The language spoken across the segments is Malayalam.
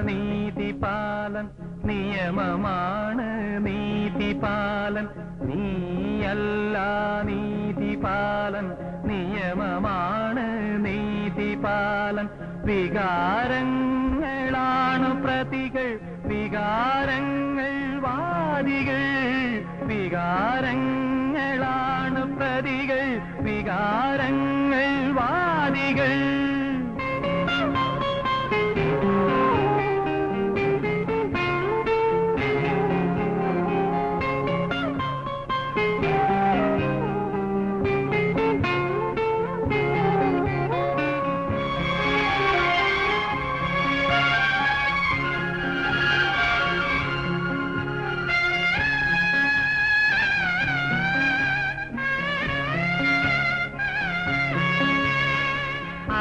നീതിപാലൻ നിയമമാണ് നീതിപാലൻ നീയല്ല നീതിപാലൻ നിയമമാണ് നീതിപാലൻ വികാരങ്ങളാണു പ്രതികൾ വികാരങ്ങൾ വാദികൾ വികാരങ്ങളാണു പ്രതികൾ വികാരങ്ങൾ വാദികൾ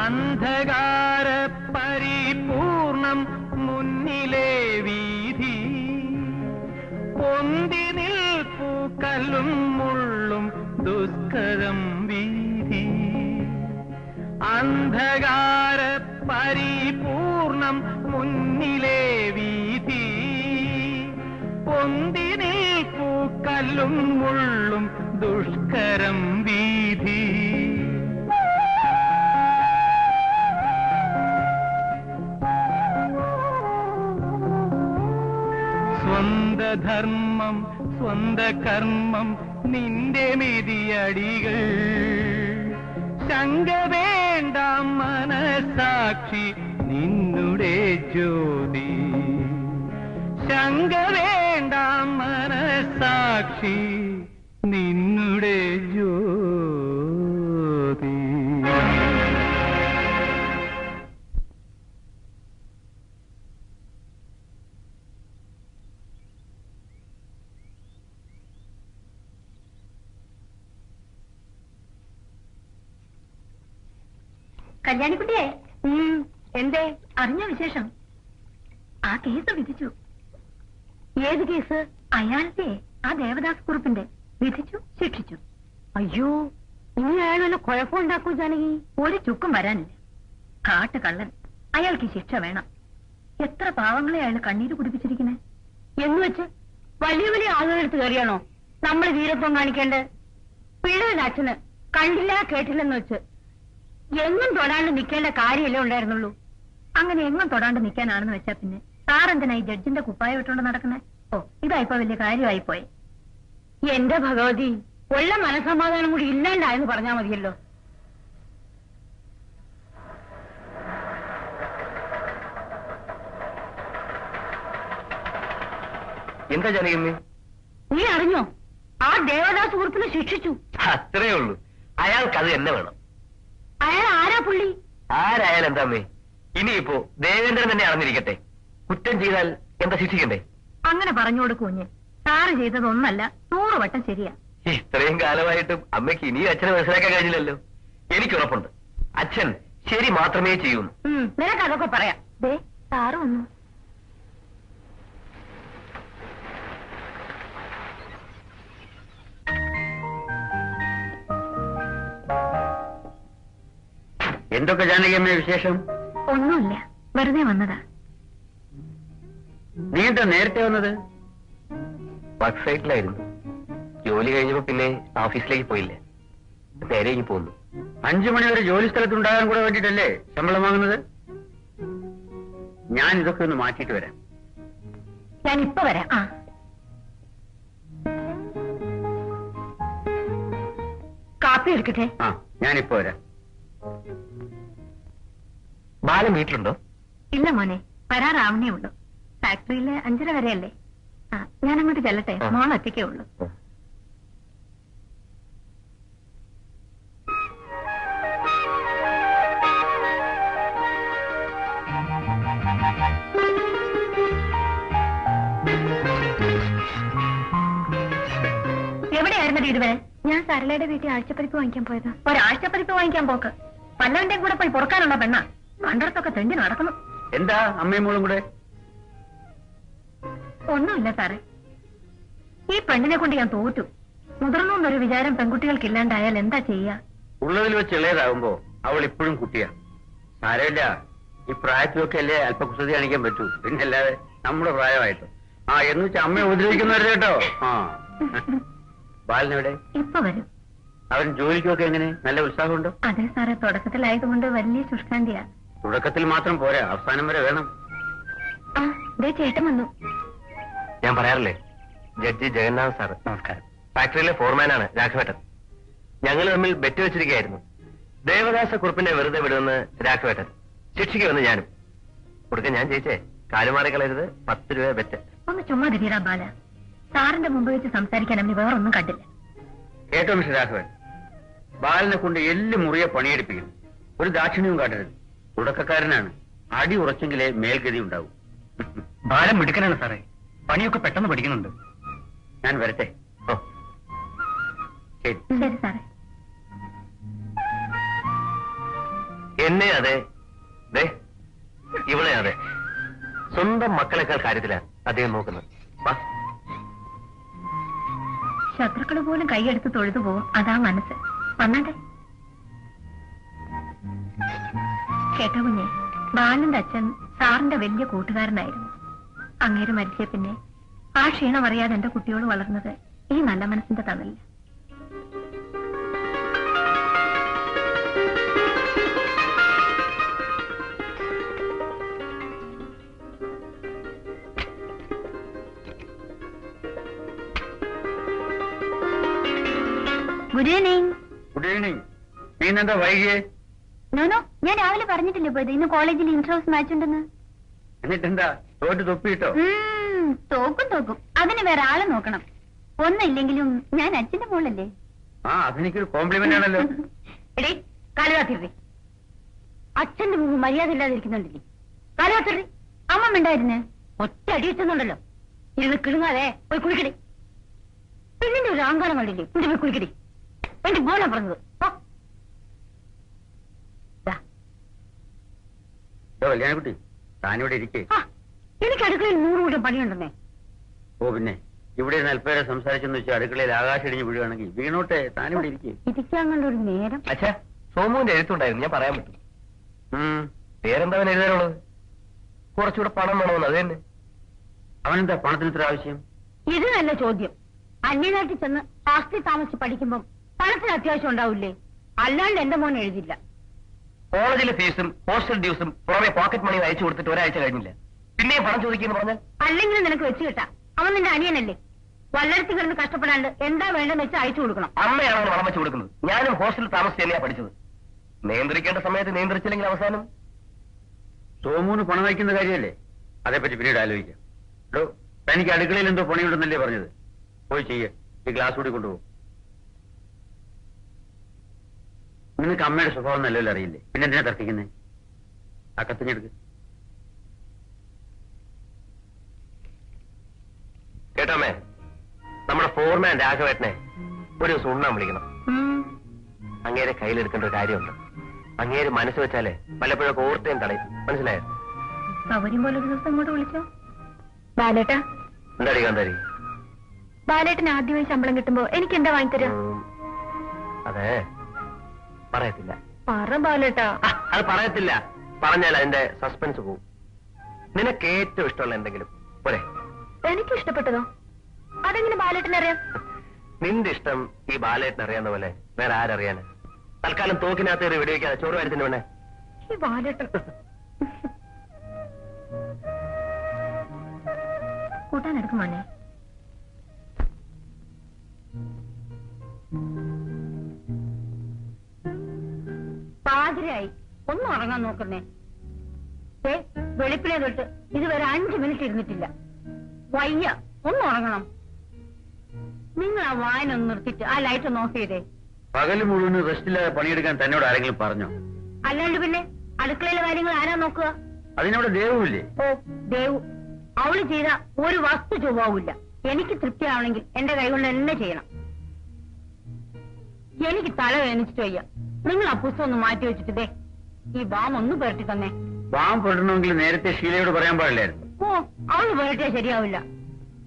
അന്ധകാര പരിപൂർണം മുന്നിലെ വീതി പൊന്തി നിൽപ്പു കല്ലും മുള്ളും ദുഷ്കരം വീതി അന്ധകാര പരിപൂർണം മുന്നിലെ വീതി പൊന്തി നിൽപ്പു കല്ലും മുള്ളും ദുഷ്കരം വീതി സ്വന്ത ധർമ്മം സ്വന്ത കർമ്മം നിന്റെ മെതിയടികൾ ശങ്ക വേണ്ട മനസാക്ഷി നിന്നുടെ ജ്യോതി ശങ്ക വേണ്ട മനസാക്ഷി നിന്നുടെ ജ്യോതി. കല്യാണിക്കുട്ടിയെ എന്തേ അറിഞ്ഞ വിശേഷം? ആ കേസ് വിധിച്ചു. ഏത് കേസ്? അയാളുടെ ആ ദേവദാസ് കുറുപ്പിന്റെ. വിധിച്ചു, ശിക്ഷിച്ചു. അയ്യോ, ഇനി അയാൾ വല്ല കുഴപ്പമുണ്ടാക്കൂ ജാനകി? ഒരു ചുക്കും വരാനില്ല. കാട്ടുകള്ളൻ, അയാൾക്ക് ശിക്ഷ വേണം. എത്ര പാവങ്ങളെ അയാൾ കണ്ണീര് കുടിപ്പിച്ചിരിക്കണേ. എന്നുവെച്ച് വലിയ വലിയ ആളുകളെടുത്ത് കയറിയാണോ നമ്മൾ വീരത്വം കാണിക്കേണ്ടത്? പിള്ളേരുടെ അച്ഛന് കണ്ടില്ല കേട്ടില്ലെന്ന് വെച്ച് എങ്ങും തൊടാണ്ട് നിൽക്കേണ്ട കാര്യമല്ലേ ഉണ്ടായിരുന്നുള്ളൂ. അങ്ങനെ എങ്ങും തൊടാണ്ട് നിൽക്കാനാണെന്ന് വെച്ചാ പിന്നെ സാറെന്തിനായി ജഡ്ജിന്റെ കുപ്പായ ഇട്ടുകൊണ്ട് നടക്കണേ? ഓ, ഇതായിപ്പോ വലിയ കാര്യമായിപ്പോയി. എന്റെ ഭഗവതി, ഉള്ള മനസമാധാനം കൂടി ഇല്ലാണ്ടായെന്ന് പറഞ്ഞാ മതിയല്ലോ. എന്താ ജാനകി? നീ അറിഞ്ഞോ? ആ ദേവദാസ് കുറുപ്പിനെ ശിക്ഷിച്ചു. അത്രേ ഉള്ളൂ. അയാൾക്ക് അത് തന്നെ വേണം. അയാൾ ആരാ പുള്ളി? ആരായാലും എന്താമ്മേ, ഇനിയിപ്പോ ദേവേന്ദ്രൻ തന്നെ അറിഞ്ഞിരിക്കട്ടെ. കുറ്റം ചെയ്താൽ എന്താ ശിക്ഷിക്കണ്ടേ? അങ്ങനെ പറഞ്ഞു കൊടുക്കൂഞ്ഞ്. സാറ് ചെയ്തതൊന്നല്ല 100 വട്ടം ശരിയാ. ഇത്രയും കാലമായിട്ടും അമ്മയ്ക്ക് ഇനിയും അച്ഛനെ മനസ്സിലാക്കാൻ കഴിഞ്ഞില്ലല്ലോ. എനിക്കുറപ്പുണ്ട് അച്ഛൻ ശരി മാത്രമേ ചെയ്യൂ. നിനക്ക് അതൊക്കെ പറയാം. ദേ സാറ് വന്നു. എന്തൊക്കെ ജാനകിയമ്മേ വിശേഷം? ഒന്നുമില്ല, വെറുതെ വന്നതാ. നീ എന്താ നേരത്തെ വന്നത്? വർക്ക് സൈറ്റിലായിരുന്നു. ജോലി കഴിഞ്ഞപ്പോ പിന്നെ ഓഫീസിലേക്ക് പോയില്ല. നേരെ ഇനി പോന്നു. 5 മണി വരെ ജോലി സ്ഥലത്ത് ഉണ്ടാകാൻ കൂടെ വേണ്ടിട്ടല്ലേ ശമ്പളം വാങ്ങുന്നത്? ഞാൻ ഇതൊക്കെ ഒന്ന് മാറ്റിയിട്ട് വരാം. ഞാൻ ഇപ്പൊ വരാം. കാപ്പി എടുക്കട്ടെ? ഞാനിപ്പോ വരാം. ബാലൻ വീട്ടിലുണ്ടോ? ഇല്ല മോനെ, വരാറാവണേ ഉള്ളൂ. ഫാക്ടറിയിലെ 5:30 വരെയല്ലേ. ഞാൻ അങ്ങോട്ട് ചെല്ലട്ടെ. മോൾ ഒറ്റയ്ക്കേ ഉള്ളൂ. പോയില്ലേ ഇതുവരെ? ഞാൻ സരളയുടെ വീട്ടിൽ ആഴ്ചപ്പരിപ്പ് വാങ്ങിക്കാൻ പോയത്. ഒരാഴ്ചപ്പരിപ്പ് വാങ്ങിക്കാൻ പോക്ക് പല്ലവന്റെ കൂടെ പോയി പൊറുക്കാനുള്ള പെണ്ണ. കണ്ടിടത്തൊക്കെ തെണ്ടി നടക്കുന്നു. എന്താ അമ്മയും മോളും കൂടെ? ഒന്നുമില്ല സാറേ, ഈ പെണ്ണിനെ കൊണ്ട് ഞാൻ തോറ്റു. മുതിർന്നൊരു വിചാരം പെൺകുട്ടികൾക്കില്ലാണ്ടായാൽ എന്താ ചെയ്യാ? ഉള്ളതിൽ വെച്ച് ഇളയതാവുമ്പോ അവൾ ഇപ്പോഴും കുട്ടിയാ. സാരമില്ല, ഈ പ്രായത്തിലൊക്കെ അല്ലേ അല്പ കുസൃതി കാണിക്കാൻ പറ്റൂ. പിന്നല്ലാതെ നമ്മുടെ പ്രായമായിട്ട്. എന്ന് വെച്ചാൽ അമ്മയെ ഉപദ്രവിക്കുന്നവരുടെ കേട്ടോ. ബാലനെവിടെ? ഇപ്പൊ വരും. അവൻ ജോലിക്കൊക്കെ എങ്ങനെ? നല്ല ഉത്സാഹമുണ്ടോ? അതെ സാറേ, തുടക്കത്തിലായതുകൊണ്ട് വലിയ ശുഷ്കാന്തിയാ. തുടക്കത്തിൽ മാത്രം പോരാ, അവസാനം വരെ വേണം. ചേട്ടൻ വന്നു. ഞാൻ പറയാറില്ലേ, ജഡ്ജി ജഗന്നാഥ് സാർ. നമസ്കാരം. ഫാക്ടറിയിലെ ഫോർമാനാണ് രാഘവേട്ടൻ. ഞങ്ങൾ തമ്മിൽ ബെറ്റ് വെച്ചിരിക്കുകയായിരുന്നു. ദേവദാസക്കുറുപ്പിനെ വെറുതെ വിടുമെന്ന് രാഘവേട്ടൻ, ശിക്ഷിക്കുമെന്ന് ഞാനും. കൊടുക്കാൻ ഞാൻ ജയിച്ചേ. കാലുമാറി കളയരുത്, 10 രൂപ ബെറ്റ്. ഒന്ന് ചുമ്മാ തിരിയാ ബാല. സാറിന്റെ മുമ്പ് വെച്ച് സംസാരിക്കാൻ അവന് വേറൊന്നും കണ്ടില്ല. കേട്ടോ മിസ്റ്റർ രാഘവൻ, ബാലനെ കൊണ്ട് എല്ല് മുറിയെ പണിയെടുപ്പിക്കും. ഒരു ദാക്ഷിണ്യവും കാട്ടരുത്. തുടക്കക്കാരനാണ്. അടി ഉറച്ചെങ്കിലേ മേൽഗതി ഉണ്ടാവും. ബാലൻ മിടുക്കനാണ് സാറേ. പണിയൊക്കെ പെട്ടെന്ന് പഠിക്കുന്നുണ്ട്. ഞാൻ വരട്ടെ. ശരി. ശരി സാറേ. എന്നെ അതെ, ഇവളെ അതെ. സ്വന്തം മക്കളെക്കാൾ കാര്യത്തിലാണ് അദ്ദേഹം നോക്കുന്നത്. ശത്രുക്കൾ പോലും കൈയെടുത്ത് തൊഴുതു പോവും. അതാ മനസ്സ്. വന്നാട്ടെ. കേട്ടോ കുഞ്ഞെ, ബാലന്റെ അച്ഛൻ സാറിന്റെ വലിയ കൂട്ടുകാരനായിരുന്നു. അങ്ങേര് മരിച്ച പിന്നെ ആ ക്ഷീണം അറിയാതെ എന്റെ കുട്ടിയോട് വളർന്നത് ഈ നല്ല മനസ്സിന്റെ തണലില്ല. Good evening. Good evening. നീ എന്താ വൈകിയേ? നോനോ, ഞാൻ രാവിലെ പറഞ്ഞിട്ടില്ലേ പോയത് ഇന്ന് കോളേജിൽ ഇന്റർ ഹൗസ് മാച്ച് ഉണ്ടെന്ന്. എന്നിട്ടെന്താ തോറ്റ് തൊപ്പിയിട്ടോ? തോക്കും. അതിന് വേറെ ആളെ നോക്കണം. ഒന്നില്ലെങ്കിലും ഞാൻ അച്ഛന്റെ മോളല്ലേ. അതെനിക്കൊരു കോംപ്ലിമെന്റ് ആണല്ലോ. എടേ കാലുവാത്തിരി, അച്ഛന്റെ മുമ്പ് മര്യാദ ഇല്ലാതിരിക്കുന്നുണ്ടല്ലേ. കാലുവാത്തിരി, അമ്മ ഉണ്ടായിരുന്നേ ഒറ്റ അടിയിട്ടുന്നുണ്ടല്ലോ. ഇരുന്ന് കിളുങ്ങാതെ പോയി കുളിക്കടി. ഇതിന്റെ ഒരു ആങ്കാരം കണ്ടില്ലേ? ഇവിടെ പോയി കുളിക്കടി. എന്റെ മോളാ പറഞ്ഞത്. കല്യാണക്കുട്ടി, താനിവിടെ ഇരിക്കേ. എനിക്ക് അടുക്കളയിൽ 100 കൂട്ടം പണിയുണ്ടെന്നേ. പിന്നെ ഇവിടെ അല്പേരെ സംസാരിച്ചെന്ന് വെച്ചാൽ അടുക്കളയിൽ ആകാശം ഇടിഞ്ഞ് വീഴുകയാണെങ്കിൽ വീണോട്ടെ, താനിവിടെ ഇരിക്കേ. ഇരിക്കാൻ കണ്ടൊരു നേരം. അച്ഛാ, സോമുവിന്റെ എഴുത്തുണ്ടായിരുന്നു, ഞാൻ പറയാൻ പറ്റും. പേരെന്താ അവൻ എഴുതാനുള്ളത്? കുറച്ചുകൂടെ പണം വേണമെന്ന്. അത് തന്നെ. അവനെന്താ പണത്തിന് ഇത്ര ആവശ്യം? ഇത് നല്ല ചോദ്യം. അന്യനാട്ടിൽ ചെന്ന് ഹോസ്റ്റലിൽ താമസിച്ച് പഠിക്കുമ്പം പണത്തിന് അത്യാവശ്യം ഉണ്ടാവില്ലേ? അല്ലാണ്ട് എന്റെ മോൻ എഴുതില്ല. കോളേജിലെ ഫീസും ഹോസ്റ്റൽ ഡ്യൂസും പുറമെ പോക്കറ്റ് മണി അയച്ചു കൊടുത്തിട്ട് ഒരാഴ്ച കഴിഞ്ഞില്ല. പിന്നെയും പണം ചോദിക്കുന്നു പറഞ്ഞാൽ? അല്ലെങ്കിൽ നിനക്ക് വെച്ച് കിട്ടാം. അവൻ നിന്റെ അനിയനല്ലേ. വല്ലടത്ത് കിടന്ന് കഷ്ടപ്പെടാണ്ട് എന്താ വേണ്ടെന്ന് വെച്ചാൽ അയച്ചു കൊടുക്കണം. അമ്മയാണ് അവന് വളം വെച്ച് കൊടുക്കുന്നത്. ഞാനും ഹോസ്റ്റലിൽ താമസിച്ച് തന്നെയാ പഠിച്ചത്. നിയന്ത്രിക്കേണ്ട സമയത്ത് നിയന്ത്രിച്ചില്ലെങ്കിൽ അവസാനം സോമൂന്ന് പണം വയ്ക്കുന്ന കാര്യമല്ലേ. അതേപ്പറ്റി പിന്നീട് ആലോചിക്കാം. തനിക്ക് അടുക്കളയിൽ എന്തോ പണിയുണ്ടെന്നല്ലേ പറഞ്ഞത്? പോയി ചെയ്യേ. ഈ ഗ്ലാസ് കൂടി കൊണ്ടുപോകും. നിനക്ക് അമ്മയുടെ സ്വഭാവം നല്ലല്ലോ അറിയില്ലേ, പിന്നെ എന്തിനാ തർക്കിക്കുന്നേ? ആ കത്തിഞ്ഞെടുക്ക്. കേട്ടോമേ, നമ്മുടെ ഫോർമാൻ രാഘവേട്ടനെ ഒരു ദിവസം ഉണ്ണാൻ വിളിക്കണം. അങ്ങേരെ കയ്യിലെടുക്കേണ്ട ഒരു കാര്യമുണ്ട്. അങ്ങേര് മനസ്സ് വെച്ചാലേ പലപ്പോഴൊക്കെ ഓർത്തേം തടയും. മനസ്സിലായോ? സൗകര്യം പോലെ ഒരു ദിവസം ഇങ്ങോട്ട് വിളിച്ചോ. ബാലേട്ടാ. എന്താടി കാന്താരി? ബാലേട്ടന് ആദ്യമായി ശമ്പളം കിട്ടുമ്പോ എനിക്ക് എന്താ വാങ്ങിത്തരാ? അതെ, പറയത്തില്ല. പറ ബാലേട്ടാ. അത് പറയത്തില്ല. പറഞ്ഞാൽ അതിന്റെ സസ്പെൻസ് പോവും. നിനക്ക് ഏറ്റവും ഇഷ്ടമുള്ള എന്തെങ്കിലും പോരെ? എനിക്ക് ഇഷ്ടപ്പെട്ടതോ? അതെങ്ങനെ ബാലേട്ടനറിയാം? നിന്റെ ഇഷ്ടം ഈ ബാലേട്ടൻ അറിയാവുന്ന പോലെ വേറെ ആരറിയാന്? തൽക്കാലം തോക്കിനകത്ത് കയറി വെടിവെക്കാതെ ചോറ് കാര്യത്തിന് വേണേ. ഈ ബാലേട്ടൻ കൂട്ടാനെടുക്കും മോനെ. പാതിരായി, ഒന്നും ഉറങ്ങാൻ നോക്കുന്നേ. വെളുപ്പിനെ തൊട്ട് ഇതുവരെ 5 മിനിറ്റ് ഇരുന്നിട്ടില്ല. വയ്യ, ഒന്നും ഉറങ്ങണം. നിങ്ങൾ ആ വായന ഒന്ന് നിർത്തിയിട്ട് ആ ലൈറ്റ് ഒന്ന് ഓഫ് ചെയ്തേ. പകല് മുഴുവൻ റെസ്റ്റില്ലാതെ പണിയെടുക്കാൻ തന്നോട് ആരെങ്കിലും പറഞ്ഞോ? അല്ലാണ്ട് പിന്നെ അടുക്കളയിലെ കാര്യങ്ങൾ ആരാ നോക്കുക? അതിനവിടെ ദേവുമില്ലേ? ഓ, ദേവു. അവള് ചെയ്ത ഒരു വസ്തു ചൊവ്വാവില്ല. എനിക്ക് തൃപ്തിയാവണമെങ്കിൽ എന്റെ കൈകൊണ്ട് തന്നെ ചെയ്യണം. എനിക്ക് തല വേദനിച്ചിട്ട് വയ്യ. നിങ്ങൾ ആ പുസ്തകം ഒന്ന് മാറ്റി വെച്ചിട്ടേ ഈ ബാം ഒന്ന് പുരട്ടി തന്നെ. ബാം പുരട്ടണമെങ്കിൽ നേരത്തെ ഷീലയോട് പറയാൻ പാടില്ലായിരുന്നു. ഓ, അവള് പുരട്ടിയാൽ ശരിയാവില്ല.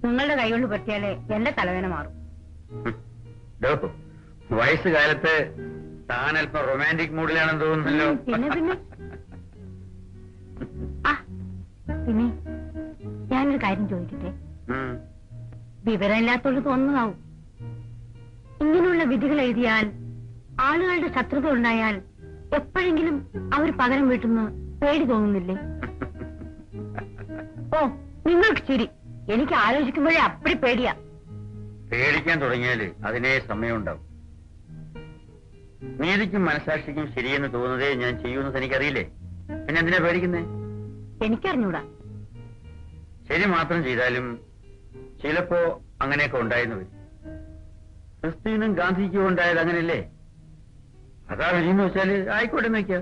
നിങ്ങളുടെ കൈ കൊണ്ട് പുരട്ടിയാലേ എന്റെ തലവേദന മാറും. വയസ്സുകാലത്ത് താൻ അല്പം റൊമാൻറ്റിക് മൂഡിലാണെന്ന് തോന്നുന്നല്ലോ. പിന്നെ പിന്നെ ഞാനൊരു കാര്യം ചോദിക്കട്ടെ. വിവരമില്ലാത്തോട് തോന്നുന്നതാവും. ഇങ്ങനെയുള്ള വിധികൾ എഴുതിയാൽ ആളുകളുടെ ശത്രുത ഉണ്ടായാൽ എപ്പോഴെങ്കിലും അവർ പകരം വീട്ടുന്ന പേടി തോന്നുന്നില്ലേ? ഓ, നിങ്ങൾക്ക് ശരി. എനിക്ക് ആലോചിക്കുമ്പോഴേ അപ്പടി പേടിയാ. പേടിക്കാൻ തുടങ്ങിയാല് അതിനേ സമയമുണ്ടാവും. നീതിക്കും മനസാക്ഷിക്കും ശരിയെന്ന് തോന്നുന്നതേ ഞാൻ ചെയ്യുമെന്ന് എനിക്കറിയില്ലേ. പിന്നെ എന്തിനാ പേടിക്കുന്നേ? എനിക്കറിഞ്ഞൂടാ. ശരി മാത്രം ചെയ്താലും ചിലപ്പോ അങ്ങനെയൊക്കെ ഉണ്ടായെന്ന് വരും. ക്രിസ്തുവിനും ഗാന്ധിക്കും ഉണ്ടായത് അങ്ങനെയല്ലേ? അതാ വിധിന്ന് വെച്ചാല് ആയിക്കോട്ടെ നോക്കിയാ.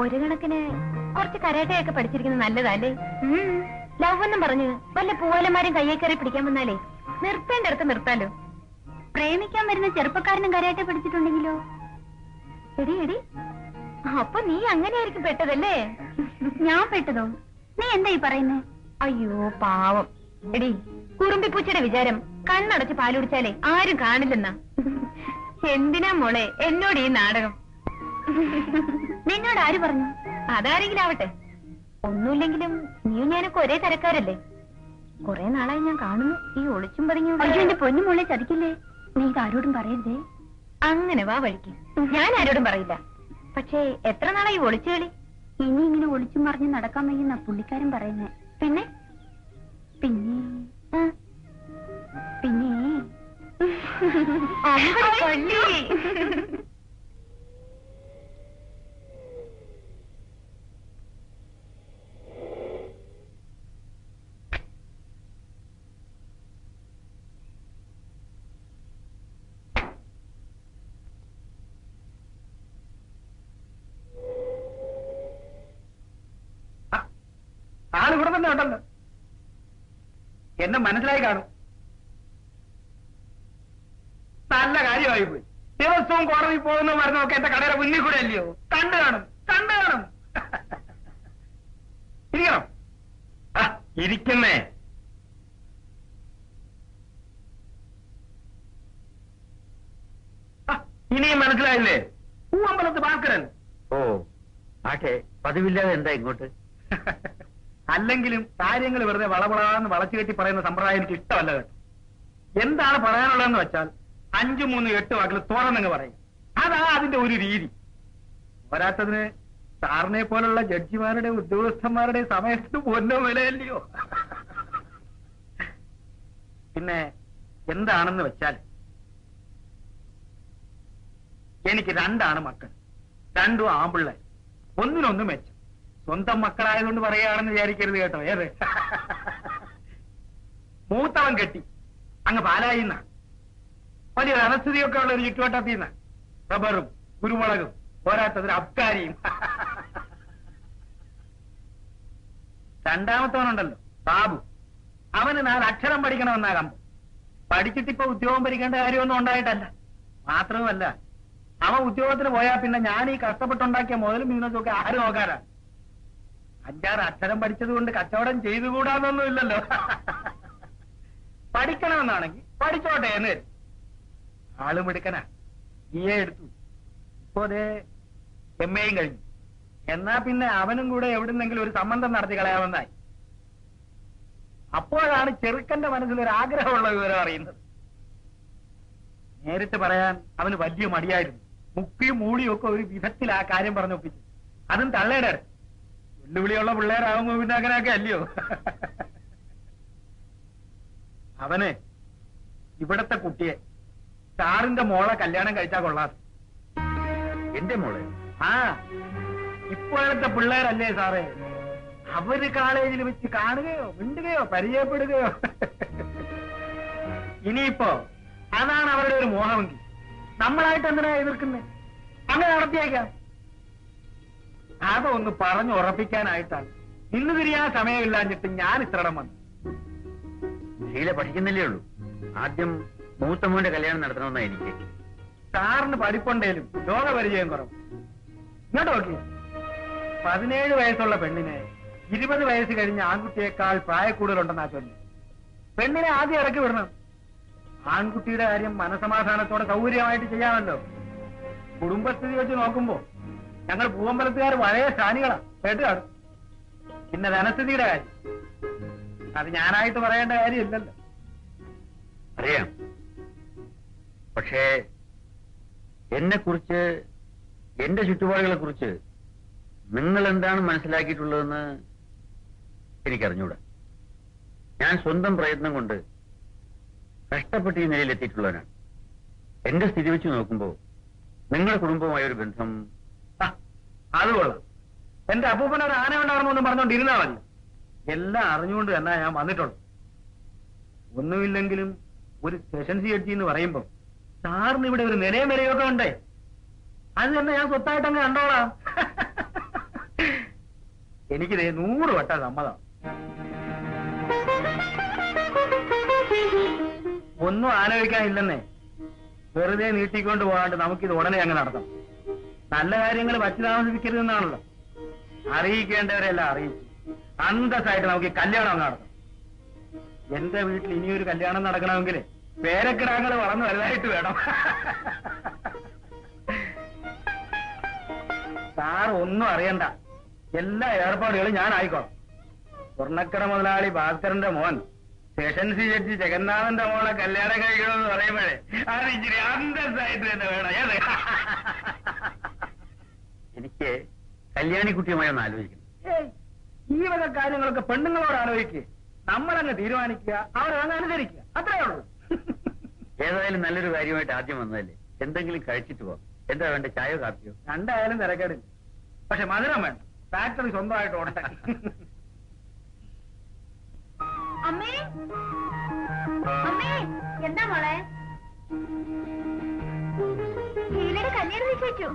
ഒരു കണക്കിന് കുറച്ച് കരാട്ടയൊക്കെ പഠിച്ചിരിക്കുന്നത് നല്ലതല്ലേ? ലവ് എന്നും പറഞ്ഞ് വല്ല പൂവലന്മാരും കയ്യെ കയറി പിടിക്കാൻ വന്നാലേ നിർത്തേണ്ട അടുത്ത് നിർത്താലോ. പ്രേമിക്കാൻ വരുന്ന ചെറുപ്പക്കാരനും കരാട്ടെ പഠിച്ചിട്ടുണ്ടെങ്കിലോ? എടി എടി, അപ്പൊ നീ അങ്ങനെയായിരിക്കും പെട്ടതല്ലേ? ഞാൻ പെട്ടതോ? നീ എന്താ ഈ പറയുന്നേ? അയ്യോ പാവം. എടി, കുറുമ്പിപ്പൂച്ചയുടെ വിചാരം കണ്ണടച്ച് പാലുടിച്ചാലേ ആരും കാണില്ലെന്നാ. എന്തിനാ മോളെ എന്നോട് ഈ നാടകം? നിന്നോട് ആര് പറഞ്ഞു? അതാരെങ്കിലും ആവട്ടെ. ഒന്നുമില്ലെങ്കിലും നീയും ഞാനൊക്കെ ഒരേ തരക്കാരല്ലേ? കുറെ നാളായി ഞാൻ കാണുന്നു ഈ ഒളിച്ചും പതുങ്ങി. അയ്യോ, എന്റെ പൊന്നു മോളെ ചതിക്കില്ലേ? നീ ആരോടും പറയരുതേ. അങ്ങനെ വാ വഴിക്ക്. ഞാൻ ആരോടും പറയില്ല. പക്ഷേ എത്ര നാളായി ഒളിച്ചു കളി? ഇനി ഇങ്ങനെ ഒളിച്ചും മറിഞ്ഞ് നടക്കാൻ വയ്യെന്നാ പുള്ളിക്കാരൻ പറയുന്നേ. പിന്നെ പിന്നെ പിന്നെ ആളിവിടെ തന്നെ ഉണ്ടല്ലോ. എന്നെ മനസ്സിലായി കാണും. നല്ല കാര്യമായി പോയി. ദിവസവും കോടതി പോകുന്ന മരുന്നൊക്കെ എന്റെ കടയുടെ മുന്നിൽ കൂടെ അല്ലയോ? കണ്ടു കാണും. ഇരിക്കണം. ഇരിക്കുന്നേ. ഇനിയും മനസ്സിലായില്ലേ? പൂവമ്പലത്ത് ഭാസ്കരൻ. ഓ, ആട്ടെ, പതിവില്ലാതെ എന്താ ഇങ്ങോട്ട്? അല്ലെങ്കിലും കാര്യങ്ങൾ വെറുതെ വളവളാന്ന് വളച്ചു കെട്ടി പറയുന്ന സമ്പ്രദായം എനിക്ക് ഇഷ്ടമല്ല കേട്ടോ. എന്താണ് പറയാനുള്ളതെന്ന് വെച്ചാൽ 5, 3, 8 വാക്കിൽ തുറന്നങ്ങ് പറയും. അതാ അതിന്റെ ഒരു രീതി. പോരാത്തതിന് സാറിനെ പോലുള്ള ജഡ്ജിമാരുടെ ഉദ്യോഗസ്ഥന്മാരുടെ സമയത്തിന് പൊന്നോ വിലയല്ലയോ. പിന്നെ എന്താണെന്ന് വെച്ചാൽ എനിക്ക് 2 മക്കൾ, 2 ആമ്പിള്ളേർ. ഒന്നിനൊന്ന് മെച്ചം. സ്വന്തം മക്കളായതുകൊണ്ട് പറയുകയാണെന്ന് വിചാരിക്കരുത് കേട്ടോ. ഏത് മൂത്തവൻ കെട്ടി അങ്ങ് പാലായിന്ന വലിയ അനസ്ഥിതിയൊക്കെ ഉള്ള ഒരു ചുറ്റുവട്ടത്തിന്ന് റബ്ബറും കുരുമുളകും പോരാത്തതിന് അബ്കാരിയും. രണ്ടാമത്തവനുണ്ടല്ലോ ബാബു, അവന് 4 അക്ഷരം പഠിക്കണമെന്നാ കമ്പം. പഠിച്ചിട്ടിപ്പോ ഉദ്യോഗം ഭരിക്കേണ്ട കാര്യമൊന്നും ഉണ്ടായിട്ടല്ല. മാത്രവുമല്ല, അവൻ ഉദ്യോഗത്തിന് പോയാൽ പിന്നെ ഞാൻ ഈ കഷ്ടപ്പെട്ടുണ്ടാക്കിയ മുതലും ബിസിനസ്സൊക്കെ ആര് നോക്കാനാ? 5-6 അക്ഷരം പഠിച്ചത് കൊണ്ട് കച്ചവടം ചെയ്തുകൂടാന്നൊന്നുമില്ലല്ലോ. പഠിക്കണമെന്നാണെങ്കിൽ പഠിച്ചോട്ടെ എന്ന്. ആളും എടുക്കനാ. BA എടുത്തു. ഇപ്പോ MAയും കഴിഞ്ഞു. എന്നാ പിന്നെ അവനും കൂടെ എവിടുന്നെങ്കിലും ഒരു സംബന്ധം നടത്തി കളയാമെന്നായി. അപ്പോഴാണ് ചെറുക്കന്റെ മനസ്സിലൊരു ആഗ്രഹമുള്ള വിവരം അറിയുന്നത്. നേരിട്ട് പറയാൻ അവന് വലിയ മടിയായിരുന്നു. മുക്കിയും മൂളിയും ഒക്കെ ഒരു വിധത്തിൽ ആ കാര്യം പറഞ്ഞൊപ്പിച്ചു. അതും തള്ളയുടെ അടുത്ത്. വെല്ലുവിളിയുള്ള പിള്ളേരാകുമ്പോ പിന്നെ അങ്ങനെയൊക്കെ അല്ലയോ. അവന് ഇവിടത്തെ കുട്ടിയെ സാറിന്റെ മോളെ കല്യാണം കഴിച്ചാൽ കൊള്ളാതെ. എന്റെ മോളെ? ആ, ഇപ്പോഴത്തെ പിള്ളേരല്ലേ സാറേ, അവര് കോളേജിൽ വെച്ച് കാണുകയോ മിണ്ടുകയോ പരിചയപ്പെടുകയോ. ഇനിയിപ്പോ അതാണ് അവരുടെ ഒരു മോഹമെങ്കിൽ നമ്മളായിട്ട് എന്തിനാ എതിർക്കുന്നേ? അങ്ങനെ നടത്തിയേക്കാം. അതൊന്ന് പറഞ്ഞു ഉറപ്പിക്കാനായിട്ടാണ് ഇന്ന് തിരിയാൻ സമയമില്ലാഞ്ഞിട്ട് ഞാൻ ഇത്രടം വന്നു. ശീല പഠിക്കുന്നില്ലേ ഉള്ളൂ. ആദ്യം മൂത്തമ്മോന്റെ കല്യാണം നടത്തണമെന്നാ എനിക്ക്. സാറിന് പഠിപ്പുണ്ടേലും ലോകപരിചയം കുറവ്. ഇങ്ങോട്ട് നോക്കി, 17 വയസ്സുള്ള പെണ്ണിനെ 20 വയസ്സ് കഴിഞ്ഞ ആൺകുട്ടിയേക്കാൾ പ്രായക്കൂടുതലുണ്ടെന്നാ ചൊല്ലി. പെണ്ണിനെ ആദ്യം ഇറക്കി വിടണം. ആൺകുട്ടിയുടെ കാര്യം മനസമാധാനത്തോടെ സൗകര്യമായിട്ട് ചെയ്യാമല്ലോ. കുടുംബസ്ഥിതി വെച്ച് നോക്കുമ്പോ ഞങ്ങൾ പൂവമ്പലത്തുകാർ പഴയ സ്ഥാനികളാ, കേട്ടുകാണ്. പിന്നെ ധനസ്ഥിതിയുടെ കാര്യം അത് ഞാനായിട്ട് പറയേണ്ട കാര്യമില്ലല്ലോ. അറിയാം. പക്ഷേ എന്നെ കുറിച്ച്, എന്റെ ചുറ്റുപാടുകളെ കുറിച്ച് നിങ്ങൾ എന്താണ് മനസ്സിലാക്കിയിട്ടുള്ളതെന്ന് എനിക്കറിഞ്ഞൂടാ. ഞാൻ സ്വന്തം പ്രയത്നം കൊണ്ട് കഷ്ടപ്പെട്ട് ഈ നിലയിലെത്തിയിട്ടുള്ളവനാണ്. എന്റെ സ്ഥിതി വെച്ച് നോക്കുമ്പോ നിങ്ങളുടെ കുടുംബവുമായ ഒരു ബന്ധം അത് കൊള്ളാം. എന്റെ അപ്പൂപ്പൻ ഒരു ആന ഉണ്ടാകണമെന്നും പറഞ്ഞുകൊണ്ടിരുന്നാ മതി. എല്ലാം അറിഞ്ഞുകൊണ്ട് തന്നെ ഞാൻ വന്നിട്ടുള്ളൂ. ഒന്നുമില്ലെങ്കിലും ഒരു സെഷൻസ് ജഡ്ജി എന്ന് പറയുമ്പോ സാറിന് ഇവിടെ ഒരു നിലയും വിലയൊക്കെ ഉണ്ടേ. അത് തന്നെ ഞാൻ സ്വത്തായിട്ടങ്ങ് കണ്ടോളാം. എനിക്കിതേ 100 വട്ട സമ്മതം. ഒന്നും ആലോചിക്കാനില്ലെന്നേ. വെറുതെ നീട്ടിക്കൊണ്ട് പോകാണ്ട് നമുക്കിത് ഉടനെ അങ്ങ് നടത്താം. നല്ല കാര്യങ്ങൾ വച്ചു താമസിപ്പിക്കരുതെന്നാണല്ലോ. അറിയിക്കേണ്ടവരെല്ലാം അറിയിച്ചു അന്തസ്സായിട്ട് നമുക്ക് ഈ കല്യാണം അങ്ങ് നടത്താം. എന്റെ വീട്ടിൽ ഇനിയൊരു കല്യാണം നടക്കണമെങ്കിൽ പേരക്കിടാങ്ങൾ വളർന്നു വലുതായിട്ട് വേണം. സാർ ഒന്നും അറിയണ്ട, എല്ലാ ഏർപ്പാടുകളും ഞാൻ ആയിക്കോളാം. സ്വർണ്ണക്കട മുതലാളി ഭാസ്കരന്റെ മോൻ സെഷൻസ് ജഡ്ജി ജഗന്നാഥന്റെ മോളെ കല്യാണം കഴിക്കണമെന്ന് പറയുമ്പോഴേ അത് ഇച്ചിരി അന്തസ്സായിട്ട് തന്നെ വേണം. എനിക്ക് കല്യാണിക്കുട്ടിയുമായി ഒന്ന് ആലോചിക്കണം. ഈ വക കാര്യങ്ങളൊക്കെ പെണ്ണുങ്ങളോട് ആലോചിക്കുക. നമ്മളങ്ങ് തീരുമാനിക്കുക, അവരങ്ങ് അനുസരിക്കുക, അത്രേ ഉള്ളൂ. ഏതായാലും നല്ലൊരു കാര്യമായിട്ട് ആദ്യം വന്നതല്ലേ, എന്തെങ്കിലും കഴിച്ചിട്ട് പോവാം. എന്താ വേണ്ട, ചായയോ കാപ്പിയോ? രണ്ടായാലും തിരക്കേടില്ല. പക്ഷെ മധുരം വേണ്ട, ഫാക്ടറി സ്വന്തമായിട്ട് ഓടട്ടെ. അമ്മേ, അമ്മേ, എന്താ മോളെ? ഷീലയുടെ കല്യാണം നിശ്ചയിച്ചു.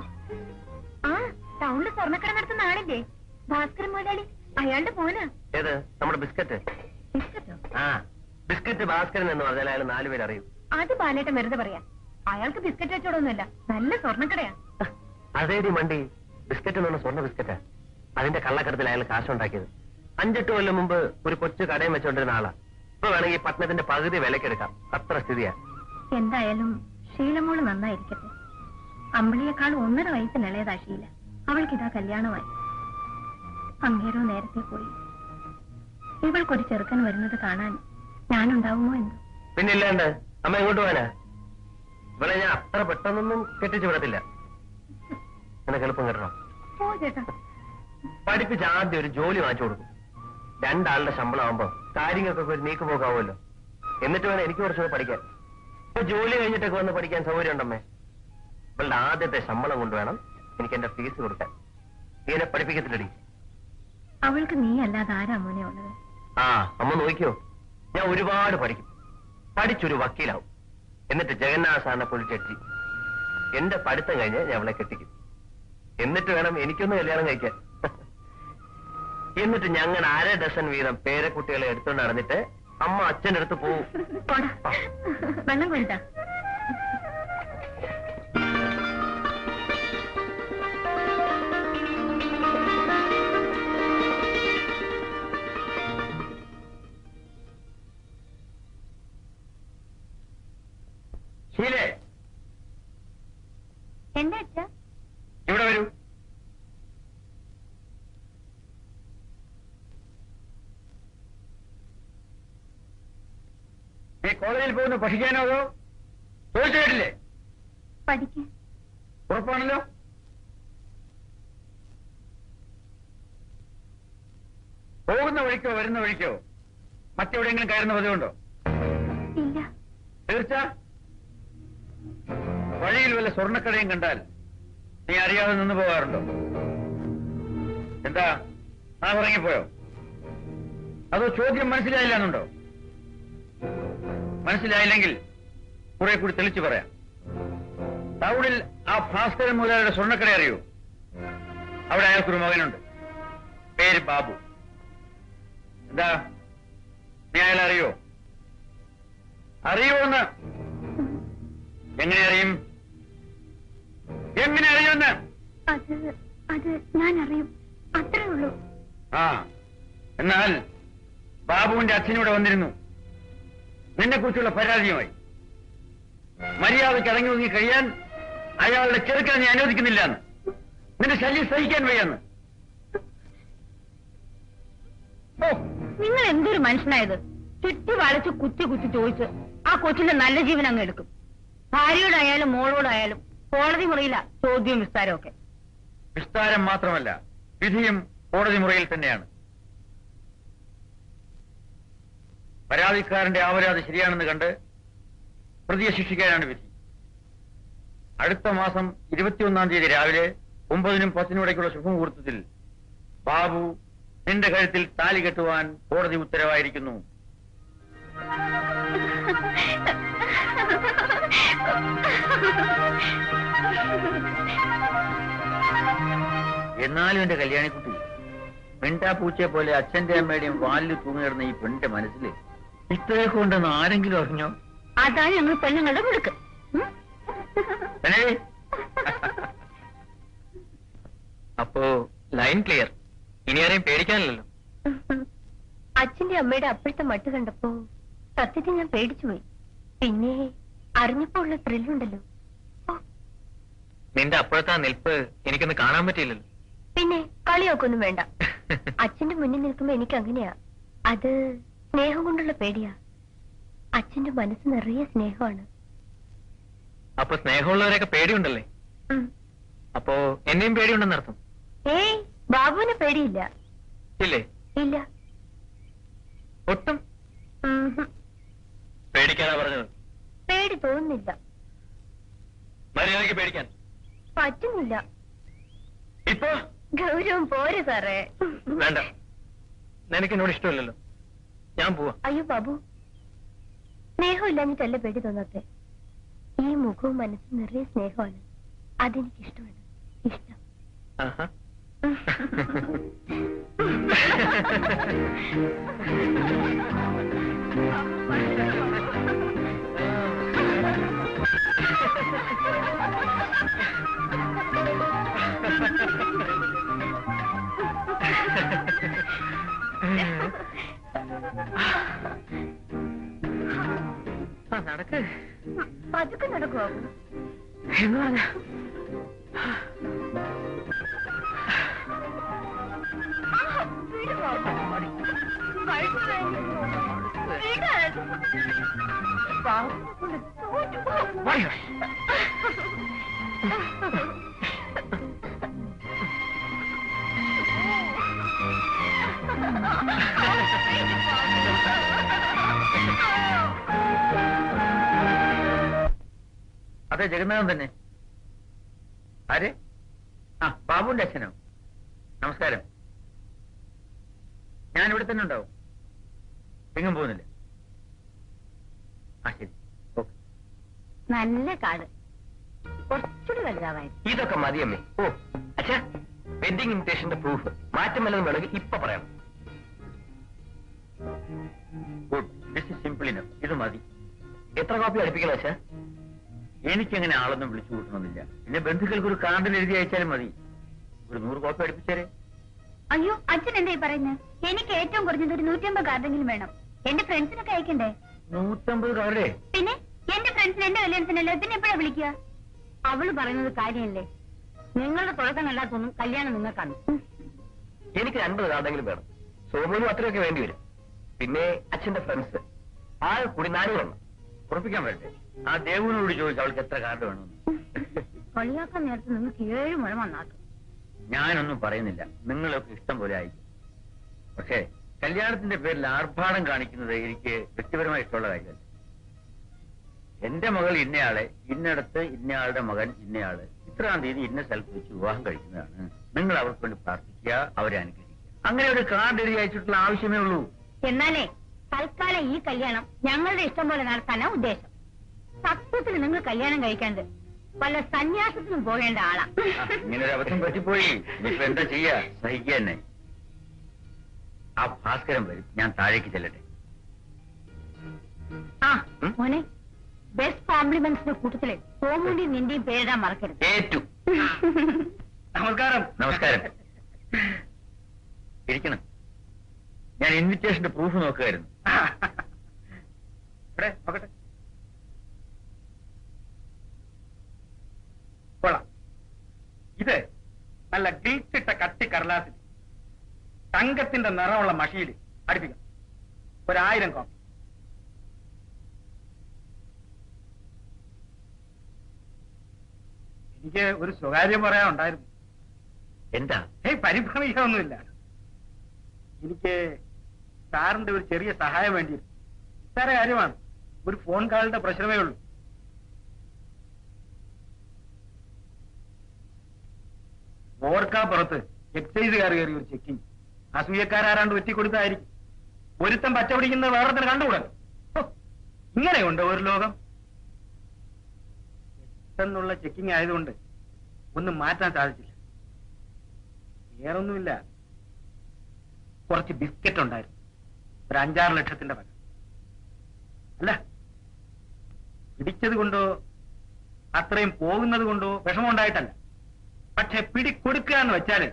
ആ, ടൗണില് സ്വർണ്ണക്കട നടത്തുന്ന ആളില്ലേ, ഭാസ്കരൻ മുതലാളി, അയാളുടെ മോന്. ഏത്? നമ്മുടെ ബിസ്ക്കറ്റ്. ബിസ്ക്കറ്റോ? ആ, ബിസ്ക്കറ്റ് ഭാസ്കരൻ എന്ന് പറഞ്ഞാൽ അയാൾ 4 പേര് അറിയും. അത് ബാലേട്ടൻ വെറുതെ പറയാ. അയാൾക്ക് ബിസ്ക്കറ്റ് വെച്ചോടൊന്നുമില്ല, നല്ല സ്വർണ്ണക്കടയാ. അതേടി മണ്ടി, ബിസ്ക്കറ്റ് എന്ന് പറഞ്ഞ സ്വർണ്ണ ബിസ്ക്കറ്റാ. അതിന്റെ കള്ളക്കടത്തിൽ അയാൾ കാശുണ്ടാക്കിയത്. 5-8 കൊല്ലം മുമ്പ് ഒരു കൊച്ചു കടയും വെച്ചോണ്ടിരുന്ന ആളാ. ഇപ്പൊ വേണമെങ്കിൽ പട്ടണത്തിന്റെ പകുതി വിലക്കെടുക്കാം, അത്ര സ്ഥിതിയാ. എന്തായാലും ഷീലമോള് നന്നായിരിക്കട്ടെ. അമ്പിളിയേക്കാൾ 1.5 വയസ്സിന് ഇളയതാ ഷീല. അവൾക്കിതാ കല്യാണമായി. അങ്ങേരോ നേരത്തെ പോയി. ഇവൾക്കൊരു ചെറുക്കൻ വരുന്നത് കാണാൻ ഞാനുണ്ടാവുമോ എന്തോ. പിന്നില്ലാണ്ട് അമ്മ എങ്ങോട്ട് പോവാനാ? ഇവിടെ ഞാൻ അത്ര പെട്ടെന്നൊന്നും കെട്ടിച്ചു വിടത്തില്ല. നിനക്ക് എളുപ്പം കിട്ടണം. ഓ ചേട്ടാ, പഠിപ്പിച്ച് ആദ്യം ഒരു ജോലി വാങ്ങിച്ചു കൊടുക്കും. 2 ആളുടെ ശമ്പളം ആവുമ്പോ കാര്യങ്ങൾക്കൊക്കെ ഒരു നീക്ക് പോകാവുമല്ലോ. എന്നിട്ട് വേണം എനിക്ക് കുറച്ചുകൂടെ പഠിക്കാൻ. ഇപ്പൊ ജോലി കഴിഞ്ഞിട്ടൊക്കെ വന്ന് പഠിക്കാൻ സൗകര്യം ഉണ്ടമ്മേ. ഇവളുടെ ആദ്യത്തെ ശമ്പളം കൊണ്ടുവേണം എനിക്ക് എന്റെ ഫീസ് കൊടുക്കാൻ. ഇങ്ങനെ പഠിപ്പിക്കത്തില്ലടി. അവൾക്ക് നീ അല്ലാതെ ആരാ മോനെ ഉള്ളത്? ആ, അമ്മ നോക്കിയോ, ഞാൻ ഒരുപാട് പഠിക്കും. പഠിച്ചൊരു വക്കീലാവും. എന്നിട്ട് ജഗന്നാഥ സാറിനെ പോലെ ജഡ്ജി. എന്റെ പഠിത്തം കഴിഞ്ഞ് ഞാൻ അവളെ കെട്ടിക്കും. എന്നിട്ട് വേണം എനിക്കൊന്ന് കല്യാണം കഴിക്കാൻ. എന്നിട്ട് ഞങ്ങൾ 1/2 ഡസൻ വീതം പേരക്കുട്ടികളെ എടുത്തുകൊണ്ട് നടന്നിട്ട് അമ്മ അച്ഛൻ്റെ അടുത്ത് പോവും. വെള്ളം കൊണ്ടാ. ശീലേ, എന്താ അച്ഛാ? ഇവിടെ വരൂ. നീ കോളേജിൽ പോകുന്നു പഠിക്കാനാവോ? ചോദിച്ചു കേട്ടില്ലേ? പഠിക്കാൻ. ഉറപ്പാണല്ലോ? പോകുന്ന വഴിക്കോ വരുന്ന വഴിക്കോ മറ്റെവിടെയെങ്കിലും കയറുന്ന പതിവുണ്ടോ? ഇല്ല. തീർച്ച? വഴിയിൽ വല്ല സ്വർണ്ണക്കടയും കണ്ടാൽ നീ അറിയാതെ നിന്ന് പോകാറുണ്ടോ? എന്താ, ആ ഉറങ്ങിപ്പോയോ? അതോ ചോദ്യം മനസ്സിലായില്ല എന്നുണ്ടോ? മനസ്സിലായില്ലെങ്കിൽ കുറെ കൂടി തെളിച്ചു പറയാം. ടൗണിൽ ആ ഭാസ്കരൻ മുതലാളിയുടെ സ്വർണ്ണക്കട അറിയൂ? അവിടെ അയാൾക്കൊരു മകനുണ്ട്, പേര് ബാബു. എന്താ, നീ അയാളെ അറിയോ? അറിയുമെന്ന്. എങ്ങനെ അറിയും? എങ്ങനെ അറിയുമെന്ന്? അത് ഞാൻ അറിയും, അത്രേ ഉള്ളൂ. ആ, എന്നാൽ ബാബുവിന്റെ അച്ഛനൂടെ വന്നിരുന്നു നിന്നെ കുറിച്ചുള്ള പരാതിയുമായി. മര്യാദയ്ക്ക് അടങ്ങി ഒതുങ്ങി കഴിയാൻ അയാളുടെ ചെറുക്കാൻ നീ അനുവദിക്കുന്നില്ല എന്ന്, നിന്റെ ശല്യം സഹിക്കാൻ വയ്യാന്ന്. ഓ, നിങ്ങൾ എന്തൊരു മനുഷ്യനായത്! ചുറ്റി വളച്ച് കുത്തി കുത്തി ചോദിച്ച് ആ കൊച്ചിന്റെ നല്ല ജീവൻ അങ്ങ് എടുക്കും. ഭാര്യയോടായാലും മോളോടായാലും കോടതി മുറിയില്ല ചോദ്യവും വിസ്താരവും ഒക്കെ. വിസ്താരം മാത്രമല്ല, വിധിയും കോടതി മുറിയിൽ തന്നെയാണ്. പരാതിക്കാരന്റെ അപരാധി ശരിയാണെന്ന് കണ്ട് പ്രതിയെ ശിക്ഷിക്കാനാണ് വിധി. അടുത്ത മാസം 21-ാം തീയതി രാവിലെ 9-നും 10-നും ഇടയ്ക്കുള്ള ശുഭമുഹൂർത്തത്തിൽ ബാബു നിന്റെ കഴുത്തിൽ താലി കെട്ടുവാൻ കോടതി ഉത്തരവായിരിക്കുന്നു. എന്നാലും എന്റെ കല്യാണിക്കുട്ടി, മിണ്ടാപ്പൂച്ചയെ പോലെ അച്ഛന്റെ അമ്മയുടെയും വാലിൽ തൂങ്ങിയിടുന്ന ഈ പെണ്ണിന്റെ മനസ്സിൽ ഇത്രയൊക്കെ ഉണ്ടെന്ന് ആരെങ്കിലും അറിഞ്ഞോ? അതാണ് ഞങ്ങൾ പെണ്ണുങ്ങളുടെ മിടുക്ക്. അപ്പോ ലൈൻ ക്ലിയർ, ഇനി ആരെയും പേടിക്കാനില്ലല്ലോ. അച്ഛന്റെ അമ്മയുടെ അപ്പോഴത്തെ മട്ട് കണ്ടപ്പോ സത്യത്തിൽ ഞാൻ പേടിച്ചുപോയി. പിന്നെ അറിഞ്ഞപ്പോ ഉള്ള ത്രില്ലുണ്ടല്ലോ. നിന്റെ അപ്പോഴത്തെ നിൽപ്പ് എനിക്കൊന്ന് കാണാൻ പറ്റിയില്ലല്ലോ. പിന്നെ കളിയൊക്കെ ഒന്നും വേണ്ട. അച്ഛന്റെ മുന്നിൽ നിൽക്കുമ്പോ എനിക്ക് അങ്ങനെയാ. അത് സ്നേഹം കൊണ്ടുള്ള പേടിയാ. അച്ഛന്റെ മനസ്സ് നിറയെ സ്നേഹമാണ്. അപ്പൊ സ്നേഹമുള്ളവരെയൊക്കെ പേടിയുണ്ടല്ലേ? അപ്പോ എന്നെയും പേടിയുണ്ടെന്നർത്ഥം? ഏയ്, ബാബുവിന് പേടിയില്ല. ഇല്ലേ? ഇല്ല. ഒട്ടും പേടിക്കാനാ പറഞ്ഞത്? പേടി തോന്നുന്നില്ല. മര്യാദയ്ക്ക് പേടിക്കാൻ പറ്റുന്നില്ല. ഇപ്പൊ ഗൗരവം പോരെ സാറേ. വേണ്ട, നിനക്ക് എന്നോട് ഇഷ്ടമില്ലല്ലോ, ഞാൻ പോവാ. അയ്യോ ബാബു, സ്നേഹമില്ലാഞ്ഞിട്ടല്ല പേടി തോന്നാത്തെ. ഈ മുഖവും മനസ്സും നിറയെ സ്നേഹമാണ്. അതെനിക്കിഷ്ടമാണ്. ഇഷ്ടം. ആഹാ. നടക്ക്. പതുക്കെ നടക്കുവോ? എന്ന് പറഞ്ഞ അതെ, ജഗന്നാഥൻ തന്നെ. ആര്? ആ, ബാബുവിന്റെ അച്ഛനോ? നമസ്കാരം. ഞാൻ ഇവിടെ തന്നെ ഉണ്ടാവും, എങ്ങും പോകുന്നില്ല. ആ, ശരി, ഓക്കെ. നല്ല കാട്, കുറച്ചുകൂടി വലുതാവായിരുന്നു. ഇതൊക്കെ മതിയമ്മേ. ഓ അച്ഛാ, വെഡിങ് ഇൻവിറ്റേഷന്റെ പ്രൂഫ് മാറ്റം വല്ലതും വേണമെങ്കിൽ ഇപ്പൊ പറയാം. Good, this is simple enough. ഇത് മതി. എത്ര കോപ്പി അടുപ്പിക്കണം അച്ഛാ? എനിക്കങ്ങനെ ആളൊന്നും വിളിച്ചു കൂട്ടണമെന്നില്ല. പിന്നെ ബന്ധുക്കൾക്ക് ഒരു കാർഡിൽ എഴുതി അയച്ചാലും മതി. ഒരു 100 കോപ്പി അടുപ്പിച്ചേരെ. അയ്യോ, അച്ഛൻ എന്തായി പറയുന്നത്? എനിക്ക് ഏറ്റവും കുറഞ്ഞത് ഒരു 150 കാർഡെങ്കിലും വേണം. എന്റെ ഫ്രണ്ട്സിനൊക്കെ അയക്കണ്ടേ? 150 കാർഡേ? പിന്നെ എന്റെ ഫ്രണ്ട്സിന് എന്റെ കല്യാണത്തിനല്ലേ, പിന്നെ എപ്പോഴാ വിളിക്കുക? അവള് പറയുന്നത് കാര്യമല്ലേ? നിങ്ങളുടെ തുടക്കം കണ്ടാത്തൊന്നും കല്യാണം നിങ്ങൾക്കാണ്. എനിക്ക് 50 കാർഡെങ്കിലും വേണം. സോമനും അത്രയൊക്കെ വേണ്ടി വരും. പിന്നെ അച്ഛന്റെ ഫ്രണ്ട്സ് ആകെ കൂടി 400 ഉറപ്പിക്കാൻ പറ്റേ? ആ ദേവുവിനോട് ചോദിച്ചു അവൾക്ക് എത്ര കാർഡ് വേണമെന്ന്. കളിയാക്കാൻ നേരത്തെ നിങ്ങൾക്ക് 7 മുഴം വന്നാക്കും. ഞാനൊന്നും പറയുന്നില്ല, നിങ്ങളൊക്കെ ഇഷ്ടം പോലെ ആയിരിക്കും. പക്ഷേ കല്യാണത്തിന്റെ പേരിൽ ആർഭാടം കാണിക്കുന്നത് എനിക്ക് വ്യക്തിപരമായി ഇഷ്ടമുള്ള കാര്യമല്ല. എന്റെ മകൾ ഇന്നയാളെ, ഇന്നടത്ത് ഇന്നയാളുടെ മകൻ ഇന്നയാള്, ഇത്രാം തീയതി ഇന്ന സ്ഥലത്ത് വെച്ച് വിവാഹം കഴിക്കുന്നതാണ്. നിങ്ങൾ അവർക്ക് വേണ്ടി പ്രാർത്ഥിക്കുക, അവരെ അനുഗ്രഹിക്കുക. അങ്ങനെ ഒരു കാർഡ് എഴുതി അയച്ചിട്ടുള്ള ആവശ്യമേ ഉള്ളൂ. എന്നാലേ തൽക്കാലം ഈ കല്യാണം ഞങ്ങളുടെ ഇഷ്ടം പോലെ നടത്താനാ ഉദ്ദേശം. സത്യത്തിൽ നിങ്ങൾ കല്യാണം കഴിക്കാണ്ട് പല സന്യാസത്തിനും പോകേണ്ട ആളാ. ഇങ്ങനൊരു അബദ്ധം പറ്റിപ്പോയി. ഇനിയിപ്പോ എന്താ ചെയ്യാ? സഹിക്കുക തന്നെ. ആ ഭാസ്കരൻ വരും, ഞാൻ താഴേക്ക് ചെല്ലട്ടെ. ആ മോനെ, ബെസ്റ്റ് കോംപ്ലിമെന്റ്സിന്റെ കൂട്ടത്തില് സോമുന്റെയും നിന്റെയും പേരിടാൻ മറക്കരുത്. ഏറ്റു. നമസ്കാരം. നമസ്കാരം. ഇരിക്കണം. ഞാൻ ഇൻവിറ്റേഷന്റെ പ്രൂഫ് നോക്കുകയായിരുന്നു. ഇവിടെ നോക്കട്ടെ. കൊള്ളാം. ഇത് നല്ല ഗിൽറ്റിട്ട കട്ടി കടലാസിൽ തങ്കത്തിന്റെ നിറമുള്ള മഷിയിൽ അടുപ്പിക്കണം. 1000 കോപ്പി. എനിക്ക് ഒരു സ്വകാര്യം പറയാനുണ്ടായിരുന്നു. എന്താ? പരിഭ്രമിക്കാനൊന്നുമില്ല. എനിക്ക് സാറിന്റെ ഒരു ചെറിയ സഹായം വേണ്ടിയിരുന്നു. നിസ്സാര കാര്യമാണ്. ഒരു ഫോൺ കാളിന്റെ പ്രശ്നമേ ഉള്ളൂ. ഓർക്കാപ്പുറത്ത് എക്സൈസുകാർ കയറി ഒരു ചെക്കിങ്. അസൂയക്കാരാണ്ട് ഒറ്റിക്കൊടുത്തായിരിക്കും. ഒരുത്തം പച്ച പിടിക്കുന്നത് വേറെത്തിന് കണ്ടുകൂടാ. ഇങ്ങനെയുണ്ട് ഒരു ലോകം. പെട്ടെന്നുള്ള ചെക്കിങ് ആയതുകൊണ്ട് ഒന്നും മാറ്റാൻ സാധിച്ചില്ല. വേറൊന്നുമില്ല, കുറച്ച് ബിസ്ക്കറ്റ് ഉണ്ടായിരുന്നു. ഒരു 5-6 ലക്ഷത്തിന്റെ വക. അല്ല, പിടിച്ചത് കൊണ്ടോ അത്രയും പോകുന്നത് കൊണ്ടോ വിഷമമുണ്ടായിട്ടല്ല. പക്ഷെ പിടിക്കൊടുക്കുക എന്ന് വെച്ചാല്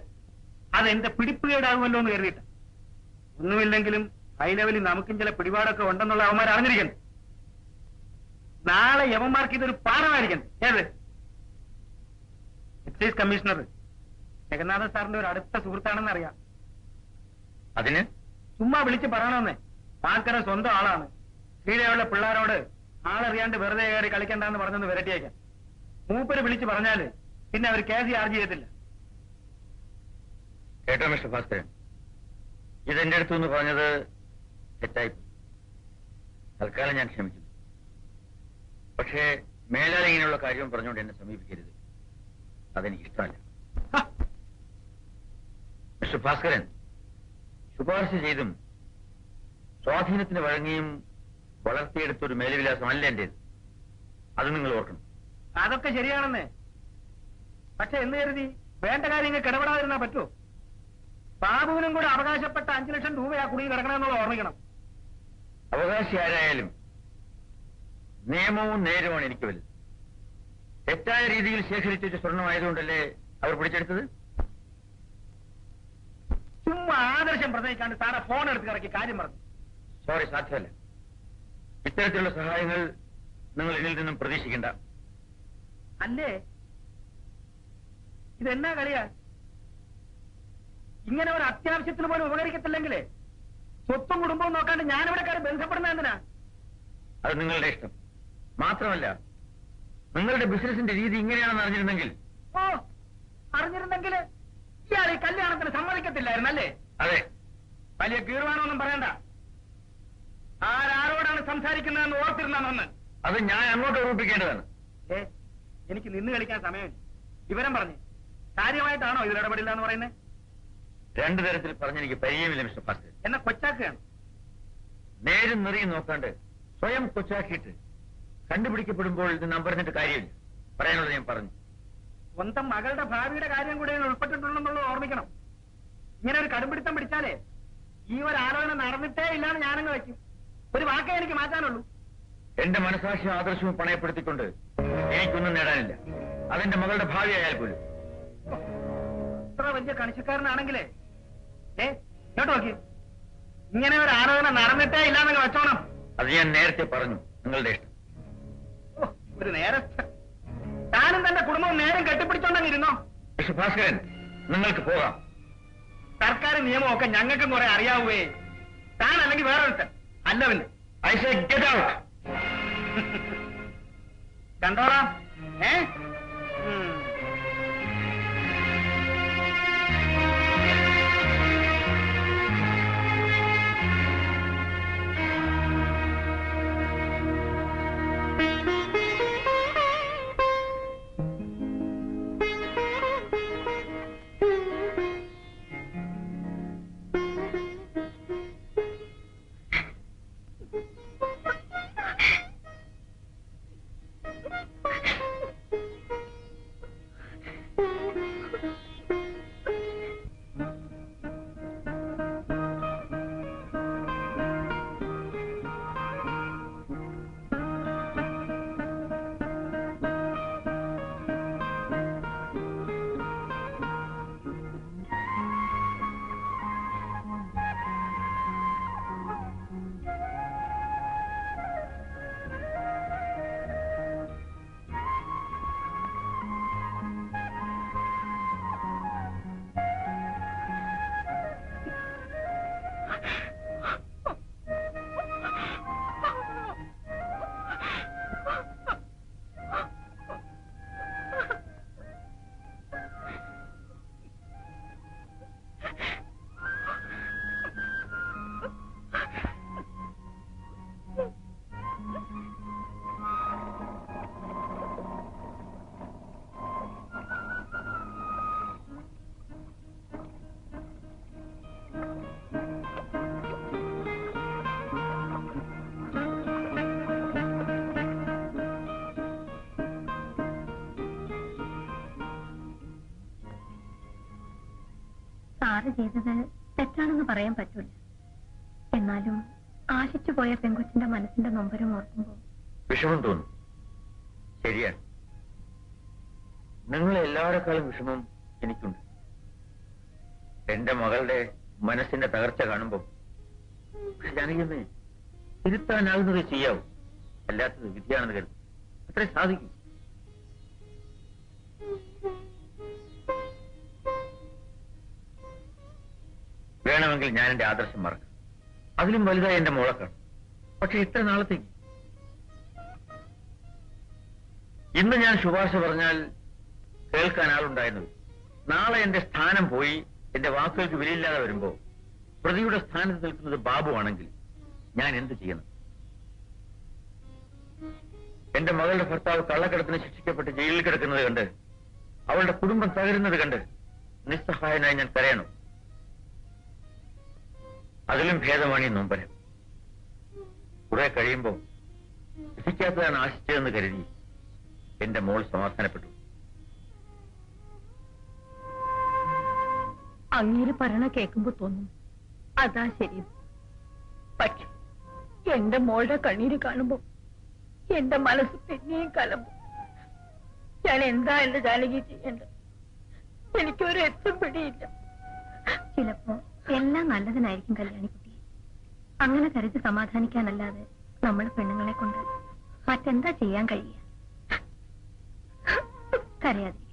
അത് എന്റെ പിടിപ്പുകേടാകുമല്ലോ എന്ന് കരുതിയിട്ട. ഒന്നുമില്ലെങ്കിലും ഹൈ ലെവലിൽ നമുക്കും ചില പിടിപാടൊക്കെ ഉണ്ടെന്നുള്ള അവന്മാർ അറിഞ്ഞിരിക്കണം. നാളെ യവന്മാർക്ക് ഇതൊരു പാഠമായിരിക്കണം. ഏത് എക്സൈസ് കമ്മീഷണർ ജഗന്നാഥൻ സാറിന്റെ ഒരു അടുത്ത സുഹൃത്താണെന്ന് അറിയാം. അതിന് ചുമ്മാ വിളിച്ച് പറയണമെന്നേ. പാക്കര സ്വന്തം ആളാണ്. കീഴെയുള്ള പിള്ളേരോട് ആളറിയാണ്ട് വെറുതെ കയറി കളിക്കണ്ടെന്ന് പറഞ്ഞൊന്ന് വിരട്ടിയേക്കാം. മൂപ്പര് വിളിച്ച് പറഞ്ഞാല് പിന്നെ അവർ കേസ് ചാർജ് ചെയ്യത്തില്ല. കേട്ടോ മിസ്റ്റർ ഭാസ്കരൻ, ഇതെന്റെ അടുത്ത് നിന്ന് പറഞ്ഞത് തെറ്റായി. തൽക്കാലം ഞാൻ ക്ഷമിക്കുന്നു. പക്ഷേ മേലാൽ ഇങ്ങനെയുള്ള കാര്യം പറഞ്ഞുകൊണ്ട് എന്നെ സമീപിക്കരുത്. അതെനിക്ക് ഇഷ്ടമല്ല. മിസ്റ്റർ ഭാസ്കരൻ, ശുപാർശ ചെയ്തും സ്വാധീനത്തിന് വഴങ്ങിയും വളർത്തിയെടുത്തൊരു മേലവിലാസമല്ല എന്റേത്. അത് നിങ്ങൾ ഓർക്കണം. അതൊക്കെ ശരിയാണെന്നേ. പക്ഷെ എന്ന് കരുതി വേണ്ട കാര്യങ്ങൾ കിടപെടാതിരുന്നാ പറ്റുമോ? ബാബുവിനും കൂടെ അവകാശപ്പെട്ട 5 ലക്ഷം രൂപയാ കുടുങ്ങി കിടക്കണമെന്നുള്ള ഓർമ്മിക്കണം. അവകാശി ആരായാലും നിയമവും നേരവുമാണ് എനിക്ക് വലുത്. തെറ്റായ രീതിയിൽ ശേഖരിച്ചു വെച്ച സ്വർണമായതുകൊണ്ടല്ലേ അവർ പിടിച്ചെടുത്തത്? ചുമ്മാ ആദർശം പ്രസംഗിക്കാണ്ട് സാറെ ഫോൺ എടുത്ത് കിടക്കി കാര്യം പറഞ്ഞു. സോറി, സാധ്യമല്ല. ഇത്തരത്തിലുള്ള സഹായങ്ങൾ നിങ്ങൾ ഇതിൽ നിന്നും പ്രതീക്ഷിക്കേണ്ട. അല്ലേ, ഇതെന്നാ കളിയാ? ഇങ്ങനെ ഒരു അത്യാവശ്യത്തിന് പോലും ഉപകരിക്കത്തില്ലെങ്കിലേ സ്വത്തും കുടുംബവും നോക്കാണ്ട് ഞാനിവിടെ കയറി ബന്ധപ്പെടുന്ന എന്തിനാ? അത് നിങ്ങളുടെ ഇഷ്ടം. മാത്രമല്ല, നിങ്ങളുടെ ബിസിനസിന്റെ രീതി ഇങ്ങനെയാണെന്ന് അറിഞ്ഞിരുന്നെങ്കിൽ. ഓ, അറിഞ്ഞിരുന്നെങ്കിൽ ഇയാൾ ഈ കല്യാണത്തിന് സമ്മതിക്കത്തില്ലായിരുന്നല്ലേ? അതെ. വലിയ കീർവാനൊന്നും പറയണ്ട. ആരോടാണ് സംസാരിക്കുന്നതെന്ന് ഓർത്തിരുന്നാന്ന്. അത് ഞാൻ അങ്ങോട്ട് ഓർമ്മിപ്പിക്കേണ്ടതാണ്. എനിക്ക് നിന്ന് കളിക്കാൻ സമയമില്ല. വിവരം പറഞ്ഞ് കാര്യമായിട്ടാണോ ഇതിൽ ഇടപെടില്ല എന്ന് പറയുന്നത്? 2 തരത്തിൽ പറഞ്ഞെനിക്ക് പരിചയമില്ല മിസ്റ്റർ ഭാസ്കരൻ. എന്നെ കൊച്ചാക്കുകയാണ്. നേരും നിറയും നോക്കാണ്ട് സ്വയം കൊച്ചാക്കിയിട്ട് കണ്ടുപിടിക്കപ്പെടുമ്പോൾ ഇത് നമ്പറിഞ്ഞിട്ട് കാര്യമില്ല. പറയാനുള്ളത് ഞാൻ പറഞ്ഞു. സ്വന്തം മകളുടെ ഭാവിയുടെ കാര്യം കൂടെ ഉൾപ്പെട്ടിട്ടുണ്ടെന്നുള്ളത് ഓർമ്മിക്കണം. ഇങ്ങനെ ഒരു കടുംപിടുത്തം പിടിച്ചാലേ ഈ ഒരു ആലോചന നടന്നിട്ടേ ഇല്ലാന്ന് ഞാനങ്ങ് വയ്ക്കും. ഒരു വാക്കേ എനിക്ക് മാറ്റാനുള്ളൂ. എന്റെ മനസാക്ഷിയും ആദർശവും പണയപ്പെടുത്തിക്കൊണ്ട് എനിക്കൊന്നും നേടാനില്ല. അതെന്റെ മകളുടെ ഭാവി ആയാൽ പോലും. ഇത്ര വലിയ കണിശക്കാരനാണെങ്കിലേ കേട്ടോ നോക്കി, ഇങ്ങനെ ഒരു ആലോചന നടന്നിട്ടേ ഇല്ലാന്നങ്ങ് വെച്ചോണം. അത് ഞാൻ നേരത്തെ പറഞ്ഞു. നിങ്ങളുടെ ഇഷ്ടം. ഒരു നേരത്തെ താനും തന്റെ കുടുംബവും നേരം കെട്ടിപ്പിടിച്ചോണ്ടെങ്കിരുന്നോ? മിസ്റ്റർ ഭാസ്കരൻ, നിങ്ങൾക്ക് പോകാം. സർക്കാർ നിയമമൊക്കെ ഞങ്ങൾക്കും കുറെ അറിയാവേ. താൻ അല്ലെങ്കിൽ വേറൊരുത്തൻ അല്ല. പിന്നെ ഐ സേ ഗെറ്റ് ഔട്ട്. കണ്ടോളാം. സാറ് ചെയ്തത് തെറ്റാണെന്ന് പറയാൻ പറ്റില്ല. എന്നാലും ആശിച്ചു പോയ പെൺകൊച്ചിന്റെ മനസ്സിന്റെ നൊമ്പരം ഓർക്കുമ്പോൾ വിഷമം തോന്നും. ശരിയാണ്. നിങ്ങൾ എല്ലാവരെക്കാളും വിഷമം എനിക്കുണ്ട്. എന്റെ മകളുടെ മനസ്സിന്റെ തകർച്ച കാണുമ്പോൾ ജാനകിയമ്മേ, തിരുത്താനാകുന്നത് ചെയ്യാവും, അല്ലാത്തത് വിധിയാണെന്ന് കരുതും. അത്രേ സാധിക്കും. വേണമെങ്കിൽ ഞാൻ എന്റെ ആദർശം മറക്കാം. അതിലും വലുതായി എന്റെ മോളെ കാണും. പക്ഷെ ഇത്ര നാളത്തേക്ക് ഇന്ന് ഞാൻ ശുപാർശ പറഞ്ഞാൽ കേൾക്കാൻ ആളുണ്ടായിരുന്നു. നാളെ എന്റെ സ്ഥാനം പോയി എന്റെ വാക്കുകൾക്ക് വിലയില്ലാതെ വരുമ്പോ പ്രതിയുടെ സ്ഥാനത്ത് നിൽക്കുന്നത് ബാബു ആണെങ്കിൽ ഞാൻ എന്ത് ചെയ്യണം? എന്റെ മകളുടെ ഭർത്താവ് കള്ളക്കടത്തിന് ശിക്ഷിക്കപ്പെട്ട് ജയിലിൽ കിടക്കുന്നത് കണ്ട്, അവളുടെ കുടുംബം തകരുന്നത് കണ്ട് നിസ്സഹായനായി ഞാൻ കരയണം. അതിലും ഭേദമാണ് ഈ നൊമ്പരം. കുറെ കഴിയുമ്പോ വിധിക്കാത്തതാണ് ആശിച്ചതെന്ന് കരുതി എന്റെ മോൾ സമാധാനപ്പെട്ടു. അങ്ങേര് പറയണ കേൾക്കുമ്പോ തോന്നും അതാ ശരി. പക്ഷെ എന്റെ മോളുടെ കണ്ണീര് കാണുമ്പോ എന്റെ മനസ്സ് പിന്നെയും കലമ്പും. ഞാൻ എന്താ എന്റെ ജാനകി ചെയ്യേണ്ടത്? എനിക്കൊരു എത്തും പിടിയില്ല. ചിലപ്പോ എല്ലാം നല്ലതിനായിരിക്കും കല്യാണിക്കുട്ടി. അങ്ങനെ കരുതി സമാധാനിക്കാനല്ലാതെ നമ്മൾ പെണ്ണുങ്ങളെ കൊണ്ട് മറ്റെന്താ ചെയ്യാൻ കഴിയുക? കരയാതിരിക്കും.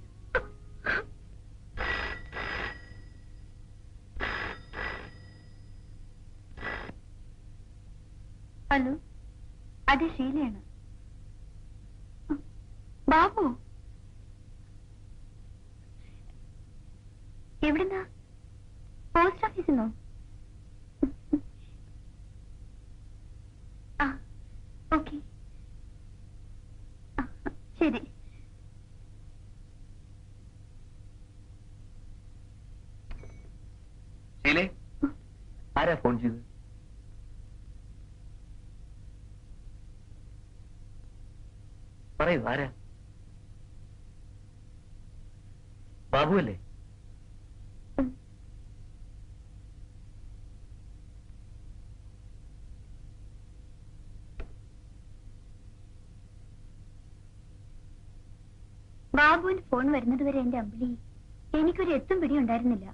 ഹലോ, അതെ ഷീലയാണ്. ബാബു എവിടുന്നാ? പോസ്റ്റ് ഓഫീസിൽ നിന്നോ? ആ, ഓക്കെ, ശരി. ശീലേ, ആരാ ഫോൺ ചെയ്തത്? പറയൂ, ആരാ? ബാബു അല്ലേ? ബാബുവിന് ഫോൺ വരുന്നത് വരെ എന്റെ അമ്പിളി എനിക്കൊരു എത്തും പിടി ഉണ്ടായിരുന്നില്ല.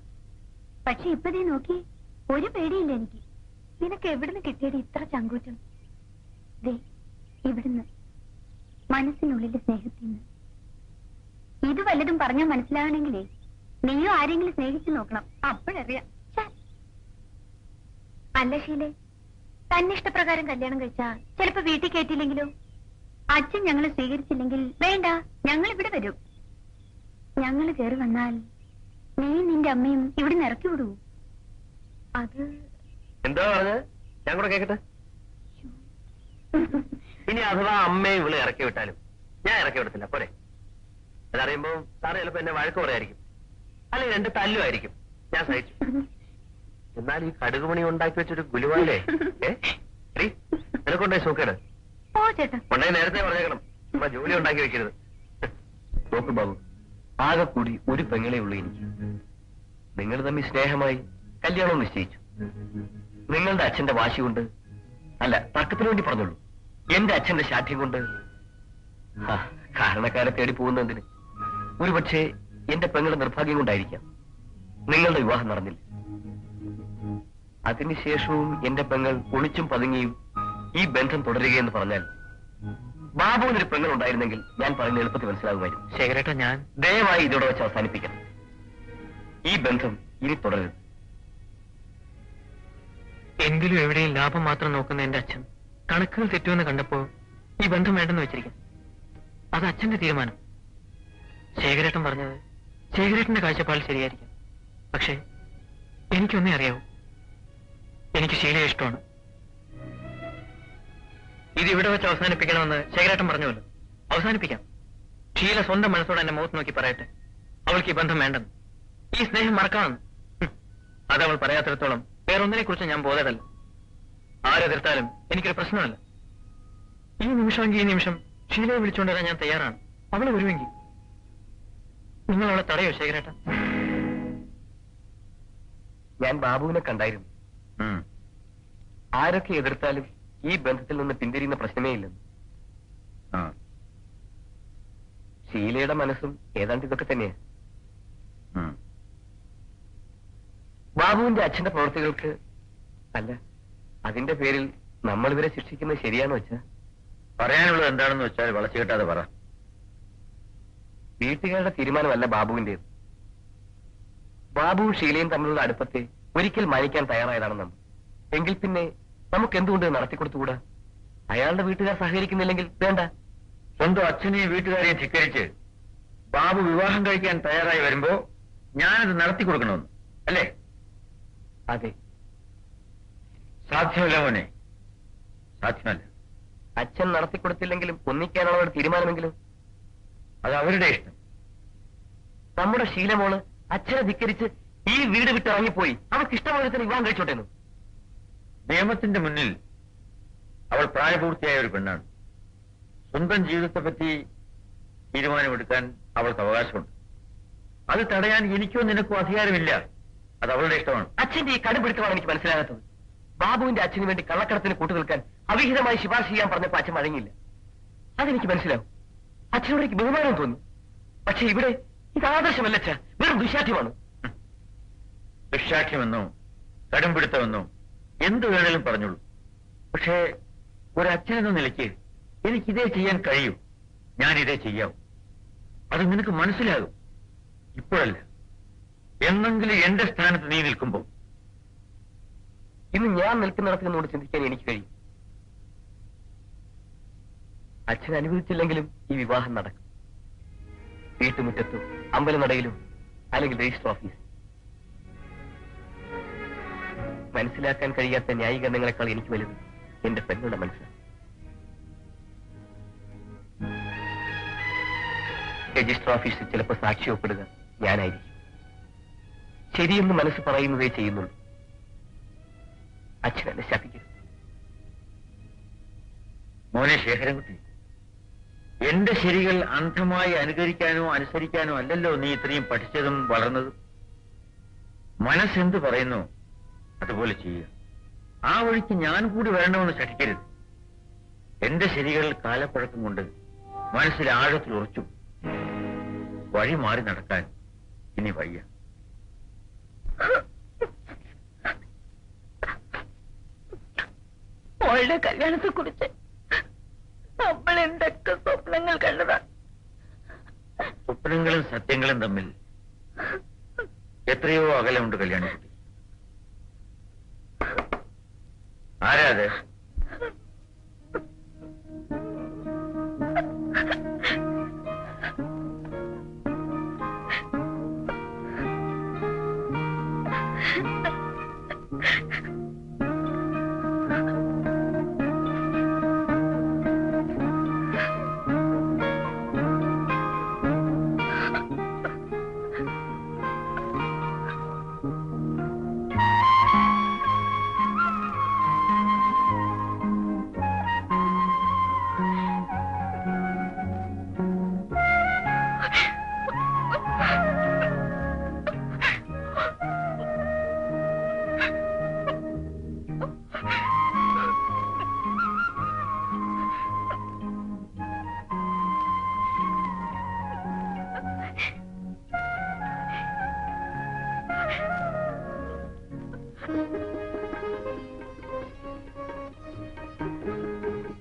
പക്ഷെ ഇപ്പതേ നോക്കി, ഒരു പേടിയില്ല എനിക്ക്. നിനക്ക് എവിടുന്ന് കിട്ടിയത് ഇത്ര ചങ്കൂറ്റം? ദേ ഇവിടുന്ന്, മനസ്സിനുള്ളിലെ സ്നേഹത്തിന്ന്. ഇത് വല്ലതും പറഞ്ഞാൽ മനസ്സിലാവണമെങ്കിലേ നീയോ ആരെങ്കിലും സ്നേഹിച്ചു നോക്കണം, അപ്പോഴറിയാം. അല്ല ഷീലെ, തന്നെ ഇഷ്ടപ്രകാരം കല്യാണം കഴിച്ചാ ചിലപ്പോ വീട്ടിൽ കയറ്റിയില്ലെങ്കിലോ? അച്ഛൻ ഞങ്ങളെ സ്വീകരിച്ചില്ലെങ്കിൽ വേണ്ട, ഞങ്ങൾ ഇവിടെ വരും. ഞങ്ങൾ കയറി വന്നാൽ നീ നിന്റെ അമ്മയും ഇവിടെ ഇറക്കി വിടൂ. അത് എന്താ പറഞ്ഞത്? ഞാൻ കൂടെ കേക്കട്ടെ. ഇനി അഥവാ അമ്മയെ ഇവളെ ഇറക്കി വിട്ടാലും ഞാൻ ഇറക്കി വിടത്തില്ല, പോരെ? അതറിയുമ്പോ സാറ് ചിലപ്പോ എന്നെ വഴക്ക് പറയായിരിക്കും, അല്ലെങ്കിൽ എന്റെ തല്ലുമായിരിക്കും. ഞാൻ സഹിച്ചു. എന്നാൽ ഈ കടുകുമണി ഉണ്ടാക്കി വെച്ചൊരു ഗുലുവാലേ നിനക്കൊണ്ടേ സൂക്കേട് കൊണ്ടേ നേരത്തെ പറഞ്ഞേക്കണം. നമ്മ ജോലി ഉണ്ടാക്കി വെക്കരുത്. നോക്ക് ബാബു, ആകെ കൂടി ഒരു പെങ്ങളെ ഉള്ളൂ എനിക്ക്. നിങ്ങൾ തമ്മിൽ സ്നേഹമായി കല്യാണം നിശ്ചയിച്ചു. നിങ്ങളുടെ അച്ഛന്റെ വാശി കൊണ്ട് അല്ല, തർക്കത്തിന് വേണ്ടി പറഞ്ഞോളൂ. എന്റെ അച്ഛന്റെ ശാഠ്യം കൊണ്ട് കാരണക്കാരെ തേടി പോകുന്നതിന് ഒരുപക്ഷെ എന്റെ പെങ്ങളുടെ നിർഭാഗ്യം കൊണ്ടായിരിക്കാം നിങ്ങളുടെ വിവാഹം നടന്നില്ല. അതിനുശേഷവും എന്റെ പെങ്ങൾ ഒളിച്ചും പതുങ്ങിയും ഈ ബന്ധം തുടരുകയെന്ന് പറഞ്ഞാൽ ബാബുവിനൊരു പെങ്ങൾ ഉണ്ടായിരുന്നെങ്കിൽ ഞാൻ പറയുന്ന എളുപ്പത്തിൽ മനസ്സിലാകുമായിരുന്നു. ശേഖരേട്ട, ഞാൻ ദയവായി ഇതോടെ വെച്ച് അവസാനിപ്പിക്കണം. ഈ ബന്ധം ഇനി തുടരരുത്. എങ്കിലും എവിടെയും ലാഭം മാത്രം നോക്കുന്ന എന്റെ അച്ഛൻ കണക്കുകൾ തെറ്റുമെന്ന് കണ്ടപ്പോ ഈ ബന്ധം വേണ്ടെന്ന് വെച്ചിരിക്കും. അത് അച്ഛന്റെ തീരുമാനം. ശേഖരേട്ടൻ പറഞ്ഞത് ശേഖരേട്ടന്റെ കാഴ്ചപ്പാടിൽ ശരിയായിരിക്കും. പക്ഷേ എനിക്കൊന്നേ അറിയാവൂ, എനിക്ക് ശീലയെ ഇഷ്ടമാണ്. ഇത് ഇവിടെ വെച്ച് അവസാനിപ്പിക്കണമെന്ന് ശേഖരേട്ടൻ പറഞ്ഞുവല്ലോ. അവസാനിപ്പിക്കാം. ഷീല സ്വന്തം മനസ്സോടെ എന്നെ മുഖത്ത് നോക്കി പറയട്ടെ, അവൾക്ക് ഈ ബന്ധം വേണ്ടെന്ന്, ഈ സ്നേഹം മറക്കാമെന്ന്. അതവൾ പറയാത്തിടത്തോളം വേറൊന്നിനെ കുറിച്ച് ഞാൻ ബോധമല്ല. ആരെതിർത്താലും എനിക്കൊരു പ്രശ്നമല്ല. ഈ നിമിഷമെങ്കിൽ ഈ നിമിഷം ഷീലയെ വിളിച്ചുകൊണ്ടുവരാൻ ഞാൻ തയ്യാറാണ്. അവളെ വരുമെങ്കിൽ നിങ്ങൾ അവളെ തടയോ ശേഖരേട്ട? ഞാൻ ബാബുവിനെ കണ്ടായിരുന്നു. ആരൊക്കെ എതിർത്താലും ഈ ബന്ധത്തിൽ നിന്ന് പിന്തിരിയുന്ന പ്രശ്നമേ ഇല്ലെന്ന്. ഷീലയുടെ മനസ്സും ഏതാണ്ട് ഇതൊക്കെ തന്നെയാ. ബാബുവിന്റെ അച്ഛന്റെ പ്രവൃത്തികൾക്ക് അല്ല, അതിന്റെ പേരിൽ നമ്മൾ ഇവരെ ശിക്ഷിക്കുന്നത് ശരിയാണെന്ന് വെച്ചാ? പറയാനുള്ളത് എന്താണെന്ന് വെച്ചാൽ വളച്ചു കെട്ടാതെ പറ. വീട്ടുകാരുടെ തീരുമാനമല്ല ബാബുവിന്റേത്. ബാബുവും ഷീലയും തമ്മിലുള്ള അടുപ്പത്തെ ഒരിക്കൽ മാനിക്കാൻ തയ്യാറായതാണ് നമ്മൾ. എങ്കിൽ പിന്നെ നമുക്ക് എന്തുകൊണ്ട് നടത്തിക്കൊടുത്തുകൂടാ? അയാളുടെ വീട്ടുകാർ സഹകരിക്കുന്നില്ലെങ്കിൽ വേണ്ട. സ്വന്തം അച്ഛനെയും വീട്ടുകാരെയും ധിക്കരിച്ച് ബാബു വിവാഹം കഴിക്കാൻ തയ്യാറായി വരുമ്പോ ഞാനത് നടത്തി കൊടുക്കണമെന്ന് അല്ലേ? അതെ. സാധ്യമല്ല മോനെ, സാധ്യമല്ല. അച്ഛൻ നടത്തിക്കൊടുത്തില്ലെങ്കിലും ഒന്നിക്കാനുള്ള ഒരു തീരുമാനമെങ്കിലും. അത് അവരുടെ ഇഷ്ടം. നമ്മുടെ ശീലമോള് അച്ഛനെ ധിക്കരിച്ച് ഈ വീട് വിട്ടിറങ്ങിപ്പോയി. അവർക്ക് ഇഷ്ടമുള്ളതിന് വിവാഹം കഴിച്ചോട്ടേന്നു. നിയമത്തിന്റെ മുന്നിൽ അവൾ പ്രായപൂർത്തിയായ ഒരു പെണ്ണാണ്. സ്വന്തം ജീവിതത്തെപ്പറ്റി തീരുമാനമെടുക്കാൻ അവൾക്ക് അവകാശമുണ്ട്. അത് തടയാൻ എനിക്കോ നിനക്കോ അധികാരമില്ല. അത് അവളുടെ ഇഷ്ടമാണ്. അച്ഛന്റെ ഈ കടുപിടുത്തമാണ് എനിക്ക് മനസ്സിലാകാത്തത്. ബാബുവിന്റെ അച്ഛന് വേണ്ടി കള്ളക്കടത്തിന് കൂട്ടുനിൽക്കാൻ അവിഹിതമായി ശുപാർശ ചെയ്യാൻ പറഞ്ഞപ്പോ അച്ഛൻ വഴങ്ങിയില്ല. അതെനിക്ക് മനസ്സിലാവും. അച്ഛനോട് എനിക്ക് ബഹുമാനം തോന്നി. പക്ഷെ ഇവിടെ ഇത് ആദർശമല്ല അച്ഛ, വെറും ദുശാഠ്യമാണ്. ദുശാഠ്യമെന്നോ കടുംപിടുത്തമെന്നോ എന്ത് വേണേലും പറഞ്ഞോളൂ. പക്ഷേ ഒരച്ഛനെന്ന നിലയ്ക്ക് എനിക്കിതേ ചെയ്യാൻ കഴിയൂ. ഞാനിതേ ചെയ്യാവൂ. അത് നിനക്ക് മനസ്സിലാകും. ഇപ്പോഴല്ല, എന്നെങ്കിലും എന്റെ സ്ഥാനത്ത് നീ നിൽക്കുമ്പോ. ഇന്ന് ഞാൻ നിൽക്കുന്നിടത്ത് നിന്നോട് ചിന്തിക്കാൻ എനിക്ക് കഴിയും. അച്ഛൻ അനുവദിച്ചില്ലെങ്കിലും ഈ വിവാഹം നടക്കും. വീട്ടുമുറ്റത്തും അമ്പലനടയിലും അല്ലെങ്കിൽ രജിസ്റ്റർ ഓഫീസ്. മനസ്സിലാക്കാൻ കഴിയാത്ത ന്യായീകരണങ്ങളെക്കാൾ എനിക്ക് വലുത് എന്റെ പെണ്ണുള്ള മനസ്സാണ്. രജിസ്റ്റർ ഓഫീസിൽ ചിലപ്പോൾ സാക്ഷി ഒപ്പിടുക ഞാനായിരിക്കും. ശരിയെന്ന് മനസ്സ് പറയുന്നതേ ചെയ്യുന്നുള്ളൂ. അച്ഛൻ എന്നെ ശപിക്കരുത്. മോനെ ശേഖരൻകുട്ടി, എന്റെ ശരികൾ അന്ധമായി അനുകരിക്കാനോ അനുസരിക്കാനോ അല്ലല്ലോ നീ ഇത്രയും പഠിച്ചതും വളർന്നതും. മനസ്സെന്ത് പറയുന്നു അതുപോലെ ചെയ്യുക. ആ വഴിക്ക് ഞാൻ കൂടി വരണമെന്ന് ശഠിക്കരുത്. എന്റെ ശരികൾ കാലപ്പഴക്കം കൊണ്ട് മനസ്സിൽ ആഴത്തിൽ ഉറച്ചു. വഴി മാറി നടക്കാൻ ഇനി വയ്യ. മോളുടെ കല്യാണത്തെ കുറിച്ച് നമ്മൾ എന്തൊക്കെ സ്വപ്നങ്ങൾ കണ്ടതാണ്. സ്വപ്നങ്ങളും സത്യങ്ങളും തമ്മിൽ എത്രയോ അകലമുണ്ട് കല്യാണിക്കുട്ടി. ആരാ അത്?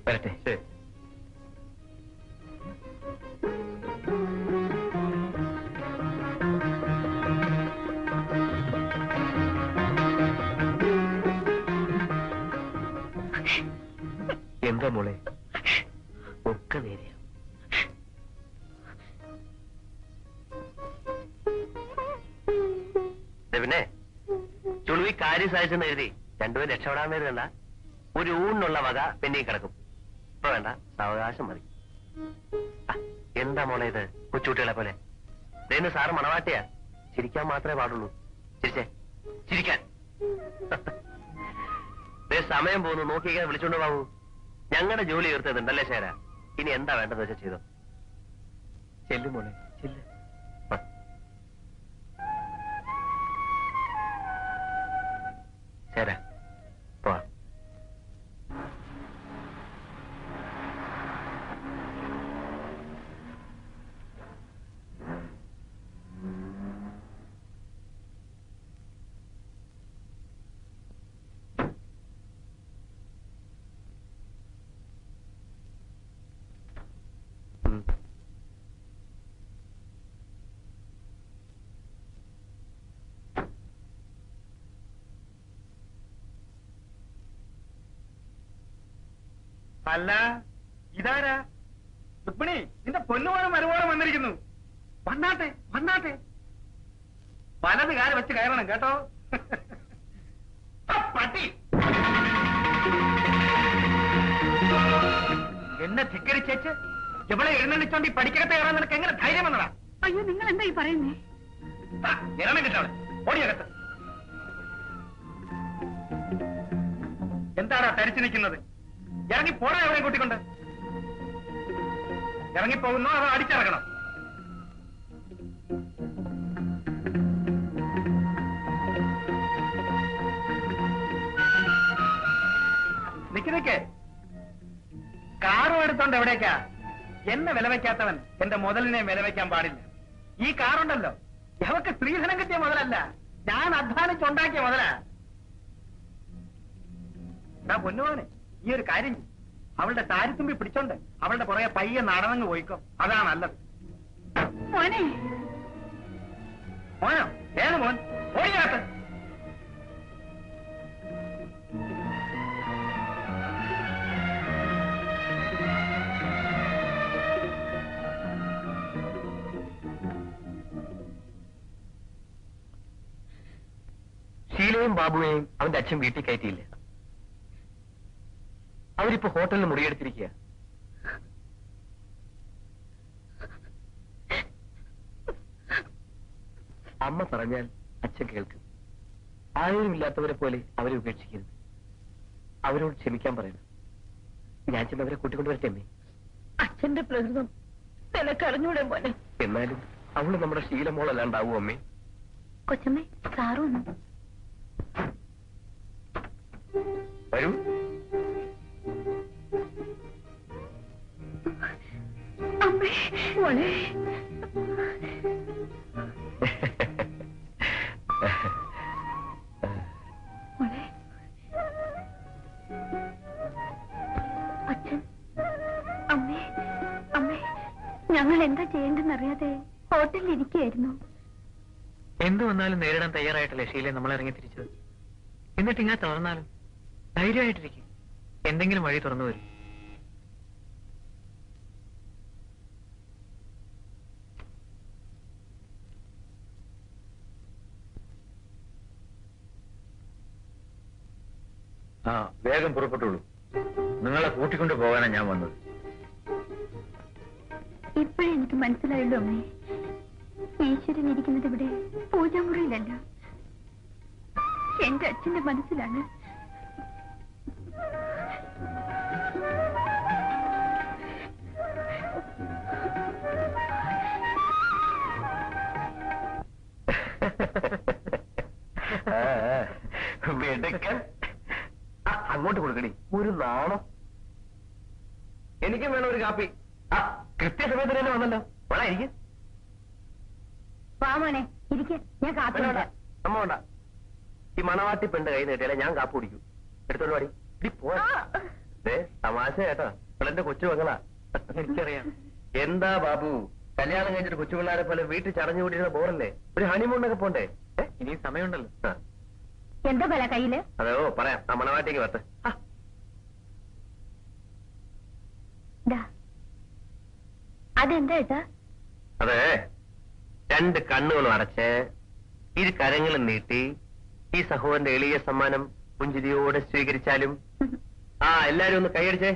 വരട്ടെ. എന്താ മോളെ? ഒക്കെ നേരെയാ. പിന്നെ ചുളുവി കാര്യം സാധിച്ചെന്ന് എഴുതി രണ്ടുപേരും രക്ഷപ്പെടാൻ വരുന്നല്ല. ഒരു ഊണിനുള്ള വക പിന്നെ കിടക്കും. ഇപ്പൊ വേണ്ട, സാവകാശം മതി. എന്താ മോളെ ഇത്? കൊച്ചുകുട്ടികളെ പോലെ. ഇതേന്ന് സാറ് മണവാട്ടിയാ. ചിരിക്കാൻ മാത്രമേ പാടുള്ളൂ. ചിരിച്ചേ, ചിരിക്കാൻ. സമയം പോകുന്നു, നോക്കിക്കാൻ വിളിച്ചോണ്ട് പോകൂ. ഞങ്ങളുടെ ജോലി തീർത്തതുണ്ടല്ലേ ശേര. ഇനി എന്താ വേണ്ടത് വെച്ചാൽ ചെയ്തോ. ചെല്ലു മോളെ, ചെല്ല്. അല്ല ഇതാരാ? രുക്മിണി, നിന്റെ പൊന്നുപോലും മരുപോലും വന്നിരിക്കുന്നു. വന്നാട്ടെ വന്നാട്ടെ. വലത് കാല് വെച്ച് കയറണം കേട്ടോ. പട്ടി എന്നെ ധിക്കരിച്ചേച്ച് ഇവളെ എഴുന്നള്ളിച്ചോണ്ട് ഈ പഠിക്കകത്ത് കയറാൻ നിനക്ക് എങ്ങനെ ധൈര്യം വന്നടാ? അയ്യോ, നിങ്ങൾ എന്താ ഈ പറയുന്നേ? ഇറണം കിട്ടവളെ, ഓടിയകത്ത്. എന്താടാ തരിച്ചു നിൽക്കുന്നത്? ഇറങ്ങി പോടാ എവിടെ കൂട്ടിക്കൊണ്ട്. ഇറങ്ങിപ്പോകുന്നോ അതോ അടിച്ചിറങ്ങണം? നിക്ക് കാറും എടുത്തോണ്ട് എവിടേക്കാ? എന്നെ വില വയ്ക്കാത്തവൻ എന്റെ മുതലിനെ വില വയ്ക്കാൻ പാടില്ല. ഈ കാറുണ്ടല്ലോ, അവക്ക് സ്ത്രീധനം കിട്ടിയ മുതലല്ല, ഞാൻ അധ്വാനിച്ചുണ്ടാക്കിയ മുതലാ. പൊന്നുപോനെ, ഈ ഒരു കാര്യം ചെയ്യ്. അവളുടെ താരിത്തുമ്പി പിടിച്ചോണ്ട് അവളുടെ പുറകെ പയ്യെ നടന്നങ്ങ് പോയിക്കോ, അതാ നല്ലത്. മോനെ, മോനോ? ഏത് മോൻ? ഓടിയാത്ത ഷീലയും ബാബുവേയും അവന്റെ അച്ഛൻ വീട്ടിൽ കയറ്റിയില്ല. അവരിപ്പോ ഹോട്ടലിൽ മുറിയെടുത്തിരിക്കുക. അമ്മ പറഞ്ഞാൽ അച്ഛൻ കേൾക്കും. ആരുമില്ലാത്തവരെ പോലെ അവരെ ഉപേക്ഷിക്കരുത്. അവരോട് ക്ഷമിക്കാൻ പറയണം. ഞാൻ ചെന്നവരെ കൂട്ടിക്കൊണ്ടുവരട്ടെ അമ്മേ. അച്ഛന്റെ പ്രകൃതം നിനക്കറിഞ്ഞൂടെ മോനെ? എന്നാലും അവള് നമ്മുടെ ശീലമോളല്ലാണ്ടാവും അമ്മേ. കൊച്ചമ്മേ, സാറൊന്നും വരൂ. അമ്മേ, മോളെ. മോളെ, അച്ഛൻ, അമ്മേ, അമ്മേ, ഞങ്ങൾ എന്താ ചെയ്യേണ്ടെന്നറിയാതെ ഹോട്ടലിൽ ഇരിക്കുകയായിരുന്നു. എന്തു വന്നാലും നേരിടാൻ തയ്യാറായിട്ടല്ലേ ഷീലെ നമ്മൾ ഇറങ്ങി തിരിച്ചത്. എന്നിട്ട് ഇങ്ങനെ തളർന്നാലും ധൈര്യമായിട്ടിരിക്കും. എന്തെങ്കിലും വഴി തുറന്നു വരും. ആ, വേഗം പുറപ്പെട്ടുള്ളൂ. നിങ്ങളെ കൂട്ടിക്കൊണ്ട് പോകാനാണ് ഞാൻ വന്നത്. ഇപ്പോഴേ എനിക്ക് മനസ്സിലായുള്ളൂ അമ്മേ, ഈശ്വരൻ ഇരിക്കുന്നത് ഇവിടെ പൂജാമുറിയിലല്ല, എന്റെ അച്ഛന്റെ മനസ്സിലാണ്. അങ്ങോട്ട് കൊടുക്കണി ഒരു നാണം. എനിക്കും വേണം ഒരു കാപ്പി. കൃത്യസമയത്ത് തന്നെ വന്നല്ലോ. വേണ ഇരിക്കും. പാമോനെ ഇരിക്കെ, ഞാൻ കാപ്പി കൊണ്ടുവരാം. അമ്മ വേണ്ട. ഈ മണവാട്ടി പെണ്ണ് കൈ നീട്ടിയാലേ ഞാൻ കാപ്പ് കുടിക്കൂ. എടുത്തോണ്ട് പാടി ഇടി പോവാ. തമാശ കേട്ടോ, ഇവളെന്റെ കൊച്ചു മകളാ. എനിക്കറിയാം. എന്താ ബാബു, കല്യാണം കഴിഞ്ഞിട്ട് കൊച്ചു പിള്ളേരെ പോലെ വീട്ടിൽ ചടഞ്ഞു കൂടിയിരുന്ന ബോറല്ലേ? ഒരു ഹണിമൂണൊക്കെ പോണ്ടേ? ഇനി സമയമുണ്ടല്ലോ. എന്താ പല കയ്യില്? അതോ പറയാം. ആ മണവാട്ടിക്ക് വത്ത്. അതെന്താ ഏട്ടാ? അതെ, രണ്ട് കണ്ണുകളും അടച്ച് ഇരു കരങ്ങളും നീട്ടി ഈ സഹോദരന്റെ എളിയ സമ്മാനം പുഞ്ചിരിയോടെ സ്വീകരിച്ചാലും. ആ, എല്ലാരും ഒന്ന് കൈയടിച്ചേ.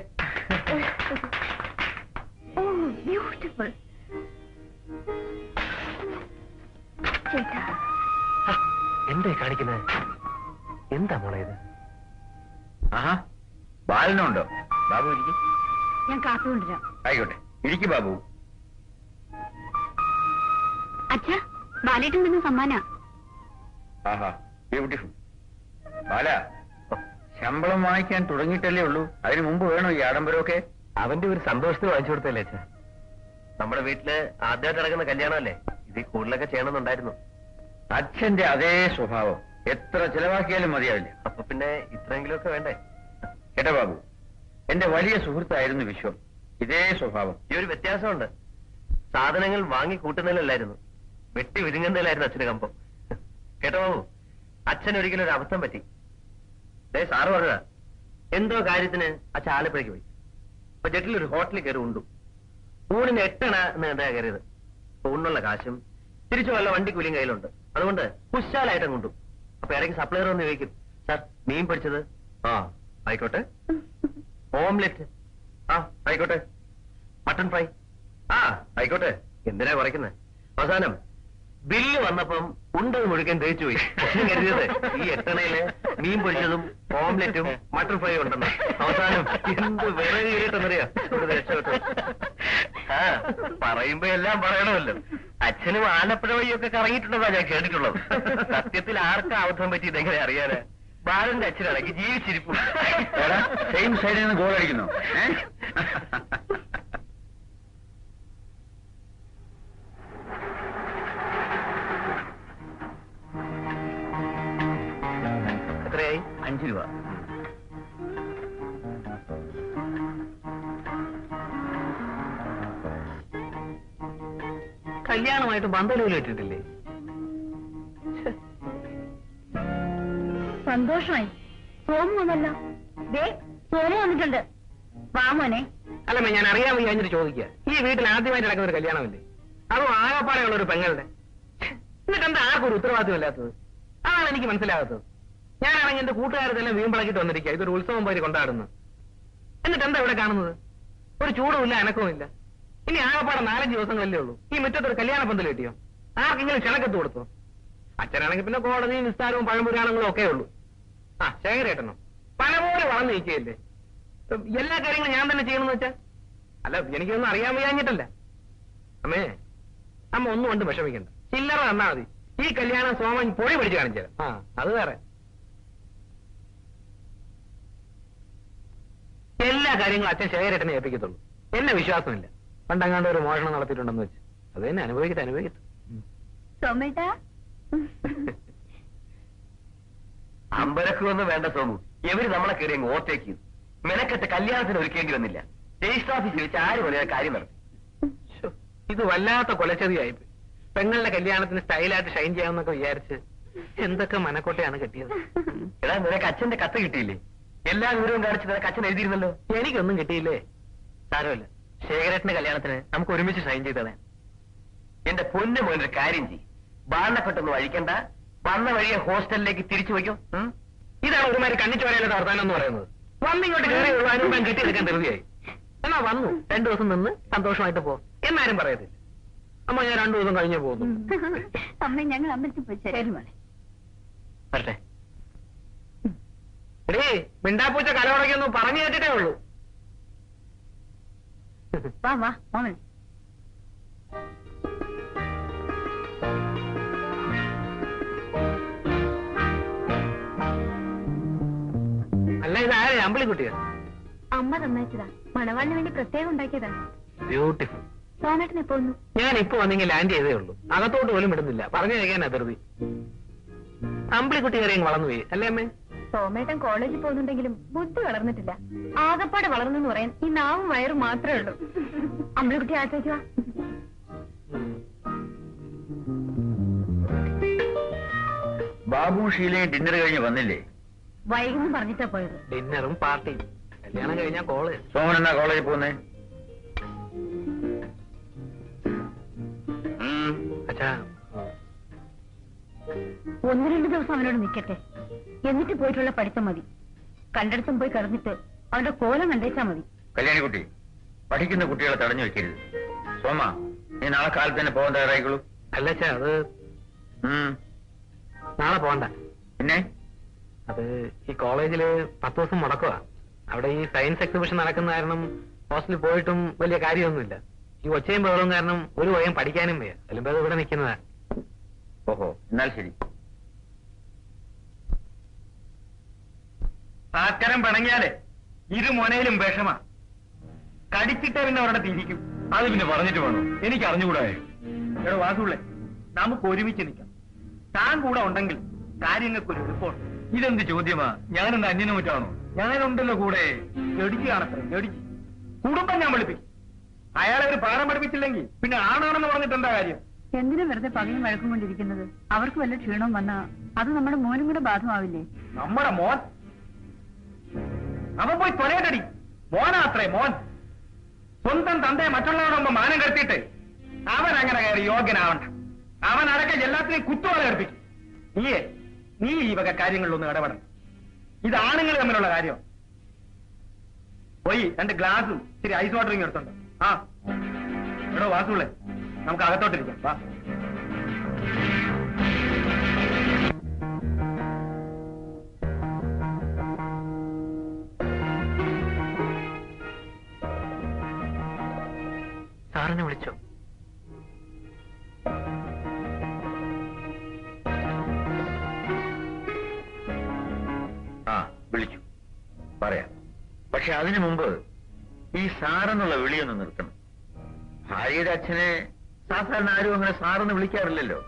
ഓ, ബ്യൂട്ടിഫുൾ. ചേട്ടാ, എന്താ കാണിക്കുന്നത്? എന്താ മോളെ ഇത്? ആഹാ, ബാലനുണ്ടോ? ബാബു ഇരിക്കും. ഞാൻ കാപ്പി കൊണ്ടുവരാം. ആയിക്കോട്ടെ, ഇരിക്കും ബാബു. അച്ഛാ, ബാലേട്ടൻ നിന്ന് സമ്മാന. ആഹാ, ബ്യൂട്ടിഫുൾ. ബാല, ശമ്പളം വാങ്ങിക്കാൻ തുടങ്ങിയിട്ടല്ലേ ഉള്ളൂ. അതിനു മുമ്പ് വേണോ ഈ ആഡംബരമൊക്കെ? അവന്റെ ഒരു സന്തോഷത്തിന് വാങ്ങിച്ചു കൊടുത്തല്ലേ അച്ഛാ? നമ്മുടെ വീട്ടില് ആദ്യമായിട്ട് നടക്കുന്ന കല്യാണമല്ലേ, ഇത് കൂടുതലൊക്കെ ചെയ്യണമെന്നുണ്ടായിരുന്നു. അച്ഛന്റെ അതേ സ്വഭാവം എത്ര ചെലവാക്കിയാലും മതിയാവില്ല. അപ്പൊ പിന്നെ ഇത്രയെങ്കിലുമൊക്കെ വേണ്ടേ? കേട്ടോ ബാബു, എന്റെ വലിയ സുഹൃത്തായിരുന്നു വിശ്വം. ഇതേ സ്വഭാവം. ഈ ഒരു വ്യത്യാസമുണ്ട്. സാധനങ്ങൾ വാങ്ങി കൂട്ടുന്നതിലല്ലായിരുന്നു, വെട്ടി വിഴുങ്ങുന്നതിലായിരുന്നു അച്ഛന് കമ്പം. കേട്ടോ ബാബു, അച്ഛൻ ഒരിക്കലും ഒരു അബദ്ധം പറ്റി. സാറ് പറഞ്ഞതാ, എന്തോ കാര്യത്തിന് അച്ഛൻ ആലപ്പുഴയ്ക്ക് പോയി. അപ്പൊ ജെട്ടിലൊരു ഹോട്ടലിൽ കയറി ഉണ്ടു. ഊണിന് 8 എന്ന് എന്താ കയറിയത്. ഊണിനുള്ള കാശും തിരിച്ചു വല്ല വണ്ടിക്കൂലിയും കയ്യിലുണ്ട്. അതുകൊണ്ട് കുശാലായിട്ടും കൊണ്ടു. അപ്പൊ ഇടയ്ക്ക് സപ്ലയർ ഒന്ന് ചോദിക്കും, സാർ മീൻ പിടിച്ചത്? ആ ആയിക്കോട്ടെ. ഓംലെറ്റ്? ആ ആയിക്കോട്ടെ. Mutton fry? ആ ആയിക്കോട്ടെ. എന്തിനാ കുറയ്ക്കുന്നത്? അവസാനം ബില്ല് വന്നപ്പം ഉണ്ടത് മുഴുക്കൻ തേച്ചു പോയി. കരുതിയത് ഈ 8 മീൻ പൊരിച്ചതും ഓംലെറ്റും മട്ടൺ ഫ്രൈ ഉണ്ടെന്ന്. അവസാനം എന്ത് വിറക് കീറിട്ടെന്നറിയാ രക്ഷപ്പെട്ടു. ആ പറയുമ്പോ എല്ലാം പറയണമല്ലോ. അച്ഛനും ആലപ്പുഴ വഴിയൊക്കെ കറങ്ങിയിട്ടുള്ളതാ ഞാൻ കേട്ടിട്ടുള്ളത്. സത്യത്തിൽ ആർക്കും അബദ്ധം പറ്റി ഇതെങ്ങനെ അറിയാനാ? ബാലന്റെ അച്ഛനാണെങ്കിൽ ജീവിച്ചിരിപ്പില്ല. സെയിം സൈഡിൽ നിന്ന് ഗോൾ അടിക്കുന്നു. എത്രയായി? 5 രൂപ. കല്യാണമായിട്ട് ബന്ധനൂല് വെച്ചിട്ടില്ലേ? സന്തോഷമായി. സോമു വന്നല്ലോ. ദേ സോമു വന്നിട്ടുണ്ട്. വാമോനെ. അല്ലമ്മ, ഞാൻ അറിയാൻ വയ്യാഞ്ഞിട്ട് ചോദിക്കുക. ഈ വീട്ടിൽ ആദ്യമായിട്ട് നടക്കുന്ന ഒരു കല്യാണമല്ലേ? അതും ആകപ്പാടെയുള്ള ഒരു പെങ്ങളുടെ. എന്നിട്ട് എന്താ ആർക്കും ഒരു ഉത്തരവാദിത്വം ഇല്ലാത്തത്? അതാണ് എനിക്ക് മനസ്സിലാകാത്തത്. ഞാനാണെങ്കിൽ എന്റെ കൂട്ടുകാരത്തെല്ലാം വീമ്പിളക്കിട്ട് വന്നിരിക്കുക. ഇതൊരു ഉത്സവം പോലെ കൊണ്ടാടുന്നു. എന്നിട്ട് എന്താ ഇവിടെ കാണുന്നത്? ഒരു ചൂടുമില്ല, അനക്കവുമില്ല. ഇനി ആകപ്പാടെ 4-5 ദിവസങ്ങളല്ലേ ഉള്ളൂ. ഈ മുറ്റത്തൊരു കല്യാണ പന്തൽ കിട്ടിയോ? ആർക്കെങ്കിലും ക്ഷണക്കത്ത് കൊടുത്തോ? അച്ഛനാണെങ്കിൽ പിന്നെ കോടതിയും നിസ്താരവും പഴംപുരാണങ്ങളും ഒക്കെ ഉള്ളൂ. ആ ശേഖരേട്ടനോ പലപോലെ വളർന്നു നിൽക്കുകയല്ലേ. എല്ലാ കാര്യങ്ങളും ഞാൻ തന്നെ ചെയ്യണമെന്ന് വെച്ചാ? അല്ല, എനിക്കൊന്നും അറിയാൻ വയ്യാഞ്ഞിട്ടല്ല. അമ്മേ, അമ്മ ഒന്നും കൊണ്ട് വിഷമിക്കണ്ട. ചില്ലറ തന്നാ മതി. ഈ കല്യാണം സോമൻ പൊടി പിടിച്ച് കാണിച്ചു തരാം. ആ അത് വേറെ. എല്ലാ കാര്യങ്ങളും അച്ഛൻ ശേഖരേട്ടനെ ഏൽപ്പിക്കത്തുള്ളൂ. എന്നെ വിശ്വാസമില്ല. പണ്ടങ്ങാണ്ട് ഒരു മോഷണം നടത്തിയിട്ടുണ്ടെന്ന് വെച്ച്. അത് തന്നെ അനുഭവിക്കട്ടെ. സോമേട്ടാ അമ്പരക്കൊന്നും വേണ്ട സോമു. എവര് നമ്മളെ കയറി അങ്ങ് ഓത്തേക്ക് മെനക്കെട്ട് കല്യാണത്തിന് ഒരുക്കേണ്ടി വന്നില്ല. രജിസ്റ്റർ ഓഫീസിൽ വെച്ച് ആര് പോലെ കാര്യം നടത്തി. ഇത് വല്ലാത്ത കൊലച്ചതിയായിപ്പോയി. പെങ്ങളുടെ കല്യാണത്തിന് സ്റ്റൈലായിട്ട് ഷൈൻ ചെയ്യാമെന്നൊക്കെ വിചാരിച്ച് എന്തൊക്കെ മനക്കോട്ടയാണ് കെട്ടിയത്. എടാ, നിനക്ക് അച്ഛന്റെ കത്ത് കിട്ടിയില്ലേ? എല്ലാ വിവരവും കാണിച്ച് നിനക്ക് അച്ഛൻ എഴുതിയിരുന്നല്ലോ. എനിക്കൊന്നും കിട്ടിയില്ലേ? സാരമില്ല, ശേഖരേട്ടന്റെ കല്യാണത്തിന് നമുക്ക് ഒരുമിച്ച് ഷൈൻ ചെയ്തേ. എന്റെ പൊന്നു മോനൊരു കാര്യം ചെയ്യും. ബാണപ്പെട്ടൊന്നും അഴിക്കണ്ട. വന്ന വഴിയെ ഹോസ്റ്റലിലേക്ക് തിരിച്ചു വയ്ക്കും. ഇതാണ് ഒരുമാതിരി കണ്ണിച്ചോരയിലെ വർത്താനം എന്ന് പറയുന്നത്. വന്നിങ്ങോട്ട് കയറിയുള്ളൂ, അനുഭവം കെട്ടിയെടുക്കാൻ ധൃതിയായി. എന്നാ വന്നു 2 ദിവസം നിന്ന് സന്തോഷമായിട്ട് പോ എന്നാരും പറയത്തില്ല. അമ്മ, ഞാൻ 2 ദിവസം കഴിഞ്ഞേ പോകുന്നു. അമ്മ ഞങ്ങൾ അമ്പലത്തിൽ പോയി ശരി മോളെ. വരട്ടെ. എടീ, മിണ്ടാപ്പൂച്ച കലവടക്കൊന്നും പറഞ്ഞു കേട്ടിട്ടേ ഉള്ളൂ. വാ വാ മോമൻ. അല്ല, ഇതാരെ? അമ്പിളിക്കുട്ടിയോ? അമ്മ തന്നയച്ചതാ. മണവാളിന് വേണ്ടി പ്രത്യേകം ഉണ്ടാക്കിയതാ. ബ്യൂട്ടിഫുൾ. സോമേട്ടൻ എപ്പോ വന്നു? ഞാൻ ഇപ്പൊ വന്നെങ്കിൽ ലാൻഡ് ചെയ്തേ ഉള്ളൂ. അകത്തോട്ട് പോലും ഇടുന്നില്ല. പറഞ്ഞു കഴിക്കാൻ അതിർത്തി. അമ്പിളിക്കുട്ടി കയറിയും വളർന്നുപോയി അല്ലേ അമ്മേ? സോമേട്ടൻ കോളേജിൽ പോകുന്നുണ്ടെങ്കിലും ബുദ്ധി വളർന്നിട്ടില്ല. ആകപ്പാടെ വളർന്നെന്ന് പറയാൻ ഈ നാവും വയറും മാത്രമേ ഉള്ളൂ. അമ്പിളിക്കുട്ടി ആഴ്ചയ്ക്ക് വാ. ബാബു ഷീലയും ഡിന്നർ കഴിഞ്ഞ് വന്നില്ലേ? വൈകുന്നു പറഞ്ഞിട്ടാ പോയത്. ഡിന്നറും പാർട്ടിയും. കല്യാണം കഴിഞ്ഞാ കോളേജ്. സോമൻ എന്നാ കോളേജിൽ പോകുന്നേ? അച്ഛാ, 1-2 ദിവസം അവനോട് നിൽക്കട്ടെ. എന്നിട്ട് പോയിട്ടുള്ള പഠിത്തം മതി. കണ്ടിടത്തും പോയി കിടന്നിട്ട് അവന്റെ കോലം കണ്ടേച്ചാ മതി. കല്യാണിക്കുട്ടി, പഠിക്കുന്ന കുട്ടികളെ തടഞ്ഞു വെക്കരുത്. സോമ, നീ നാളെ കാലത്ത് തന്നെ പോകാൻ തയ്യാറായിക്കോളൂ. അല്ല അച്ഛാ, അത് നാളെ പോകണ്ട. പിന്നെ അത് ഈ കോളേജില് 10 ദിവസം മുടക്കുക. അവിടെ ഈ സയൻസ് എക്സിബിഷൻ നടക്കുന്ന കാരണം ഹോസ്റ്റലിൽ പോയിട്ടും വലിയ കാര്യമൊന്നുമില്ല. ഈ ഒച്ചയും ബഹളവും കാരണം ഒരു വയം പഠിക്കാനും വയ്യ. അല്ലെങ്കിൽ അത് ഇവിടെ നിൽക്കുന്നതാ. ഓഹോ, എന്നാൽ ശരി. ആക്കരം പിണങ്ങിയാലേ 2 മോനയിലും വിഷമാ. കടിച്ചിട്ടവന്റെ ഒരിടത്ത് ഇരിക്കും. അത് പിന്നെ പറഞ്ഞിട്ട് വേണോ? എനിക്ക് അറിഞ്ഞുകൂടായോ? എടോ വാസുള്ളേ, നമുക്ക് ഒരുമിച്ച് നിൽക്കാം. താൻ കൂടെ ഉണ്ടെങ്കിൽ കാര്യങ്ങൾക്കൊരു എളുപ്പമുണ്ട്. ഇതെന്ത് ചോദ്യമാ? ഞാനെന്താ അന്യനും മറ്റാണോ? ഞാനുണ്ടല്ലോ കൂടെ. ജഡിക്കുകയാണത്രേ, ജഡിക്ക്. കുടുംബം ഞാൻ പഠിപ്പിക്കും. അയാളെ ഒരു പാഠം പഠിപ്പിച്ചില്ലെങ്കിൽ പിന്നെ ആണാണെന്ന് പറഞ്ഞിട്ട് എന്താ കാര്യം? എന്തിനാ വെറുതെ പകയും വഴക്കും കൊണ്ടിരിക്കുന്നത്? അവർക്ക് വല്ല ക്ഷീണവും വന്നാ അത് നമ്മുടെ മോനും കൂടെ ബാധമാവില്ലേ? നമ്മുടെ മോൻ അവൻ പോയി തൊലയട്ടടി. മോനാത്രേ മോൻ. സ്വന്തം തന്തയെ മറ്റുള്ളവരുടെ മുമ്പ് മാനം കെടുത്തിയിട്ട് അവൻ അങ്ങനെ കയറി യോഗ്യനാവണ്ട. അവൻ അടക്കം എല്ലാത്തിനെയും കുത്തുവാള ഏൽപ്പിക്കും. നീ ഈ വക കാര്യങ്ങളിലൊന്നും ഇടപെടണം. ഇത് ആണുങ്ങൾ തമ്മിലുള്ള കാര്യം. പോയി 2 ഗ്ലാസും ഇത്തിരി ഐസ് വാട്ടറിങ് എടുത്തുണ്ട്. ആ എടോ വാസുള്ളേ, നമുക്ക് അകത്തോട്ടിരിക്കാം. വാ. സാറിനെ വിളിച്ചോ? ആ വിളിച്ചു, പറയാം. പക്ഷെ അതിനു മുമ്പ് ഈ സാറെന്നുള്ള വിളിയൊന്ന് നിർത്തണം. ഭാര്യയുടെ അച്ഛനെ സാധാരണ ആരും അങ്ങനെ സാറെന്ന് വിളിക്കാറില്ലല്ലോ.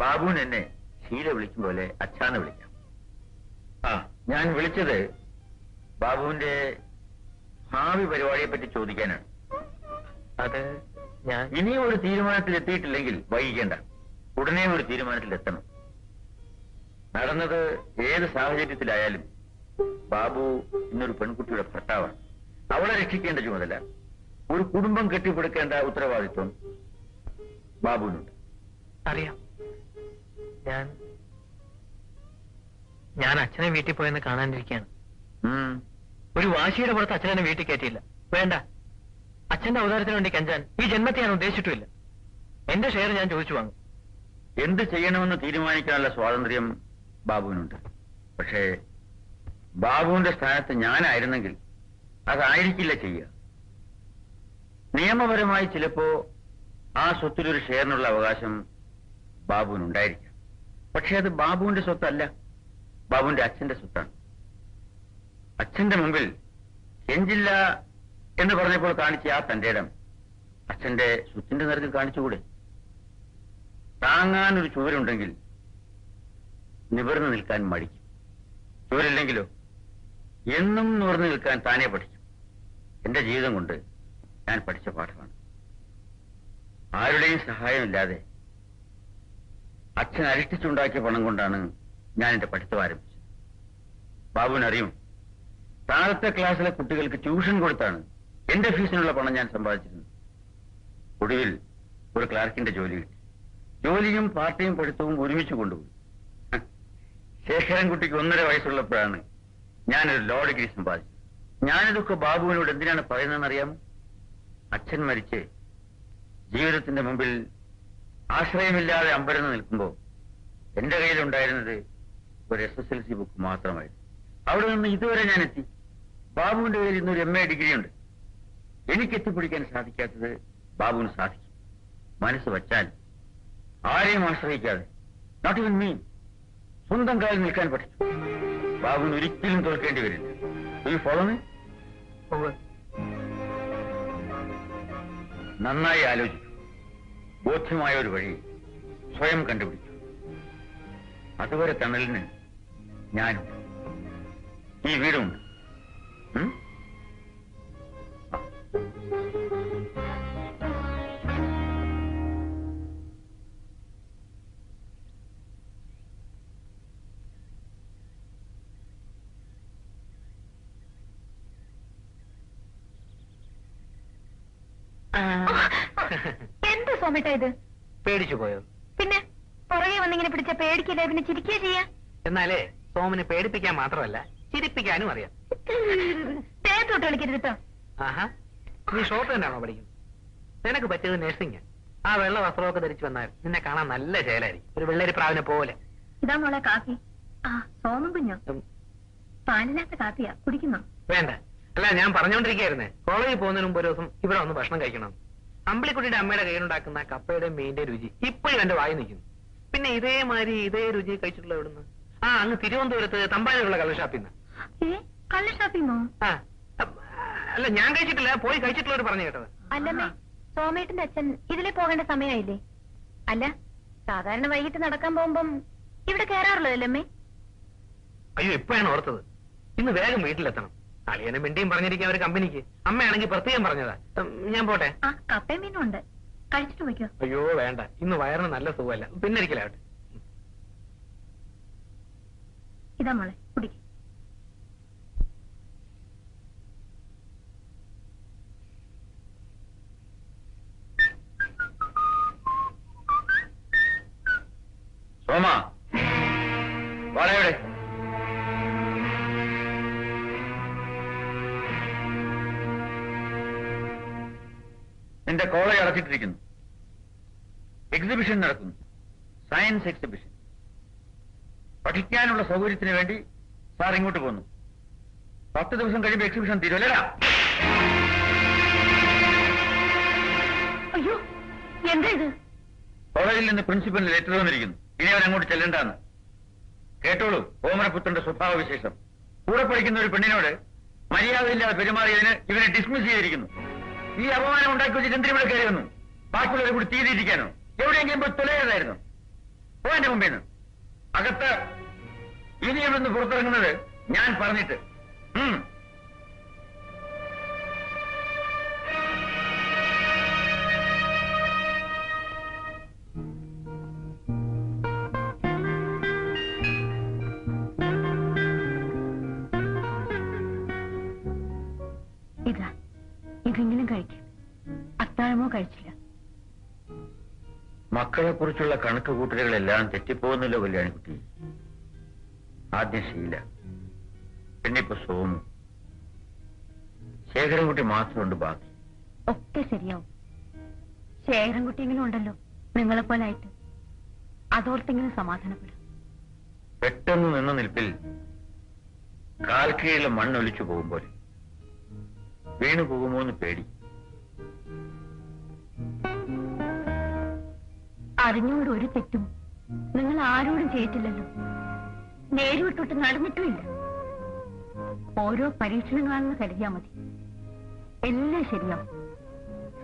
ബാബുവിന് എന്നെ ശീല വിളിക്കും പോലെ അച്ഛാന്ന് വിളിക്കാം. ആ ഞാൻ വിളിച്ചത് ബാബുവിന്റെ ഭാവി പരിപാടിയെ പറ്റി ചോദിക്കാനാണ്. അത് ഞാൻ ഇനിയും ഒരു തീരുമാനത്തിൽ എത്തിയിട്ടില്ലെങ്കിൽ വൈകിക്കേണ്ട, ഉടനെ ഒരു തീരുമാനത്തിൽ എത്തണം. നടന്നത് ഏത് സാഹചര്യത്തിലായാലും ബാബു ഇന്നൊരു പെൺകുട്ടിയുടെ ഭർത്താവാണ്. അവളെ രക്ഷിക്കേണ്ട ചുമതല, ഒരു കുടുംബം കെട്ടിപ്പടുക്കേണ്ട ഉത്തരവാദിത്വം ബാബുവിനുണ്ട്. അറിയാം. ഞാൻ അച്ഛനെ വീട്ടിൽ പോയെന്ന് കാണാനിരിക്കുകയാണ്. ഒരു വാശിയുടെ പുറത്ത് അച്ഛനെ വീട്ടിൽ കയറ്റിയില്ല. വേണ്ട, അച്ഛന്റെ അവതാരത്തിന് വേണ്ടി കെഞ്ചാൻ ഈ ജന്മത്തെ ഞാൻ ഉദ്ദേശിച്ചിട്ടില്ല. എന്റെ ഷെയർ ഞാൻ ചോദിച്ചു വാങ്ങും. എന്ത് ചെയ്യണമെന്ന് തീരുമാനിക്കാനുള്ള സ്വാതന്ത്ര്യം ബാബുവിനുണ്ട്. പക്ഷേ ബാബുവിന്റെ സ്ഥാനത്ത് ഞാനായിരുന്നെങ്കിൽ അതായിരിക്കില്ല ചെയ്യുക. നിയമപരമായി ചിലപ്പോ ആ സ്വത്തിലൊരു ഷെയറിനുള്ള അവകാശം ബാബുവിനുണ്ടായിരിക്കാം. പക്ഷെ അത് ബാബുവിന്റെ സ്വത്തല്ല, ബാബുവിന്റെ അച്ഛന്റെ സ്വത്താണ്. അച്ഛന്റെ മുമ്പിൽ കെഞ്ചില്ല എന്ന് പറഞ്ഞപ്പോൾ കാണിച്ച ആ തന്റെ ഇടം അച്ഛന്റെ സ്വത്തിന്റെ നിരക്കിൽ കാണിച്ചുകൂടെ? താങ്ങാനൊരു ചുവരുണ്ടെങ്കിൽ നിവർന്നു നിൽക്കാൻ മടിക്കും. ചുവരില്ലെങ്കിലോ എന്നും നിവർന്നു നിൽക്കാൻ താനേ പഠിക്കും. എന്റെ ജീവിതം കൊണ്ട് ഞാൻ പഠിച്ച പാഠമാണ്. ആരുടെയും സഹായമില്ലാതെ അച്ഛൻ അരിഷ്ടിച്ചുണ്ടാക്കിയ പണം കൊണ്ടാണ് ഞാൻ എന്റെ പഠിത്തം ആരംഭിച്ചത്. ബാബുവിനറിയും, താഴത്തെ ക്ലാസ്സിലെ കുട്ടികൾക്ക് ട്യൂഷൻ കൊടുത്താണ് എന്റെ ഫീസിനുള്ള പണം ഞാൻ സമ്പാദിച്ചിരുന്നത്. ഒടുവിൽ ഒരു ക്ലാർക്കിന്റെ ജോലി കിട്ടി. ജോലിയും പാർട്ടിയും പഠിത്തവും ഒരുമിച്ച് കൊണ്ടുപോയി. ശേഖരൻകുട്ടിക്ക് 1.5 വയസ്സുള്ളപ്പോഴാണ് ഞാനൊരു ലോ ഡിഗ്രി സമ്പാദിച്ചത്. ഞാനിതൊക്കെ ബാബുവിനോട് എന്തിനാണ് പറയുന്നതെന്ന് അറിയാമോ? അച്ഛൻ മരിച്ച് ജീവിതത്തിന്റെ മുമ്പിൽ ആശ്രയമില്ലാതെ അമ്പരന്ന് നിൽക്കുമ്പോൾ എന്റെ കയ്യിലുണ്ടായിരുന്നത് ഒരു SSLC ബുക്ക് മാത്രമായിരുന്നു. അവിടെ നിന്ന് ഇതുവരെ ഞാൻ എത്തി. ബാബുവിന്റെ കയ്യിൽ ഇന്നൊരു MA ഡിഗ്രി ഉണ്ട്. എനിക്ക് എത്തിപ്പിടിക്കാൻ സാധിക്കാത്തത് ബാബുവിന് സാധിക്കും. മനസ്സ് വച്ചാൽ ആരെയും ആശ്രയിക്കാതെ, നോട്ട് ഇവൻ മീ, സ്വന്തം കാലിൽ നിൽക്കാൻ പഠിച്ചു. ബാബുവിന് ഒരിക്കലും തോൽക്കേണ്ടി വരില്ല. ഈ ഫോളോ മീ. നന്നായി ആലോചിച്ചു. ബോധ്യമായ ഒരു വഴി സ്വയം കണ്ടുപിടിച്ചു. അതുവരെ തണലിന് ഞാനുണ്ട്, ഈ വീടുമുണ്ട്. എന്ത് സോമേട്ടാ ഇത്? പേടിച്ചു പോയോ? പിന്നെ പുറകെ വന്നിങ്ങനെ പിടിച്ച പേടിക്കില്ല, പിന്നെ ചിരിക്കുക ചെയ്യാ. എന്നാലേ സോമനെ പേടിപ്പിക്കാൻ മാത്രമല്ല ചിരിപ്പിക്കാനും അറിയാം. തേത്തോട്ട് കളിക്കരുത് കേട്ടോ. ആഹാ, നീ ഷോർട്ട് തന്നെയാണോ പഠിക്കുന്നത്? നിനക്ക് പറ്റിയത് നഴ്സിംഗ്. ആ വെള്ള വസ്ത്രമൊക്കെ ധരിച്ചു വന്നാൽ നിന്നെ കാണാൻ നല്ല ചേലായിരിക്കും, ഒരു വെള്ളരി പ്രാവിനെ പോലെ. ഇതാ മോളെ കാപ്പി. ആ സോമൻ കുഞ്ഞോ? പാലില്ലാത്ത കാപ്പിയാ, കുടിക്കുന്നോ? വേണ്ട. അല്ല, ഞാൻ പറഞ്ഞുകൊണ്ടിരിക്കുകയായിരുന്നേ, കോളേജിൽ പോകുന്നതിന് മുമ്പ് ഒരു ദിവസം ഇവിടെ വന്ന് ഭക്ഷണം കഴിക്കണം. അമ്പിളിക്കുട്ടിയുടെ അമ്മയുടെ കയ്യിലുണ്ടാക്കുന്ന കപ്പയുടെ മീന്റെ രുചി ഇപ്പോഴും എന്റെ വായി നിൽക്കുന്നു. പിന്നെ ഇതേമാതിരി ഇതേ രുചി കഴിച്ചിട്ടുള്ള എവിടുന്ന്? ആ, അങ്ങ് തിരുവനന്തപുരത്ത് തമ്പാനൂരുള്ള കള്ളുഷാപ്പിൽ നിന്ന്. കള്ളുഷാപ്പിന്നോ? ആ, അല്ല, ഞാൻ കഴിച്ചിട്ടില്ല, പോയി കഴിച്ചിട്ടുള്ളവർ പറഞ്ഞു കേട്ടത്. അല്ലമ്മേ, സോമേട്ടന്റെ അച്ഛൻ ഇതിലെ പോകേണ്ട സമയമായില്ലേ? അല്ല, സാധാരണ വൈകിട്ട് നടക്കാൻ പോകുമ്പം ഇവിടെ കയറാറുള്ളതല്ലേ? അയ്യോ, ഇപ്പോഴാണ് ഓർത്തത്. ഇന്ന് വേഗം വീട്ടിലെത്തണം. അളിയനും മിണ്ടിയും പറഞ്ഞിരിക്കാൻ ഒരു കമ്പനിക്ക്. അമ്മയാണെങ്കിൽ പ്രത്യേകം പറഞ്ഞതാ. ഞാൻ പോട്ടെ. ആ, കപ്പയും മീനും ഉണ്ട്, കഴിച്ചിട്ട് പോയിക്കോ. അയ്യോ വേണ്ട, ഇന്ന് വയറിന് നല്ല സുഖമല്ല, പിന്നെ ഇരിക്കലാവട്ടെ. ഇതാ മോളെ, കുടിക്കും. സോമ, വളരെ നിന്റെ കോളേജ് അടച്ചിട്ടിരിക്കുന്നു. എക്സിബിഷൻ നടക്കുന്നു, സയൻസ് എക്സിബിഷൻ. പഠിക്കാനുള്ള സൗകര്യത്തിന് വേണ്ടി സാർ ഇങ്ങോട്ട് പോന്നു. 10 ദിവസം കഴിയുമ്പോൾ എക്സിബിഷൻ തീരുമല്ലേടാ? അയ്യോ, എന്താ ഇത്? കോളേജിൽ നിന്ന് പ്രിൻസിപ്പലിന് ലെറ്റർ വന്നിരിക്കുന്നു. ഇനി അവൻ അങ്ങോട്ട് ചെല്ലണ്ടെന്ന്. കേട്ടോളൂ ഓമനപുത്രന്റെ സ്വഭാവ വിശേഷം. കൂടെ പഠിക്കുന്ന ഒരു പെണ്ണിനോട് മര്യാദയില്ലാതെ പെരുമാറിയതിന് ഇവനെ ഡിസ്മിസ് ചെയ്തിരിക്കുന്നു. ഈ അപമാനം ഉണ്ടാക്കി വെച്ചിട്ട് എന്തിനും ഇവിടെ കയറി വന്നു? ബാക്കിയുള്ളവരെ കൂടി തീതിരിക്കാനോ? എവിടെയെങ്കിലും പോയി തുലയതായിരുന്നു. പോവാന്റെ മുമ്പിൽ നിന്ന് അകത്ത് ഇനി ഇവിടെ നിന്ന് പുറത്തിറങ്ങുന്നത് ഞാൻ പറഞ്ഞിട്ട്. ഇതാ, ഇതെങ്കിലും കഴിക്കും. അത്താഴമോ കഴിച്ചില്ല. മക്കളെ കുറിച്ചുള്ള കണക്ക് കൂട്ടലുകളെല്ലാം തെറ്റിപ്പോകുന്നല്ലോ കല്യാണിക്കുട്ടി. ആദ്യം ശീല, പിന്നിപ്പോ സോമു, ശേഖരൻകുട്ടി മാത്രമുണ്ട് ബാക്കി. ഒക്കെ ശരിയാവും. ശേഖരൻകുട്ടിയെങ്കിലും ഉണ്ടല്ലോ നിങ്ങളെപ്പോലായിട്ട്. അതോർത്തെങ്കിലും സമാധാനപ്പെടും. പെട്ടെന്ന് നിന്ന നിൽപ്പിൽ കാൽക്കീഴിലെ മണ്ണൊലിച്ചു പോകുമ്പോൾ വീണു പോകുമോ എന്ന് പേടി. അറിഞ്ഞോട് ഒരു തെറ്റും നിങ്ങൾ ആരോടും ചെയ്തിട്ടില്ലല്ലോ. നേരിവിട്ടോട്ട് നടന്നിട്ടുമില്ല. ഓരോ പരീക്ഷണങ്ങളാണെന്ന് കരുതിയാ മതി. എല്ലാം ശരിയാവും.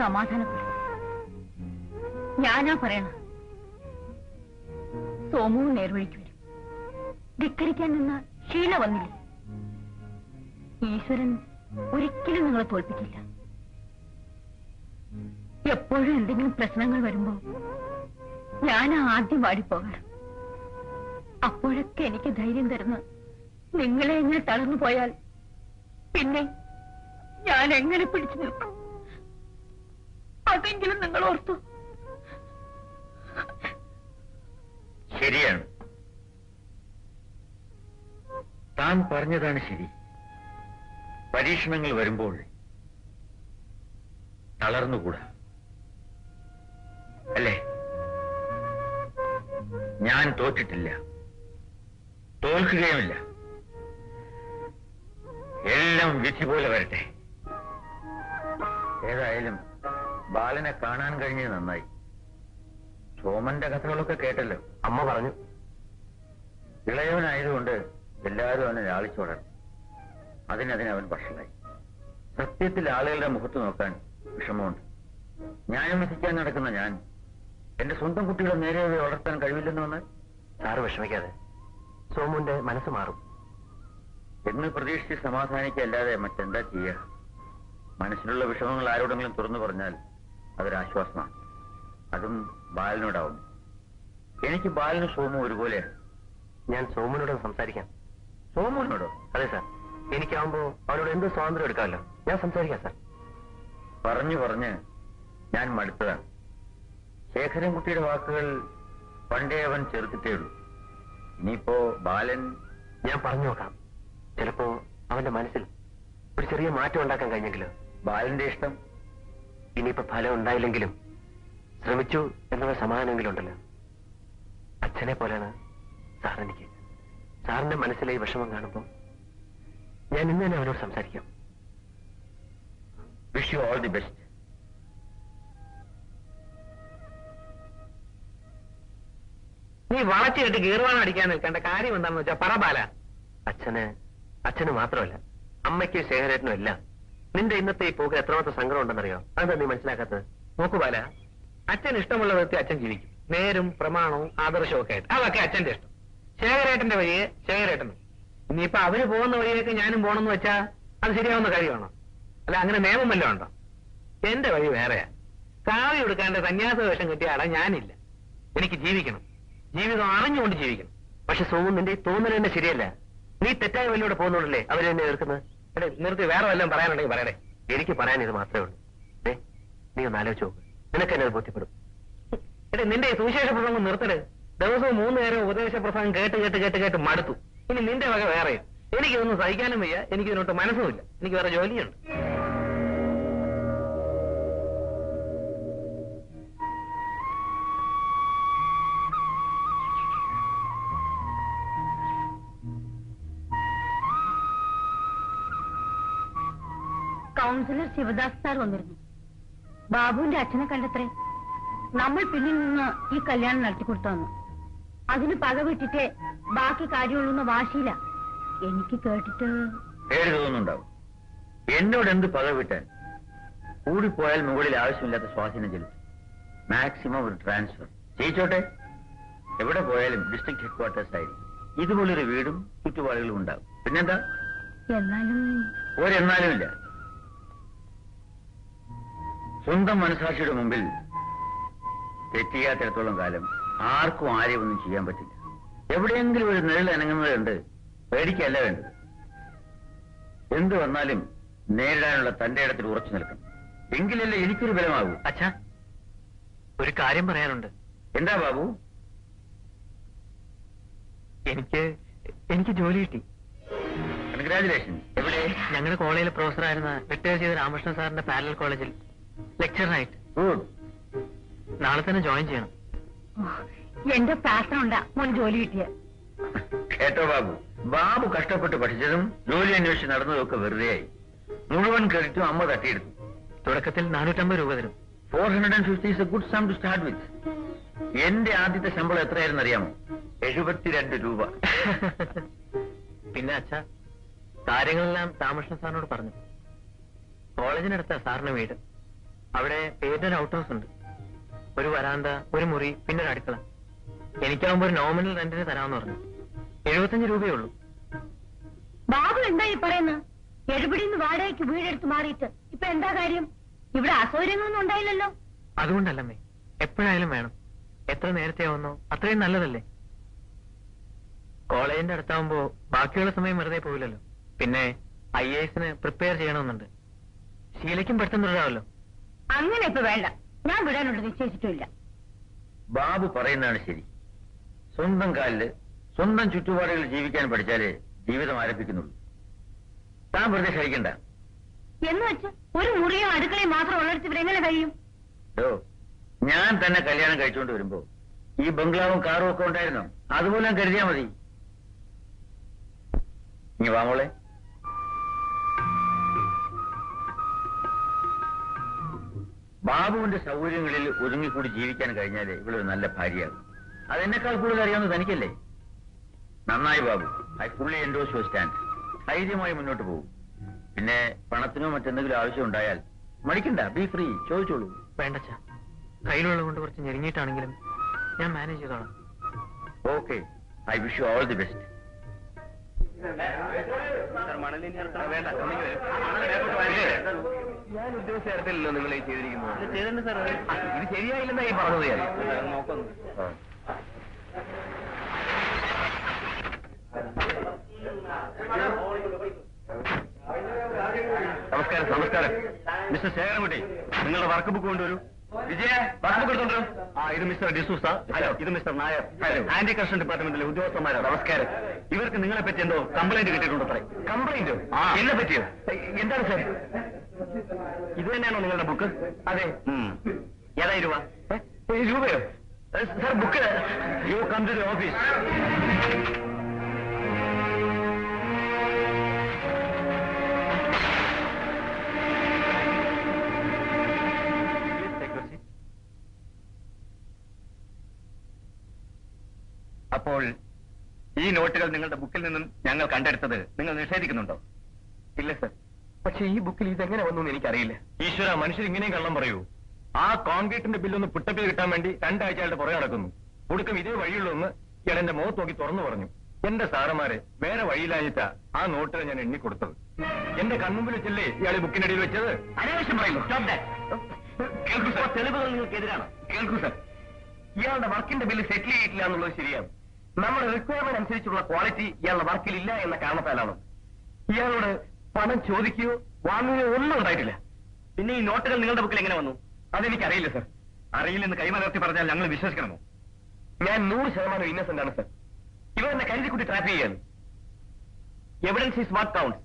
സമാധാനപ്പെടും. ഞാനാ പറയണ. സോമുവും നേർവഴിക്ക് വരും. ധിക്കരിക്കാൻ നിന്ന ശീല വന്നില്ലേ? ഈശ്വരൻ ഒരിക്കലും നിങ്ങളെ തോൽപ്പിക്കില്ല. എപ്പോഴും എന്തെങ്കിലും പ്രശ്നങ്ങൾ വരുമ്പോ ഞാൻ ആദ്യം വാടിപ്പോകാറ്. അപ്പോഴൊക്കെ എനിക്ക് ധൈര്യം തരുന്ന നിങ്ങളെ എങ്ങനെ തളർന്നു പോയാൽ പിന്നെ ഞാൻ എങ്ങനെ പിടിച്ചു നിൽക്കും? അതെങ്കിലും നിങ്ങൾ ഓർത്തു. ശരിയാണ്, താൻ പറഞ്ഞതാണ് ശരി. പരീക്ഷണങ്ങൾ വരുമ്പോൾ തളർന്നുകൂടാ, അല്ലേ? ഞാൻ തോറ്റിട്ടില്ല, തോൽക്കുകയുമില്ല. എല്ലാം വിധി പോലെ വരട്ടെ. ഏതായാലും ബാലനെ കാണാൻ കഴിഞ്ഞത് നന്നായി. സോമന്റെ കഥകളൊക്കെ കേട്ടല്ലോ. അമ്മ പറഞ്ഞു. ഇളയവനായതുകൊണ്ട് എല്ലാവരും അവനെ ലാളിച്ചോടണം. അതിനവൻ വഷളായി. സത്യത്തിൽ ആളുകളുടെ മുഖത്ത് നോക്കാൻ വിഷമമുണ്ട്. ന്യായം വിധിക്കാൻ നടക്കുന്ന ഞാൻ എന്റെ സ്വന്തം കുട്ടികളെ നേരെ വളർത്താൻ കഴിവില്ലെന്ന് വന്നാൽ സാറ് വിഷമിക്കാതെ, സോമുന്റെ മനസ്സ് മാറും എന്ന് പ്രതീക്ഷിച്ച് സമാധാനിക്കല്ലാതെ മറ്റെന്താ ചെയ്യുക? മനസ്സിലുള്ള വിഷമങ്ങൾ ആരോടെങ്കിലും തുറന്നു പറഞ്ഞാൽ അതൊരാശ്വാസമാണ്. അതും ബാലനോടാവും. എനിക്ക് ബാലനും സോമു ഒരുപോലെയാണ്. ഞാൻ സോമുനോട് സംസാരിക്കാം. സോമുവിനോടോ? അതെ സാർ, എനിക്കാവുമ്പോ അവനോട് എന്ത് സ്വാതന്ത്ര്യം എടുക്കാമല്ലോ. ഞാൻ സംസാരിക്കാം സാർ. പറഞ്ഞ് ഞാൻ മടുത്തതാണ്. ശേഖരൻകുട്ടിയുടെ വാക്കുകൾ പണ്ടേ അവൻ ചെറുത്തിട്ടേ ഉള്ളൂ. ഇനിയിപ്പോ ബാലൻ... ഞാൻ പറഞ്ഞു നോക്കാം. ചിലപ്പോ അവന്റെ മനസ്സിൽ ഒരു ചെറിയ മാറ്റം ഉണ്ടാക്കാൻ കഴിഞ്ഞെങ്കിലോ. ബാലന്റെ ഇഷ്ടം ഇനിയിപ്പോ ഫലം ഉണ്ടായില്ലെങ്കിലും ശ്രമിച്ചു എന്നുള്ള സമാധാനമെങ്കിലും ഉണ്ടല്ലോ. അച്ഛനെ പോലെയാണ് സാർ എനിക്ക്. സാറിന്റെ മനസ്സിലെ ഈ വിഷമം കാണുമ്പോൾ ഞാൻ ഇന്ന് തന്നെ അവനോട് സംസാരിക്കാം. Wish you all the best. നീ വളച്ചു കെട്ടി ഗീർവാണം അടിക്കാൻ നിൽക്കേണ്ട കാര്യം എന്താണെന്ന് വെച്ചാ പറ ബാല. അച്ഛന് മാത്രമല്ല അമ്മയ്ക്ക് ശേഖരേട്ടനും എല്ലാം നിന്റെ ഇന്നത്തെ ഈ പോക്ക് എത്രമാത്രം സങ്കടം ഉണ്ടെന്നറിയോ? അതെന്താ നീ മനസ്സിലാക്കാത്തത്? നോക്കു ബാല, അച്ഛൻ ഇഷ്ടമുള്ള വിധത്തിൽ അച്ഛൻ ജീവിക്കും. നേരും പ്രമാണവും ആദർശവും ഒക്കെ ആയിട്ട്. അതൊക്കെ അച്ഛന്റെ ഇഷ്ടം. ശേഖരേട്ടന്റെ വഴിയെ ശേഖരേട്ടനും. ഇനിയിപ്പൊ അവര് പോകുന്ന വഴിയൊക്കെ ഞാനും പോകണമെന്ന് വെച്ചാ അത് ശരിയാവുന്ന കാര്യമാണോ? അല്ല, അങ്ങനെ നിയമം വല്ലതും ഉണ്ടോ? എന്റെ വഴി വേറെയാ. കാവി കൊടുക്കാണ്ട് സന്യാസ വേഷം കിട്ടിയ ആളെ ഞാനില്ല. എനിക്ക് ജീവിക്കണം. ജീവിതം അറിഞ്ഞുകൊണ്ട് ജീവിക്കണം. പക്ഷെ സോമു, നിന്റെ തോന്നൽ തന്നെ ശരിയല്ല. നീ തെറ്റായ വഴിയിലൂടെ പോകുന്നുണ്ടല്ലേ അവരെ എന്നെ എതിർക്കുന്നത്. നിർത്തി, വേറെ വല്ലതും പറയാനുണ്ടെങ്കിൽ പറയണേ. എനിക്ക് പറയാൻ ഇത് മാത്രമേ ഉള്ളൂ. നീ ഒന്ന് ആലോചിച്ച് നോക്ക്. നിനക്ക് എന്നെ അത് ബോധ്യപ്പെടും. നിന്റെ ഈ സുവിശേഷ പ്രസംഗം നിർത്തരുത്. ദിവസവും 3 നേരം ഉപദേശ പ്രസംഗം കേട്ട് മടുത്തു. ഇനി നിന്റെ വക വേറെ. എനിക്കിതൊന്നും സഹിക്കാനും വയ്യ, എനിക്കിതിനോട്ട് മനസ്സുമില്ല. എനിക്ക് വേറെ ജോലിയുണ്ട്. കൗൺസിലർ ശിവദാസ് സാർ വന്നിരുന്നു. ബാബുവിന്റെ അച്ഛനെ കണ്ടത്രേ. നമ്മൾ പിന്നിൽ നിന്ന് ഈ കല്യാണം നടത്തിക്കൊടുത്തു. അതിന് പക വിട്ടിട്ടേ ബാക്കി കാര്യമുള്ളൂന്ന വാശിയില്ല. എനിക്ക് കേട്ടിട്ട് പേര് തോന്നുന്നുണ്ടാവും. എന്നോട് എന്ത് പക വിട്ടാൻ? കൂടിപ്പോയാൽ മുകളിൽ ആവശ്യമില്ലാത്ത സ്വാധീനം ചെലുത്തും. മാക്സിമം ഒരു ട്രാൻസ്ഫർ ചെയ്യിച്ചോട്ടെ. എവിടെ പോയാലും ഡിസ്ട്രിക്ട് ഹെഡ്ക്വാർട്ടേഴ്സ് ആയിരിക്കും. ഇതുപോലൊരു വീടും ചുറ്റുപാടുകളും ഉണ്ടാവും. പിന്നെന്താ? എന്നാലും ഒരെന്നാലുമില്ല. സ്വന്തം മനസാക്ഷിയുടെ മുമ്പിൽ തെറ്റിയാത്തിടത്തോളം കാലം ആർക്കും ആരെയും ഒന്നും ചെയ്യാൻ പറ്റില്ല. എവിടെയെങ്കിലും ഒരു നിഴൽ അനങ്ങുന്നതുണ്ട്. പേടിക്കല്ല വേണ്ടത്. എന്തു വന്നാലും നേരിടാനുള്ള തന്റെ ഇടത്തിൽ ഉറച്ചു നിൽക്കണം. എങ്കിലല്ലേ എനിക്കൊരു ബലമാകൂ. അച്ഛാ, ഒരു കാര്യം പറയാനുണ്ട്. എന്താ ബാബു? എനിക്ക് ജോലി കിട്ടി. കൺഗ്രാജുലേഷൻ. എവിടെ? ഞങ്ങളുടെ കോളേജിലെ പ്രൊഫസറായിരുന്ന റിട്ടയർ ചെയ്ത രാമകൃഷ്ണൻ സാറിന്റെ പാരലൽ കോളേജിൽ ലെക്ചറിനായിട്ട്. ഗുഡ്. നാളെ തന്നെ ജോയിൻ ചെയ്യണം. എന്റെ പ്രാർത്ഥന ഉണ്ടാ മോൻ ജോലി കിട്ടിയ. കേട്ടോ ബാബു, ബാബു കഷ്ടപ്പെട്ട് പഠിച്ചതും ജോലി അന്വേഷിച്ച് നടന്നതും ഒക്കെ വെറുതെയായി. മുഴുവൻ ക്രെഡിറ്റും അമ്മ തട്ടിയെടുത്തു. തുടക്കത്തിൽ 450 രൂപ തരും. 450 is a good sum to start with. എന്റെ ആദ്യത്തെ ശമ്പളം എത്രയായിരുന്നു അറിയാമോ? 72 രൂപ. പിന്നെ അച്ഛാ, കാര്യങ്ങളെല്ലാം രാമകൃഷ്ണൻ സാറിനോട് പറഞ്ഞു. കോളേജിനടുത്ത സാറിന് വീട്. അവിടെ പേരിന്റെ ഔട്ട് ഹൗസ് ഉണ്ട്. ഒരു വരാന്ത, ഒരു മുറി, പിന്നെ ഒരു അടുക്കള. എനിക്കാവുമ്പോ ഒരു നോമിനൽ റെന്റിന് തരാമെന്ന് പറഞ്ഞു. 75 രൂപയേ ഉള്ളൂ. ബാബു എന്താ ഈ പറയുന്നത്? എഴുപിടിന്ന് വാടകയ്ക്ക് വീടെടുത്ത് മാറിയിട്ട് ഇപ്പൊ എന്താ കാര്യം? ഇവിടെ അസൗകര്യങ്ങളൊന്നും ഉണ്ടായില്ലല്ലോ. അതുകൊണ്ടല്ലമ്മേ, എപ്പോഴായാലും വേണം. എത്ര നേരത്തെ ആവുന്നോ അത്രയും നല്ലതല്ലേ. കോളേജിന്റെ അടുത്താവുമ്പോ ബാക്കിയുള്ള സമയം വെറുതെ പോവില്ലല്ലോ. പിന്നെ IASന് പ്രിപ്പയർ ചെയ്യണമെന്നുണ്ട്. ശീലയ്ക്കും പെട്ടെന്ന് വിടാമല്ലോ. അങ്ങനെ ഇപ്പൊ വേണ്ട. ഞാൻ വിടാനുള്ളത് നിശ്ചയിച്ചിട്ടില്ല. ബാബു പറയുന്നതാണ് ശരി. സ്വന്തം കാലില് സ്വന്തം ചുറ്റുപാടുകളിൽ ജീവിക്കാൻ പഠിച്ചാലേ ജീവിതം ആരംഭിക്കുന്നുള്ളൂ. താൻ വെറുതെ കഴിക്കണ്ട. എന്ന് വെച്ച് ഒരു മുറിയോ അടുക്കളയും മാത്രം ഉള്ളിടത്ത് ഇവിടെ എങ്ങനെ കഴിയും? ഞാൻ തന്നെ കല്യാണം കഴിച്ചുകൊണ്ട് വരുമ്പോ ഈ ബംഗ്ലാവും കാറും ഒക്കെ ഉണ്ടായിരുന്നോ? അതുപോലെ കരുതിയാ മതി. നീ വാമോളെ. ബാബുവിന്റെ സൗകര്യങ്ങളിൽ ഒതുങ്ങിക്കൂടി ജീവിക്കാൻ കഴിഞ്ഞാലേ ഇവളൊരു നല്ല ഭാര്യയാകും. അതെന്നെക്കാൾ കൂടുതൽ അറിയാവുന്ന തനിക്കല്ലേ? നന്നായി Babu. I fully endorse your stand. ധൈര്യമായി മുന്നോട്ട് പോകും. പിന്നെ പണത്തിനോ മറ്റെന്തെങ്കിലും ആവശ്യം ഉണ്ടായാൽ മടിക്കണ്ട. B free. ചോദിച്ചോളൂ. വേണ്ടച്ചാ, കയ്യിലുള്ള കൊണ്ട് കുറച്ച് ഞെരുങ്ങിയിട്ടാണെങ്കിലും ഞാൻ മാനേജ് ചെയ്തോളാം. Okay. I wish you all the best. ഞാൻ ഉദ്യോഗസ്ഥ തരത്തിലല്ലോ നിങ്ങൾ ഈ ചെയ്തിരിക്കുന്നത്. ഇത് ശരിയായില്ലെന്നാ ഈ പറഞ്ഞത്. ഞാൻ നോക്കുന്നു. നമസ്കാരം. നമസ്കാരം. മിസ്റ്റർ ശേഖരൻകുട്ടി, നിങ്ങളുടെ വർക്ക് ബുക്ക് കൊണ്ടുവരൂ. വിജയ, വർക്ക് ബുക്ക് എടുത്തോണ്ടു. ഇത് മിസ്റ്റർ ഡിസൂസ. ഹലോ. ഇത് mister Nair. Hello. Anti corruption ഡിപ്പാർട്ട്മെന്റിലെ ഉദ്യോഗസ്ഥന്മാരോ. നമസ്കാരം. ഇവർക്ക് നിങ്ങളെ പറ്റി എന്തോ കംപ്ലൈന്റ് കിട്ടിയിട്ടുണ്ടോ? കംപ്ലൈന്റോ? എന്നെ പറ്റിയോ? എന്താണ് സാർ? ഇത് തന്നെയാണോ നിങ്ങളുടെ ബുക്ക്? അതെ. ഏതായി രൂപ? രൂപയോ? Sir book. You come to the office. അപ്പോൾ ഈ നോട്ടുകൾ നിങ്ങളുടെ ബുക്കിൽ നിന്നും ഞങ്ങൾ കണ്ടെടുത്തത് നിങ്ങൾ നിഷേധിക്കുന്നുണ്ടോ? ഇല്ല സർ. പക്ഷെ ഈ ബുക്കിൽ ഇതെങ്ങനെ വന്നു എന്ന് എനിക്കറിയില്ല. ഈശ്വര, മനുഷ്യർ ഇങ്ങനെയും കള്ളം പറയൂ. ആ കോൺക്രീറ്റിന്റെ ബില്ലൊന്ന് പുട്ടപ്പിൽ കിട്ടാൻ വേണ്ടി 2 ആഴ്ചകളുടെ പുറകെ നടക്കുന്നു. ഒടുക്കം ഇതേ വഴിയുള്ളൂ എന്ന് ഇയാൾ എന്റെ മുഖത്ത് നോക്കി തുറന്നു പറഞ്ഞു. എന്റെ സാറന്മാരെ വേറെ വഴിയിലായിട്ടാ ആ നോട്ടുകൾ ഞാൻ എണ്ണിക്കൊടുത്തത്. എന്റെ കൺമുമ്പിൽ വെച്ചല്ലേ ഇയാൾ ബുക്കിനടിയിൽ വെച്ചത്? അനാവശ്യം പറയുന്നു. കേൾക്കൂ സാർ, തെളിവുകൾ നിങ്ങൾക്കെതിരാണ്. കേൾക്കൂ സാർ, ഇയാളുടെ വർക്കിന്റെ ബില്ല് സെറ്റിൽ ചെയ്തിട്ടില്ല എന്നുള്ളത് ശരിയാണ്. നമ്മുടെ റിക്വയർമെന്റ് അനുസരിച്ചുള്ള ക്വാളിറ്റി ഇയാളുടെ വർക്കിൽ ഇല്ല എന്ന കാരണത്താലാണ്. ഇയാളോട് പണം ചോദിക്കുകയോ വാങ്ങുകയോ ഒന്നും ഉണ്ടായിട്ടില്ല. പിന്നെ ഈ നോട്ടുകൾ നിങ്ങളുടെ ബുക്കിൽ എങ്ങനെ വന്നു? അതെനിക്കറിയില്ല സർ. അറിയില്ലെന്ന് കൈമലർത്തി പറഞ്ഞാൽ ഞങ്ങൾ വിശ്വസിക്കണമോ? ഞാൻ 100% ഇന്നസെന്റ് ആണ് സർ. ഇവർ എന്നെ കരുതിക്കുട്ടി ട്രാപ്പ് ചെയ്യാണ്. Evidence is what counts.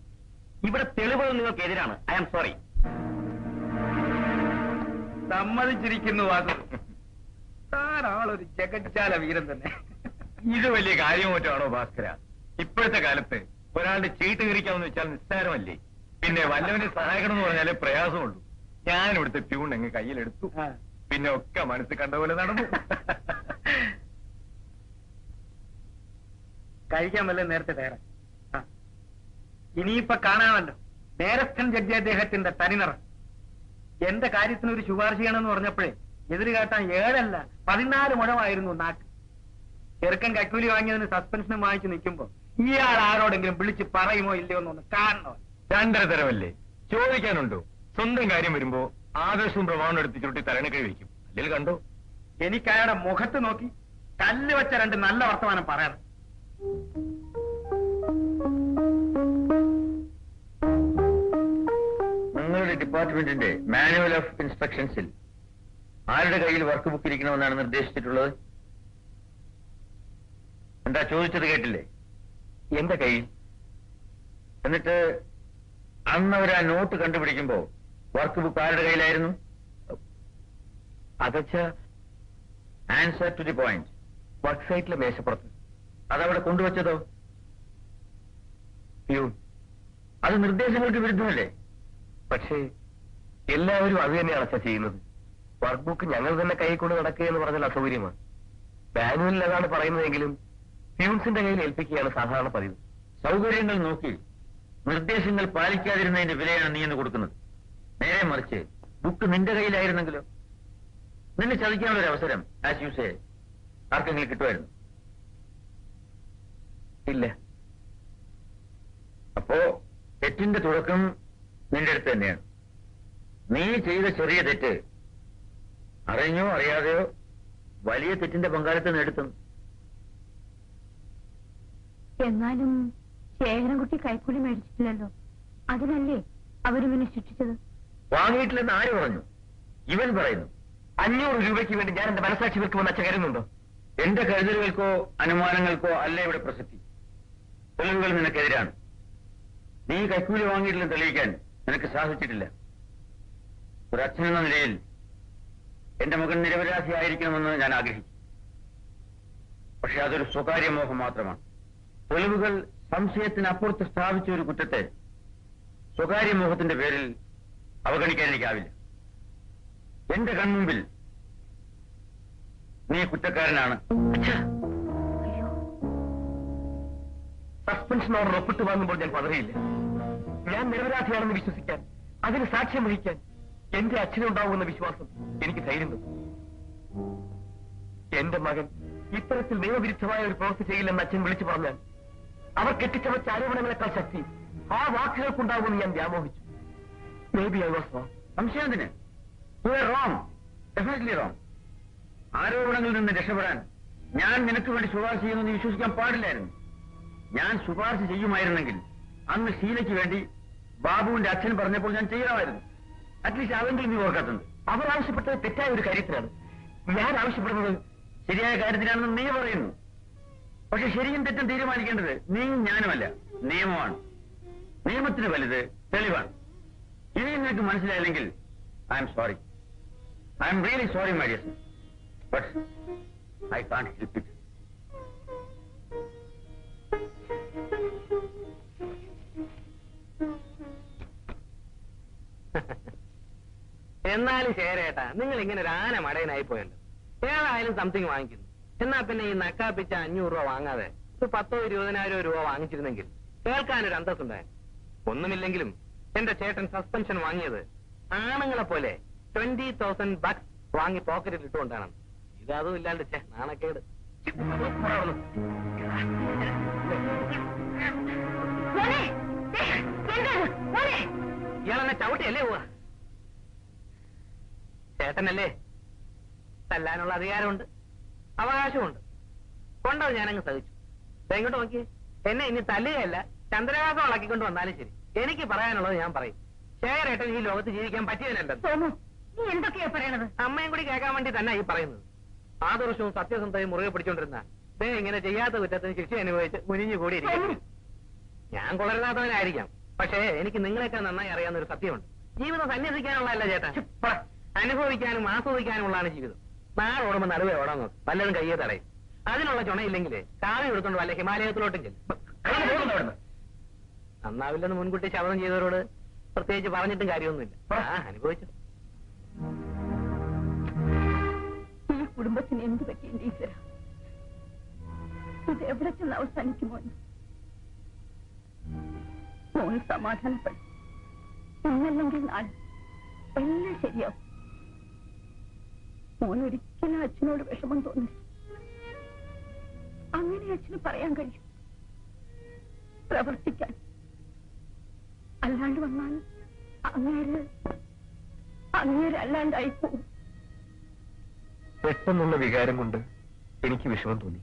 ഇവിടെ തെളിവുകൾ നിങ്ങൾക്ക് എതിരാണ്. I am sorry. സമ്മതിച്ചിരിക്കുന്നു വാസു. താനാളൊരു ജഗജ്ജാല വീരൻ തന്നെ. ഇത് വലിയ കാര്യം മറ്റാണോ ഭാസ്കര? ഇപ്പോഴത്തെ കാലത്ത് ഒരാളുടെ ചീട്ട് കയറിക്കാമെന്ന് വെച്ചാൽ നിസ്സാരമല്ലേ? പിന്നെ വല്ലവനെ സഹായിക്കണം എന്ന് പറഞ്ഞാലേ പ്രയാസമുള്ളൂ. ഞാൻ ഇവിടുത്തെ ട്യൂൺ അങ്ങ് കയ്യിലെടുത്തു. പിന്നെ ഒക്കെ മനസ്സിൽ കണ്ട പോലെ നടന്നു. കഴിക്കാൻ വല്ല നേരത്തെ തയ്യാറാ. ഇനിയിപ്പൊ കാണാമല്ലോ നേരസ്ഥൻ ജഡ്ജി അദ്ദേഹത്തിന്റെ തനിനിറം. എന്റെ കാര്യത്തിന് ഒരു ശുപാർശ ചെയ്യണമെന്ന് പറഞ്ഞപ്പോഴേ എതിര് കാട്ടാൻ 7 അല്ല 14 മുഴമായിരുന്നു നാക്ക്. ചെറുക്കൻ കൈക്കൂലി വാങ്ങിയതിന് സസ്പെൻഷനും വാങ്ങിച്ചു നിൽക്കുമ്പോ ഇയാൾ ആരോടെങ്കിലും വിളിച്ച് പറയുമോ ഇല്ലയോ എന്നൊന്ന് കാണണോ? 2.5 തരമല്ലേ? ചോദിക്കാനുണ്ടോ? സ്വന്തം കാര്യം വരുമ്പോ ആദർശവും പ്രമാണം എടുത്ത് ചുരുട്ടി തലണക്കഴി വയ്ക്കും. അല്ലെങ്കിൽ കണ്ടോ? എനിക്ക് അയാളുടെ മുഖത്ത് നോക്കി കല്ല് വെച്ച 2 നല്ല വർത്തമാനം പറയണം. നിങ്ങളുടെ ഡിപ്പാർട്ട്മെന്റിന്റെ മാനുവൽ ഓഫ് ഇൻസ്ട്രക്ഷൻസിൽ ആരുടെ കയ്യിൽ വർക്ക് ബുക്ക് ഇരിക്കണമെന്നാണ് നിർദ്ദേശിച്ചിട്ടുള്ളത്? എന്താ ചോദിച്ചത് കേട്ടില്ലേ? എന്റെ കയ്യിൽ. എന്നിട്ട് അന്ന് അവർ ആ നോട്ട് കണ്ടുപിടിക്കുമ്പോ വർക്ക് ബുക്ക് ആരുടെ കയ്യിലായിരുന്നു? അതച്ചാ answer to the point. Work സൈറ്റിലെ മേശപ്പുറത്ത്. അതവിടെ കൊണ്ടുവച്ചതോ? പ്യൂൺ. അത് നിർദ്ദേശങ്ങൾക്ക് വിരുദ്ധമല്ലേ? പക്ഷേ എല്ലാവരും അത് തന്നെയാണ് അച്ഛാ ചെയ്യുന്നത്. വർക്ക് ബുക്ക് ഞങ്ങൾ തന്നെ കൈ കൊണ്ട് നടക്കുക എന്ന് പറഞ്ഞാൽ അസൗകര്യമാണ്. മാനുവലിൽ അതാണ് പറയുന്നതെങ്കിലും പ്യൂൺസിന്റെ കയ്യിൽ ഏൽപ്പിക്കുകയാണ് സാധാരണ പതിവ്. സൗകര്യങ്ങൾ നോക്കി നിർദ്ദേശങ്ങൾ പാലിക്കാതിരുന്നതിന്റെ വിലയാണ് നീ എന്ന് കൊടുക്കുന്നത്. നേരെ മറിച്ച് ബുക്ക് നിന്റെ കയ്യിലായിരുന്നെങ്കിലോ? നിന്നെ ചതിക്കാനുള്ള ഒരു അവസരം ആസ് യു സേ ആർക്കെങ്കിലും കിട്ടുമായിരുന്നു? ഇല്ല. അപ്പോ തെറ്റിന്റെ തുടക്കം നിന്റെ അടുത്ത് തന്നെയാണ്. നീ ചെയ്ത ചെറിയ തെറ്റ് അറിഞ്ഞോ അറിയാതെയോ വലിയ തെറ്റിന്റെ പങ്കാളിത്തം നേടുത്തുന്നു. എന്നാലും ശേഖരൻകുട്ടി കൈക്കൂലി മേടിച്ചിട്ടില്ലല്ലോ. അതിനല്ലേ അവരിവനെ ശിക്ഷിച്ചത്? വാങ്ങിയിട്ടില്ലെന്ന് ആര് പറഞ്ഞു? ഇവൻ പറയുന്നു. 500 രൂപയ്ക്ക് വേണ്ടി ഞാൻ എന്റെ മനസാക്ഷി വെക്കുമെന്ന് അച്ഛൻ കരുതുന്നുണ്ടോ? എന്റെ കരുതലുകൾക്കോ അനുമാനങ്ങൾക്കോ അല്ല ഇവിടെ പ്രസക്തി. തെളിവുകൾ നിനക്കെതിരാണ്. നീ കൈക്കൂലി വാങ്ങിയിട്ടില്ലെന്ന് തെളിയിക്കാൻ നിനക്ക് സാധിച്ചിട്ടില്ല. ഒരു അച്ഛനെന്ന നിലയിൽ എന്റെ മകൻ നിരപരാധിയായിരിക്കണമെന്ന് ഞാൻ ആഗ്രഹിച്ചു. പക്ഷെ അതൊരു സ്വകാര്യ മോഹം മാത്രമാണ്. തെളിവുകൾ സംശയത്തിനപ്പുറത്ത് സ്ഥാപിച്ച ഒരു കുറ്റത്തെ സ്വകാര്യ മോഹത്തിന്റെ പേരിൽ അവഗണിക്കാൻ എനിക്കാവില്ല. എന്റെ കൺമുമ്പിൽ നീ കുറ്റക്കാരനാണ്. സസ്പെൻഷൻ ഓർഡർ ഒപ്പിട്ട് വാങ്ങുമ്പോൾ ഞാൻ പതറിയില്ല. ഞാൻ നിരപരാധിയാണെന്ന് വിശ്വസിക്കാൻ, അതിന് സാക്ഷ്യം വഹിക്കാൻ എന്റെ അച്ഛനുണ്ടാവുമെന്ന വിശ്വാസം എനിക്ക് ധൈര്യം തന്നു. എന്റെ മകൻ ഇത്തരത്തിൽ നിയമവിരുദ്ധമായ ഒരു പ്രവൃത്തി ചെയ്യില്ലെന്ന് അച്ഛൻ വിളിച്ചു പറഞ്ഞാൽ അവർ കെട്ടിച്ചമച്ച ആരോപണങ്ങളെക്കാൾ ശക്തി ആ വാക്കുകൾക്കുണ്ടാവുമെന്ന് ഞാൻ വ്യാമോഹിച്ചു. Maybe I was wrong. സംശയത്തിന് റോങ്, ഡെഫിനറ്റ്ലി റോങ്. ആരോപണങ്ങളിൽ നിന്ന് രക്ഷപ്പെടാൻ ഞാൻ നിനക്ക് വേണ്ടി ശുപാർശ ചെയ്യുമെന്ന് വിശ്വസിക്കാൻ പാടില്ലായിരുന്നു. ഞാൻ ശുപാർശ ചെയ്യുമായിരുന്നെങ്കിൽ അന്ന് ഷീലയ്ക്ക് വേണ്ടി ബാബുവിന്റെ അച്ഛൻ പറഞ്ഞപ്പോൾ ഞാൻ ചെയ്യാമായിരുന്നു. അറ്റ്ലീസ്റ്റ് അതെങ്കിലും നീ ഓർക്കാത്തുണ്ട്. അവർ ആവശ്യപ്പെട്ടത് തെറ്റായ ഒരു കാര്യത്തിനാണ്. ഞാൻ ആവശ്യപ്പെടുന്നത് ശരിയായ കാര്യത്തിനാണെന്ന് നീ പറയുന്നു. പക്ഷെ ശരിയും തെറ്റും തീരുമാനിക്കേണ്ടത് നീയും ഞാനുമല്ല, നിയമമാണ്. നിയമത്തിന് വലുത് തെളിവാണ്. ഇനിയും നിനക്ക് മനസ്സിലായില്ലെങ്കിൽ I am sorry. I am really sorry my dear son, but I can't help it. എന്നാലും ശേരേട്ടാ, നിങ്ങൾ ഇങ്ങനെ ഒരു ആന മടയനായി പോയല്ലോ. ഏതായാലും സംതിങ് വാങ്ങിക്കുന്നു. എന്നാ പിന്നെ ഈ നക്കാപ്പിച്ച 500 രൂപ വാങ്ങാതെ ഒരു 10,000-20,000 രൂപ വാങ്ങിച്ചിരുന്നെങ്കിൽ കേൾക്കാനൊരു അന്തസ്സുണ്ടായ. ഒന്നുമില്ലെങ്കിലും എന്റെ ചേട്ടൻ സസ്പെൻഷൻ വാങ്ങിയത് ആണുങ്ങളെ പോലെ 20,000 ബക്സ് വാങ്ങി പോക്കറ്റിൽ ഇട്ടുകൊണ്ടാണ്. ഇതതും ഇല്ലാണ്ട് നാണക്കേട്. ഇയാളെന്നെ ചവിട്ടിയല്ലേ പോവാ? ചേട്ടനല്ലേ, തല്ലാനുള്ള അധികാരമുണ്ട്, അവകാശമുണ്ട്. കൊണ്ടത് ഞാനങ്ങ് സഹിച്ചു. ഇങ്ങോട്ട് നോക്കിയേ, എന്നെ ഇനി തല്ലുകയല്ല ചന്ദ്രകാസം ഇളക്കിക്കൊണ്ട് വന്നാലും ശരി, എനിക്ക് പറയാനുള്ളത് ഞാൻ പറയും. ശേഖരേട്ടൻ ഈ ലോകത്ത് ജീവിക്കാൻ പറ്റിയതല്ലെന്ന്. നീ എന്തൊക്കെയാ പറയണത്? അമ്മയും കൂടി കേൾക്കാൻ വേണ്ടി തന്നെ ഈ പറയുന്നത്. ആദർശവും സത്യസന്ധയും മുറുകെ പിടിച്ചോണ്ടിരുന്ന ഇങ്ങനെ ചെയ്യാത്ത കുറ്റത്തിന് ശിക്ഷ അനുഭവിച്ച് മുനിഞ്ഞു കൂടിയിരിക്കുന്നു. ഞാൻ കൊളരുതാത്തവനായിരിക്കാം, പക്ഷേ എനിക്ക് നിങ്ങളെക്കാൾ നന്നായി അറിയാവുന്ന ഒരു സത്യമുണ്ട്. ജീവിതം സന്യസിക്കാനുള്ളതല്ല ചേട്ടാ, അനുഭവിക്കാനും ആസ്വദിക്കാനുള്ളതാണ് ജീവിതം. നാളെ ഓടുമ്പോൾ നടുവേ ഓടാൻ നോക്കും, വല്ലതും കയ്യെ തടയും. അതിനുള്ള ചുണയില്ലെങ്കിൽ കാവ്യം എടുത്തോണ്ട് വല്ല ഹിമാലയത്തിലോട്ടും ചെല്ലും. നന്നാവില്ലെന്ന് മുൻകൂട്ടി ശപഥം ചെയ്തവരോട് പ്രത്യേകിച്ച് പറഞ്ഞിട്ടും കാര്യമൊന്നുമില്ല. അനുഭവിച്ചു. ഈ കുടുംബത്തിന് എന്ത് പറ്റിയെന്റെ ഈശ്വര, ഇത് എവിടെ ചെന്ന് അവസാനിക്കുമോ? മോന് സമാധാനപ്പെടും. ഇന്നല്ലെങ്കിൽ നാളെ എല്ലാം ശരിയാവും. മോൻ ഒരിക്കലും അച്ഛനോട് വിഷമം തോന്നി. അങ്ങനെ അച്ഛന് പറയാൻ കഴിയും, പ്രവർത്തിക്കാൻ. അല്ലാണ്ട് വന്നാൽ അങ്ങേര് അല്ലാണ്ടായി പോകും. പെട്ടെന്നുള്ള വികാരം കൊണ്ട് എനിക്ക് വിഷമം തോന്നി.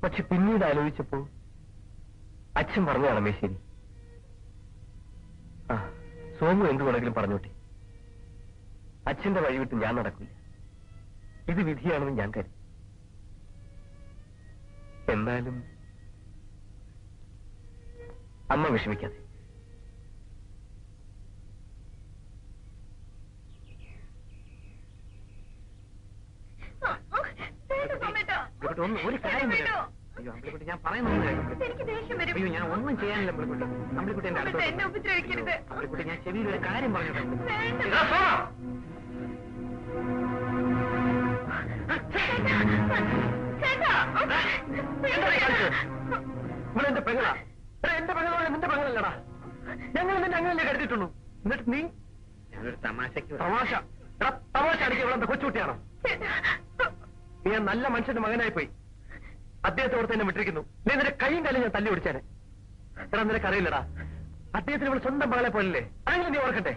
പക്ഷെ പിന്നീട് ആലോചിച്ചപ്പോ അച്ഛൻ പറഞ്ഞതാണേ ശരി. ആ, സോമു എന്തു വേണമെങ്കിലും പറഞ്ഞോട്ടെ. അച്ഛന്റെ വഴി വിട്ട് ഞാൻ നടക്കില്ല. ഇത് വിധിയാണെന്ന് ഞാൻ കരുതി. എന്നാലും അമ്മ വിഷമിക്കാതെ. ഒരു കാര്യം അയ്യോ അമ്പിളിക്കുട്ടി, ഞാൻ പറയുന്നൊന്നും അയ്യോ ഞാൻ ഒന്നും ചെയ്യാനില്ല അമ്പിളിക്കുട്ടി. അമ്പിളിക്കുട്ടി എന്റെ അടുത്ത് അമ്പിളിക്കുട്ടി, ഞാൻ ചെവിയിൽ ഒരു കാര്യം പറഞ്ഞിട്ടുണ്ട്. എന്റെ പെങ്ങളാ? എന്റെ പെങ്ങളോട് നിന്റെ പെങ്ങളല്ലടാ. ഞങ്ങൾ നിന്നെ അങ്ങനല്ലേ കരുതിയിട്ടുള്ളൂ. എന്നിട്ട് നീ ഞാനൊരു തമാശക്ക് തമാശ അടിക്കുക ഇവിടെ കൊച്ചുകുട്ടിയാണോ? നീ നല്ല മനുഷ്യന്റെ മകനായി പോയി. അദ്ദേഹത്തോട് തന്നെ വിട്ടിരിക്കുന്നു. നീ നിന്റെ കൈയും കാലും ഞാൻ തല്ലി ഓടിച്ചാനെ. എടാ നിനക്കറിയില്ലടാ, അദ്ദേഹത്തിന് ഇവിടെ സ്വന്തം മകളെ പോലല്ലേ. അങ്ങനെ നീ ഓർക്കട്ടെ.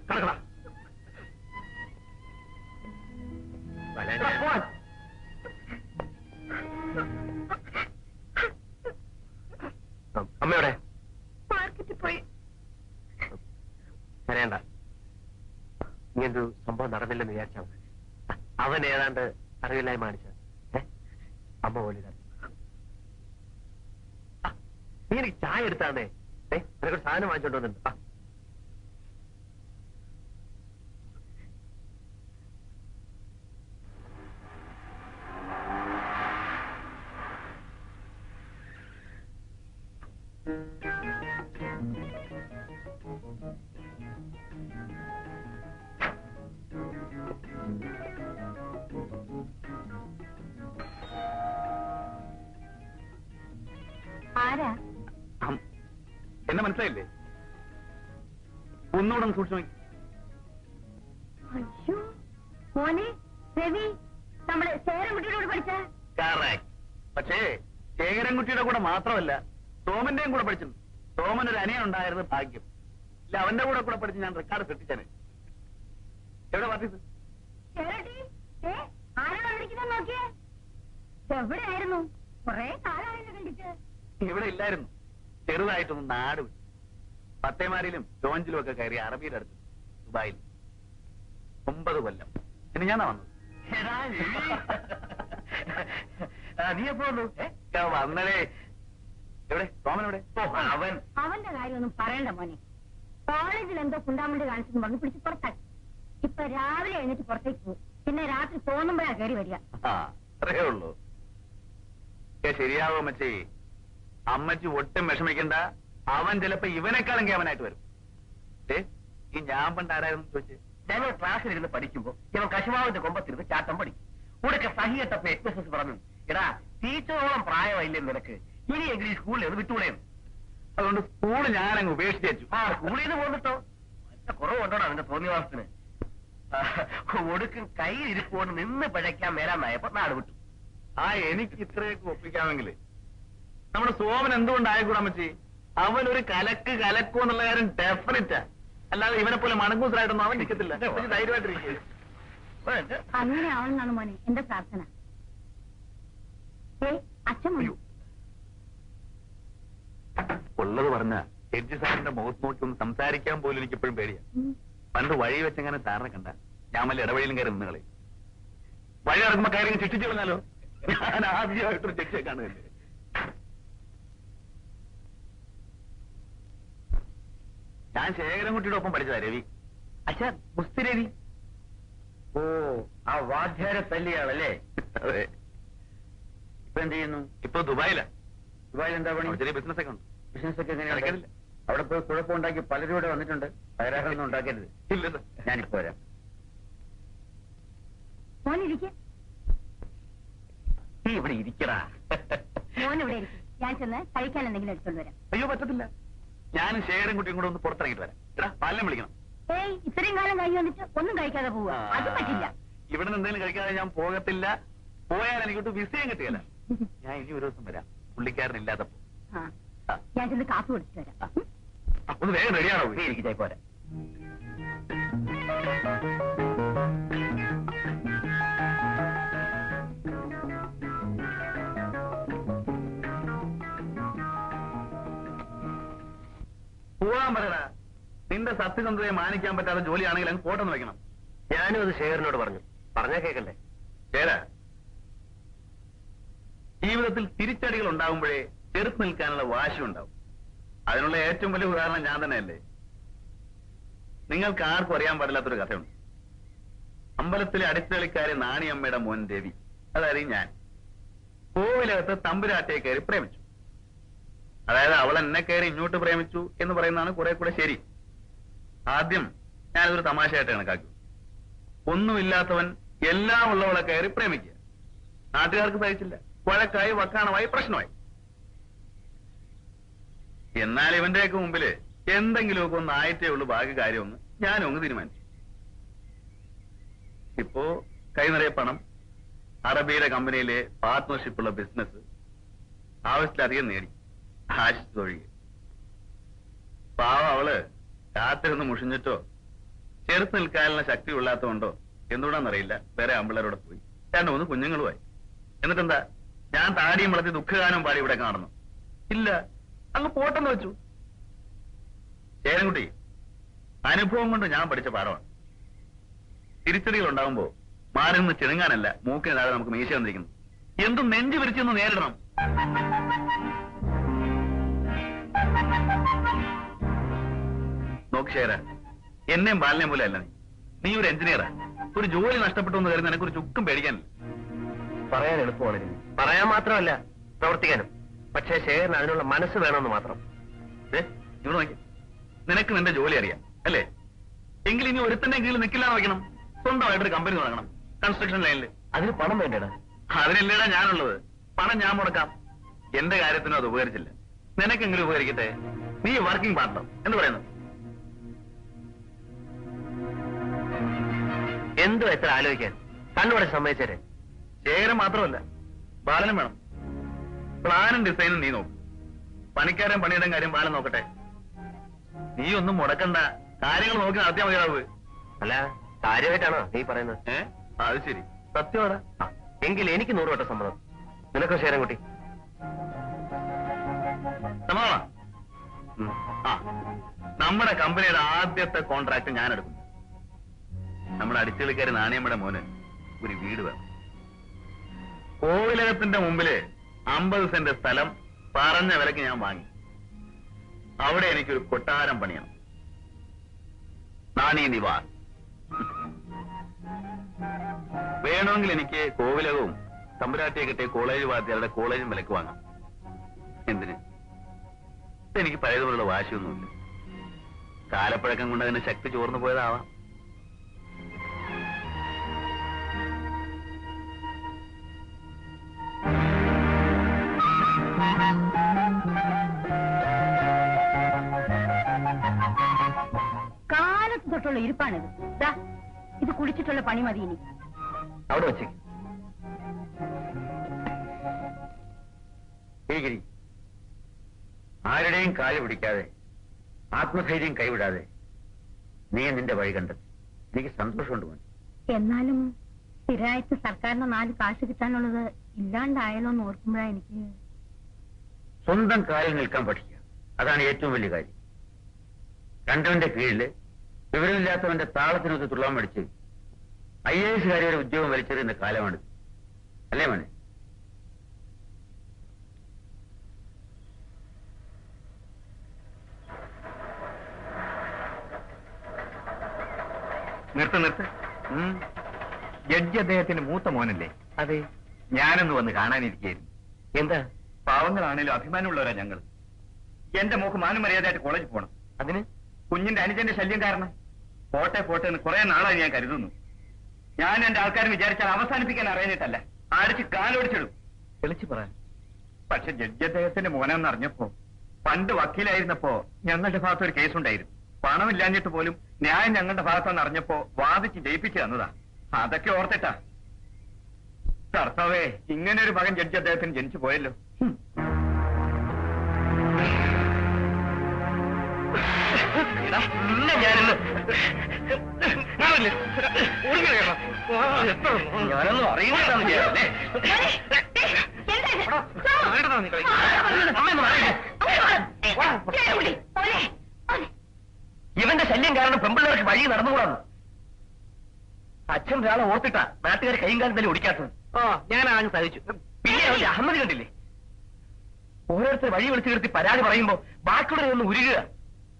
കടക്കടാ അമ്മയോടെ മാർക്കറ്റിൽ പോയി. പറയണ്ട, ഇങ്ങനൊരു സംഭവം നടന്നില്ലെന്ന് വിചാരിച്ചാൽ അവൻ ഏതാണ്ട് അറിവില്ലായി മാണിച്ച അമ്മ പോലെ നീ എനിക്ക് ചായ എടുത്താണേ. നിനക്കൊരു സാധനം വാങ്ങിച്ചോണ്ട് വന്നിട്ടുണ്ട്. ആരാ? എന്നെ മനസ്സിലായില്ലേ? ഒന്നുകൂടെ സൂക്ഷിച്ചു നോക്കി. അയ്യോ മോനെ രവി, നമ്മള് ശേഖരൻകുട്ടിയോട് പഠിച്ച. പക്ഷേ ശേഖരൻകുട്ടിയുടെ കൂടെ മാത്രമല്ല, സോമന്റെയും കൂടെ പഠിച്ചിട്ടുണ്ട്. സോമൻ ഒരു അനിയനുണ്ടായിരുന്നു, ഭാഗ്യം. ഇല്ല അവന്റെ കൂടെ പഠിച്ച് ഞാൻ റെക്കാർഡ് സൃഷ്ടിച്ചേനെ. എവിടെ പാർട്ടീസ്? ആരാണ് വിളിക്കുന്നത് നോക്കിയേ. എവിടെയായിരുന്നു? കുറെ കാലമായിരുന്നു കണ്ടിട്ട്. ഇവിടെ ഇല്ലായിരുന്നു. ചെറുതായിട്ടൊന്ന് നാട് വിട്ടു. പത്തേമാരിലും ജോഞ്ചിലും ഒക്കെ കയറി അറബിയുടെ അടുത്ത് ദുബായിൽ 9 കൊല്ലം. പിന്നെ ഞാനാ വന്നത്. നീ എപ്പോ വന്നു? വന്നടേ. എവിടെ സോമൻ? എവിടെ? അവന്റെ കാര്യമൊന്നും പറയണ്ട മോനെ. കോളേജിൽ എന്തോ കുണ്ടാമണ്ടി കാണിച്ചെന്ന് പറഞ്ഞു പിടിച്ച് പുറത്താക്കി. ഇപ്പൊ രാവിലെ എഴുന്നിട്ട് പുറത്തേക്ക് പോകും, പിന്നെ രാത്രി തോന്നുമ്പോഴാ കയറി വരിക. അത്രേ ഉള്ളൂ. ശരിയാവോ അമ്മച്ചി? അമ്മച്ചി ഒട്ടും വിഷമിക്കണ്ട. അവൻ ചിലപ്പോ ഇവനെക്കാളും കേവനായിട്ട് വരും. ഈ ഞാൻ പണ്ട് ആരായിരുന്നു ചോദിച്ചേ? ഞങ്ങൾ ക്ലാസ്സിലിരുന്ന് പഠിക്കുമ്പോ ഇവൻ കശുമാവിന്റെ കൊമ്പത്തിരുന്ന് ചാട്ടം പഠിക്കും. കൂടെ സഹികെട്ടപ്പോ എക്സസൈസ് പറഞ്ഞു, എടാ ടീച്ചറോളം പ്രായമായില്ലേ നിനക്ക്, ഇനിയെങ്കിലും ഈ സ്കൂളിൽ ഒന്ന് വിട്ടുകൂടെയും. അതുകൊണ്ട് സ്കൂള് ഞാനങ്ങ് ഉപേക്ഷിച്ചു വെച്ചു. സ്കൂളിൽ നിന്ന് പോന്നിട്ടോ കുറവുണ്ടോടാ അവന്റെ തോന്നിവാസത്തിന്. ഒടുക്കും കയ്യിലിരിപ്പോണ്ട് നിന്ന് പിഴയ്ക്കാൻ മേലാന്നായപ്പോ നാട് വിട്ടു. എനിക്ക് ഇത്രയൊക്കെ ഒപ്പിക്കാമെങ്കിൽ നമ്മുടെ സോമൻ എന്തുകൊണ്ടായിക്കൂടാ അമ്മച്ചി? അവനൊരു കലക്കൂ എന്നുള്ള കാര്യം ഡെഫിനറ്റാ. അല്ലാതെ ഇവനെ പോലെ മണങ്കൂസറായിട്ടൊന്നും അവൻ നിൽക്കത്തില്ല. ധൈര്യമായിട്ടിരിക്കും. അങ്ങനെ ആവണമെന്നാണ് മോനെ എന്റെ പ്രാർത്ഥന. അച്ഛൻ ഉള്ളത് പറഞ്ഞ എഡ്ജി സാറിന്റെ മുഖത്ത് നോക്കി ഒന്ന് സംസാരിക്കാൻ പോലും എനിക്ക് എപ്പോഴും പേടിയാ. പണ്ട് വഴി വെച്ചെങ്ങനെ സാറിനെ കണ്ട ഞാൻ വല്ല ഇടവഴിയിലും കയറി നിന്നുകളെ. വഴി നടക്കുമ്പോ കയറി ശിക്ഷിച്ചു പറഞ്ഞാലോ? ഞാൻ ആദ്യമായിട്ടൊരു ശിക്ഷയെ കാണുകയല്ലേ. ഞാൻ ശേഖരൻകുട്ടിയുടെ ഒപ്പം പഠിച്ചതാ രവി. അച്ഛാ മുസ്തി രവി. ഓ, ആ വാദ്യാരെ തല്ലിയാളല്ലേ? അതെ. ഇപ്പൊ എന്ത് ചെയ്യുന്നു? ഇപ്പൊ ദുബായിലാ. ദുബായിൽ എന്താ പണി? ചെറിയ ബിസിനസ് ഒക്കെ ഉണ്ട്. ബിസിനസ് ഒക്കെ എങ്ങനെയാണ്? അവിടെ പോയി കുഴപ്പമുണ്ടാക്കി പലരും ഇവിടെ വന്നിട്ടുണ്ട്. തയ്യാറാക്കൊന്നും ഉണ്ടാക്കരുത്. ഇല്ല സർ, ഞാനിപ്പോ വരാം. മോനിരിക്കെ, നീ ഇവിടെ ഇരിക്കടാ. മോനിവിടെ ഇരിക്കും. ഞാൻ ചെന്ന് കഴിക്കാൻ എന്തെങ്കിലും എടുത്തോണ്ട് വരാം. അയ്യോ പറ്റത്തില്ല, ഞാനും ശേഖരൻകുട്ടിയും കൂടെ ഒന്ന് പുറത്തിറങ്ങിട്ട് വരാം. എടാ പാലം വിളിക്കണം. ഏയ്, ഇത്രയും കാലം കഴിഞ്ഞ് വന്നിട്ട് ഒന്നും കഴിക്കാതെ പോവുക, അത് പറ്റില്ല. ഇവിടെ നിന്ന് എന്തെങ്കിലും കഴിക്കാതെ ഞാൻ പോകത്തില്ല. പോയാൽ എനിക്കൊട്ട് വിസയും കിട്ടുകയില്ല. ഞാൻ ഇനി ഒരു ദിവസം വരാം, പുള്ളിക്കാരനില്ലാത്തപ്പോ. ഞാൻ ചെന്ന് കാപ്പി കൊടുത്തിട്ട് വരാം. ഒന്ന് വേഗം റെഡിയാണോ? എനിക്ക് ചായ പോരാ. പോവാൻ പറയടാ. നിന്റെ സത്യസന്ധതയെ മാനിക്കാൻ പറ്റാത്ത ജോലിയാണെങ്കിൽ അങ്ങ് പോട്ടെന്ന് വെക്കണം. ഞാനും അത് ശേഖരനോട് പറഞ്ഞു. പറഞ്ഞാ കേക്കണ്ടേ? ശേഖര, ജീവിതത്തിൽ തിരിച്ചടികൾ ഉണ്ടാകുമ്പോഴേ ചെറുത്ത് നിൽക്കാനുള്ള വാശി ഉണ്ടാവും. അതിനുള്ള ഏറ്റവും വലിയ ഉദാഹരണം ഞാൻ തന്നെയല്ലേ. നിങ്ങൾക്ക് ആർക്കും അറിയാൻ പാടില്ലാത്തൊരു കഥയുണ്ട്. അമ്പലത്തിലെ അടിത്തളിക്കാരി നാണിയമ്മയുടെ മോൻ രവി, അതായത് ഞാൻ, കോവിലകത്ത് തമ്പുരാട്ടിയെ കയറി പ്രേമിച്ചു. അതായത് അവൾ എന്നെ കയറി ഇങ്ങോട്ട് പ്രേമിച്ചു എന്ന് പറയുന്നതാണ് കുറെ കൂടെ ശരി. ആദ്യം ഞാനതൊരു തമാശയായിട്ട് കണക്കാക്കി. ഒന്നുമില്ലാത്തവൻ എല്ലാം ഉള്ളവളെ കയറി പ്രേമിക്കുക. നാട്ടുകാർക്ക് സഹിച്ചില്ല. വഴക്കായി, വക്കാണമായി, പ്രശ്നമായി. എന്നാൽ ഇവന്റെയൊക്കെ മുമ്പില് എന്തെങ്കിലുമൊക്കെ ഒന്ന് ആയിട്ടേ ഉള്ളൂ ബാക്കി കാര്യമൊന്ന് ഞാനും ഒന്ന് തീരുമാനിച്ചു. ഇപ്പോ കൈ നിറയെ പണം, അറബിയുടെ കമ്പനിയിലെ പാർട്ട്ണർഷിപ്പുള്ള ബിസിനസ്, ആവശ്യത്തിലധികം നേടി, ആശിച്ചു ഒഴികെ. പാവം അവള് കാത്തിരുന്ന് മുഷിഞ്ഞിട്ടോ ചെറുത്ത് നിൽക്കാനുള്ള ശക്തി ഉള്ളാത്തതുകൊണ്ടോ എന്തുകൊണ്ടാന്നറിയില്ല വേറെ ആമ്പിള്ളേരോടെ പോയി 2-3 കുഞ്ഞുങ്ങളുമായി. എന്നിട്ടെന്താ, ഞാൻ താടിയും വളർത്തി ദുഃഖഗാനം പാടി ഇവിടെ കാണുന്നു? ഇല്ല, അങ്ങ് പോട്ടെന്ന് വെച്ചു. ശേഖരൻകുട്ടി, അനുഭവം കൊണ്ട് ഞാൻ പഠിച്ച പാഠമാണ്. തിരിച്ചടികൾ ഉണ്ടാകുമ്പോ മാറി നിന്ന് ചെറുങ്ങാനല്ല, മൂക്കിനെതാതെ നമുക്ക് മീശ വന്നിരിക്കുന്നു. എന്തും നെഞ്ചു വിരിച്ചെന്ന് നേരിടണം. നോക്ക് ശേഖര, എന്നെയും ബാലിനെയും പോലെ അല്ല നീ. നീ ഒരു എഞ്ചിനീയറാ. ഒരു ജോലി നഷ്ടപ്പെട്ടു എന്ന് കരുതി നിനക്കൊരു ചുക്കും പേടിക്കാനില്ല. പറയാൻ എളുപ്പമാണ്. പറയാൻ മാത്രമല്ല, പ്രവർത്തിക്കാനും. പക്ഷേ ശേഖരൻ അതിനുള്ള മനസ്സ് വേണമെന്ന് മാത്രം. ഇവിടെ നോക്കി, നിനക്ക് നിന്റെ ജോലി അറിയാം അല്ലേ? എങ്കിൽ ഇനി ഒരുത്തന്റെ കീഴിൽ നിൽക്കില്ലാന്ന് വെക്കണം. സ്വന്തമായിട്ടൊരു കമ്പനി തുടങ്ങണം, കൺസ്ട്രക്ഷൻ ലൈനിൽ. അതിന് പണം വേണ്ടേടാ. അതിനല്ലേടാ ഞാനുള്ളത്. പണം ഞാൻ മുടക്കാം. എന്റെ കാര്യത്തിനും അത് ഉപകരിച്ചില്ല. നിനക്കെങ്കിലും ഉപകരിക്കട്ടെ. നീ വർക്കിംഗ് പാർട്ണർ എന്ന് പറയുന്നു. എന്തോ എത്ര ആലോചിക്കാൻ തന്നോടെ സമ്മതിച്ചേരെ. ശേഖരം മാത്രമല്ല, ബാലനും വേണം. പ്ലാനും ഡിസൈനും നീ നോക്കും. പണിക്കാരൻ പണിയുടെ കാര്യം ബാലൻ നോക്കട്ടെ. നീ ഒന്നും മുടക്കണ്ട, കാര്യങ്ങൾ നോക്കി നടത്തിയാൽ മതിയാവ്. അല്ല, കാര്യമായിട്ടാണോ നീ പറയുന്നത്? അത് ശരി, സത്യമാണ്. എങ്കിൽ എനിക്ക് 100 വട്ടം സമ്മതം. നിനക്കോ ശേഖരൻകുട്ടി? സമ്മതമാ? നമ്മുടെ കമ്പനിയുടെ ആദ്യത്തെ കോൺട്രാക്ട് ഞാൻ എടുക്കും. നമ്മുടെ അടിച്ചുകളിക്കാരി നാണിയമ്മയുടെ മോന് ഒരു വീട് വേണം. കോവിലകത്തിന്റെ മുമ്പില് 50 സെന്റ് സ്ഥലം പറഞ്ഞ വിലക്ക് ഞാൻ വാങ്ങി. അവിടെ എനിക്കൊരു കൊട്ടാരം പണിയണം. നാണി നിവാർ. വേണമെങ്കിൽ എനിക്ക് കോവിലകവും തമ്പുരാട്ടിയെ കിട്ടിയ കോളേജ് വാദ്യരുടെ കോളേജും വിലക്ക് വാങ്ങാം. എന്തിന്? എനിക്ക് പഴയതുപോലുള്ള വാശിയൊന്നുമില്ല. കാലപ്പഴക്കം കൊണ്ട് അതിന് ശക്തി ചോർന്നു പോയതാവാം. കാലത്ത് തൊട്ടുള്ള ഇരിപ്പാണിത്. ഇത് കുടിച്ചിട്ടുള്ള പണി മതി. ഇനി അവിടെ വെച്ചേക്ക്. ആരുടെയും കാല് പിടിക്കാതെ, ആത്മധൈര്യം കൈവിടാതെ നീ നിന്റെ വഴി കണ്ടെത്തി. എനിക്ക് സന്തോഷമുണ്ട് മോൻ. എന്നാലും സ്ഥിരമായിട്ട് സർക്കാരിന് 4 കാശ് കിട്ടാനുള്ളത് ഇല്ലാണ്ടായാലോ എന്ന് ഓർക്കുമ്പോഴാണ് എനിക്ക്. സ്വന്തം കാലിൽ നിൽക്കാൻ പഠിക്കുക, അതാണ് ഏറ്റവും വലിയ കാര്യം. കണ്ടവന്റെ കീഴില് വിവരമില്ലാത്തവന്റെ താളത്തിനൊത്ത് തുള്ളാൻ പഠിച്ച് IAS-കാരുടെ ഉദ്യോഗം വലിച്ചെറിയുന്ന കാലമാണ്, അല്ലേ മോനെ? നിർത്ത്. ജഡ്ജി അദ്ദേഹത്തിന്റെ മൂത്ത മോനല്ലേ? അതെ. ഞാനൊന്ന് വന്ന് കാണാനിരിക്കുകയായിരുന്നു. എന്താ? പാവങ്ങളാണേലും അഭിമാനമുള്ളവരാ ഞങ്ങൾ. എന്റെ മോക്ക് മാനുമര്യാദയായിട്ട് കോളേജിൽ പോകണം. അതിന് കുഞ്ഞിന്റെ അനുജന്റെ ശല്യം കാരണം പോട്ടെ എന്ന് കുറെ നാളായി ഞാൻ കരുതുന്നു. ഞാൻ എന്റെ ആൾക്കാരെ വിചാരിച്ചാൽ അവസാനിപ്പിക്കാൻ അറിയാനിട്ടല്ല, അടിച്ച് കാലോടിച്ചിടും. തെളിച്ചു പറയാൻ. പക്ഷെ ജഡ്ജി അദ്ദേഹത്തിന്റെ മോനെന്ന് അറിഞ്ഞപ്പോ, പണ്ട് വക്കീലായിരുന്നപ്പോ ഞങ്ങളുടെ ഭാഗത്ത് ഒരു കേസുണ്ടായിരുന്നു. പണമില്ലാഞ്ഞിട്ട് പോലും ന്യായം ഞങ്ങളുടെ ഭാഗത്തെന്ന് അറിഞ്ഞപ്പോ വാദിച്ച് ജയിപ്പിച്ചു തന്നതാ. അതൊക്കെ ഓർത്തിട്ടാ. കർത്താവേ, ഇങ്ങനെ ഒരു മകൻ ജഡ്ജി അദ്ദേഹത്തിന് ജനിച്ചു പോയല്ലോ. ഞാനൊന്നും അറിയുന്നതാന്ന് ചെയ്യാമല്ലേ? ഇവന്റെ ശല്യം കാരണം പെമ്പിള്ളേർക്ക് വഴി നടന്നുകൂടാന്ന് അച്ഛൻ ഒരാളെ ഓർത്തിട്ടാ നാട്ടുകാർ കൈയും കാലം തന്നെ ഒടിക്കാത്തത്. ഞാൻ ആദ്യം സഹിച്ചു. പിന്നെ അവന്റെ അഹമ്മതി കണ്ടില്ലേ? ഓരോരുത്തർ വഴി വിളിച്ചു നിർത്തി പരാതി പറയുമ്പോ ബാക്കിയുള്ളവരെ ഒന്ന് ഉരുകുക.